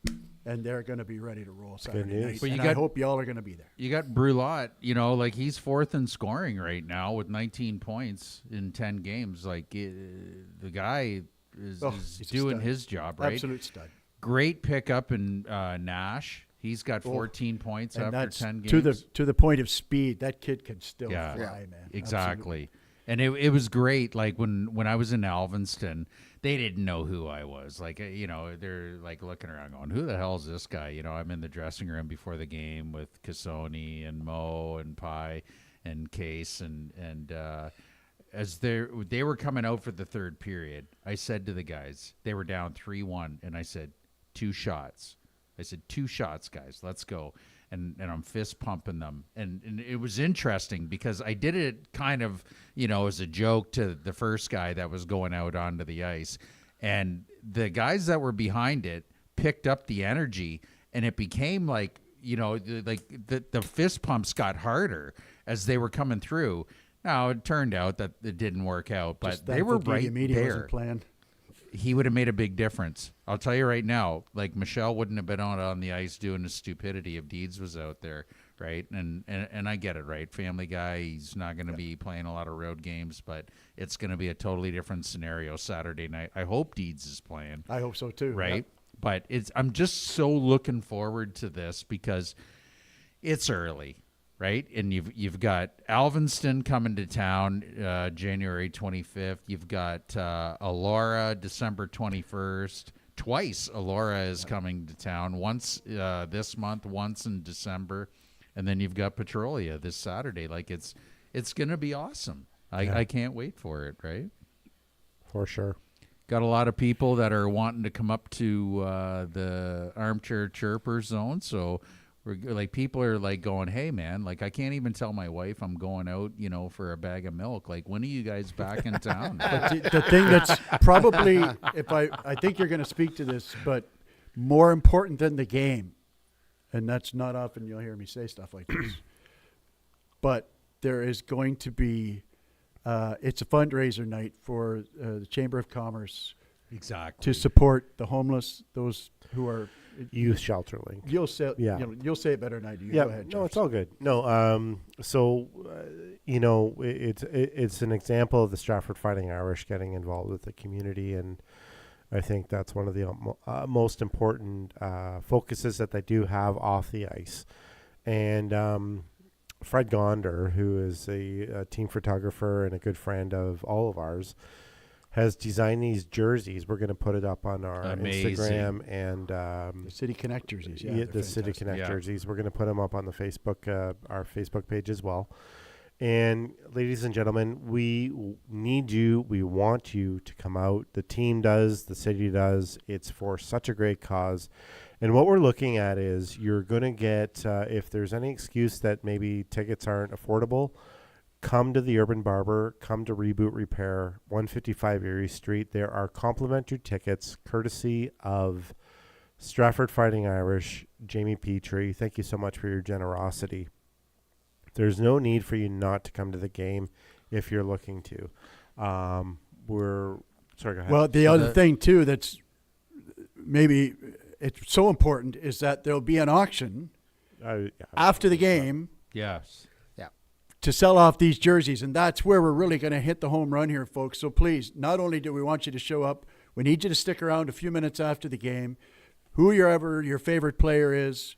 and they're going to be ready to roll Saturday news. night. But And I hope y'all are going to be there. You got Brulot, he's 4th in scoring right now with 19 points in 10 games. Like, the guy is He's a doing stud. his job, right? Absolute stud. Great pickup in Nash. He's got 14 points And after that's 10 games. to the point of speed. That kid can still Yeah. fly, man. Exactly. And it was great. Like when I was in Alvinston, they didn't know who I was. Like, they're like looking around going, who the hell is this guy? I'm in the dressing room before the game with Cassoni and Mo and Pi and Case. And as they were coming out for the third period, I said to the guys, they were down 3-1. And I said, 2 shots. I said, 2 shots, guys. Let's go. And I'm fist pumping them. And it was interesting because I did it kind of, as a joke to the first guy that was going out onto the ice. And the guys that were behind it picked up the energy, and it became like, the fist pumps got harder as they were coming through. Now, it turned out that it didn't work out, but Just they were thankful right Guidi Media there. wasn't playing. He would have made a big difference. I'll tell you right now, like Michelle wouldn't have been out on the ice doing the stupidity if Deeds was out there, right? And I get it, right? Family guy, he's not going to be playing a lot of road games, but it's going to be a totally different scenario Saturday night. I hope Deeds is playing, I hope so too. right? Yep. But I'm just so looking forward to this because it's early. Right, and you've got Alvinston coming to town January 25th. You've got Elora December 21st. Twice Elora is coming to town. Once this month, once in December, and then you've got Petrolia this Saturday. Like it's going to be awesome. I can't wait for it. Right, For sure. got a lot of people that are wanting to come up to the Armchair Chirpers zone. So. Like people are like going, hey man, like I can't even tell my wife I'm going out, for a bag of milk. Like when are you guys back in town? But the thing that's probably, if I think you're going to speak to this, but more important than the game, and that's not often you'll hear me say stuff like this, but there is going to be, it's a fundraiser night for the Chamber of Commerce Exactly. to support the homeless, those who are Youth Shelter Link. You'll say, Yeah. you'll say it better than I do. Yeah, Go ahead. no, Jeff. it's all good. No, it's an example of the Stratford Fighting Irish getting involved with the community, and I think that's one of the most important focuses that they do have off the ice. And Fred Gonder, who is a team photographer and a good friend of all of ours, has designed these jerseys. We're going to put it up on our Amazing. Instagram and The City Connect jerseys. Yeah, the they're City fantastic. Connect Yeah. jerseys. We're going to put them up on the Facebook, our Facebook page as well. And ladies and gentlemen, we need you. We want you to come out. The team does. The city does. It's for such a great cause. And what we're looking at is you're going to get, if there's any excuse that maybe tickets aren't affordable, come to the Urban Barber, come to Reboot Repair, 155 Erie Street. There are complimentary tickets courtesy of Stratford Fighting Irish, Jamie Petrie. Thank you so much for your generosity. There's no need for you not to come to the game if you're looking to. Sorry, go ahead. Well, the other thing too that's maybe it's so important is that there'll be an auction after the game Yes. to sell off these jerseys, and that's where we're really going to hit the home run here, folks. So please, not only do we want you to show up, we need you to stick around a few minutes after the game. Who your favorite player is,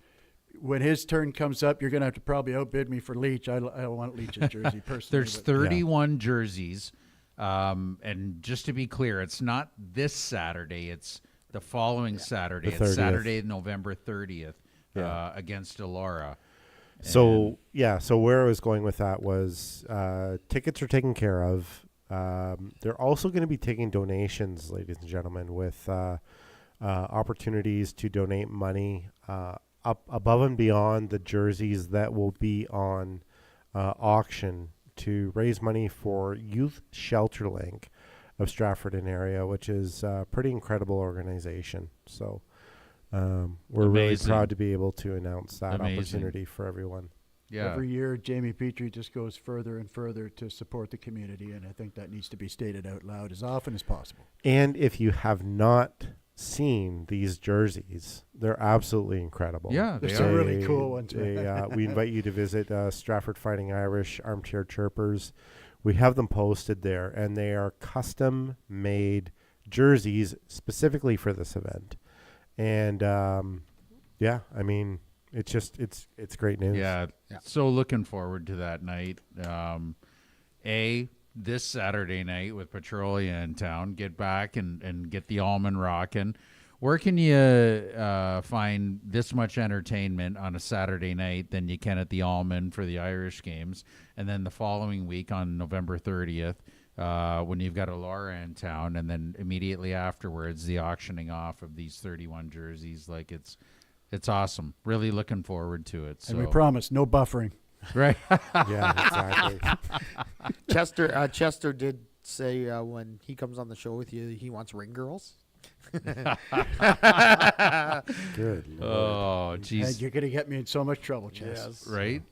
when his turn comes up, you're going to have to probably outbid me for Leach. I don't want Leach's jersey personally. There's but- 31 jerseys. And just to be clear, it's not this Saturday. It's the following Saturday. The It's 30th. Saturday, November 30th, Yeah. against Elora. So where I was going with that was tickets are taken care of. They're also going to be taking donations, ladies and gentlemen, with opportunities to donate money up above and beyond the jerseys that will be on auction to raise money for Youth Shelter Link of Stratford and area, which is a pretty incredible organization. So we're really Amazing. proud to be able to announce that Amazing. opportunity for everyone. Yeah. Every year, Jamie Petrie just goes further and further to support the community, and I think that needs to be stated out loud as often as possible. And if you have not seen these jerseys, they're absolutely incredible. Yeah, There's they some are. really cool ones. We invite you to visit Stratford Fighting Irish Armchair Chirpers. We have them posted there, and they are custom-made jerseys specifically for this event. And I mean, it's great news. Yeah. So looking forward to that night. This Saturday night with Petrolia in town, get back and get the almond rocking. Where can you find this much entertainment on a Saturday night than you can at the Almond for the Irish games? And then the following week on November 30th, when you've got Elora in town, and then immediately afterwards, the auctioning off of these 31 jerseys. Like it's awesome. Really looking forward to it. So. And we promise no buffering. Right. Yeah, exactly. Chester did say when he comes on the show with you, he wants ring girls. Good. Lord. Oh, And jeez. you're going to get me in so much trouble, Chess. Yes. Right?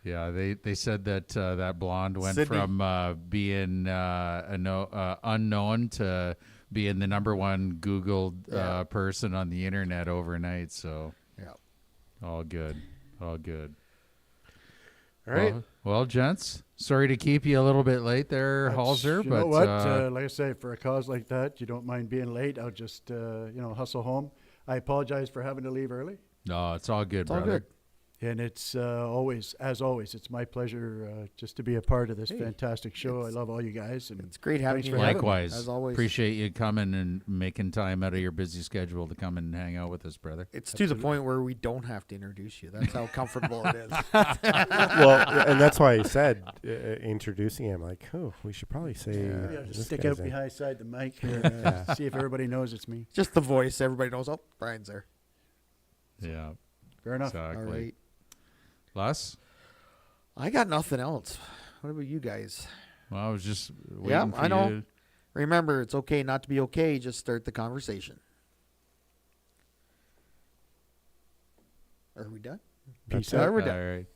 Yeah, they said that that blonde went Sydney. from being unknown to being the number one Googled person on the internet overnight. So, Yeah. all good. All good. All right. Well, gents, sorry to keep you a little bit late there, Halser, You but know what? Like I say, for a cause like that, you don't mind being late. I'll just, hustle home. I apologize for having to leave early. no, it's all good, It's all brother. good. And it's always, it's my pleasure just to be a part of this fantastic show. I love all you guys. And It's great having Thanks you. for here, having me, Likewise. as always. Appreciate you coming and making time out of your busy schedule to come and hang out with us, brother. It's to the point where we don't have to introduce you. That's how comfortable it is. Well, and that's why I said introducing him, like, we should probably say. maybe I'll this just stick guy's out in. behind the mic here, see if everybody knows it's me. Just the voice. Everybody knows. Oh, Brian's there. Yeah, Fair enough. exactly. All right. Les? I got nothing else. What about you guys? Well, I was just waiting Yeah, for I know. you. Remember, it's okay not to be okay. Just start the conversation. Are we done? Peace All out. right, we're done. All right.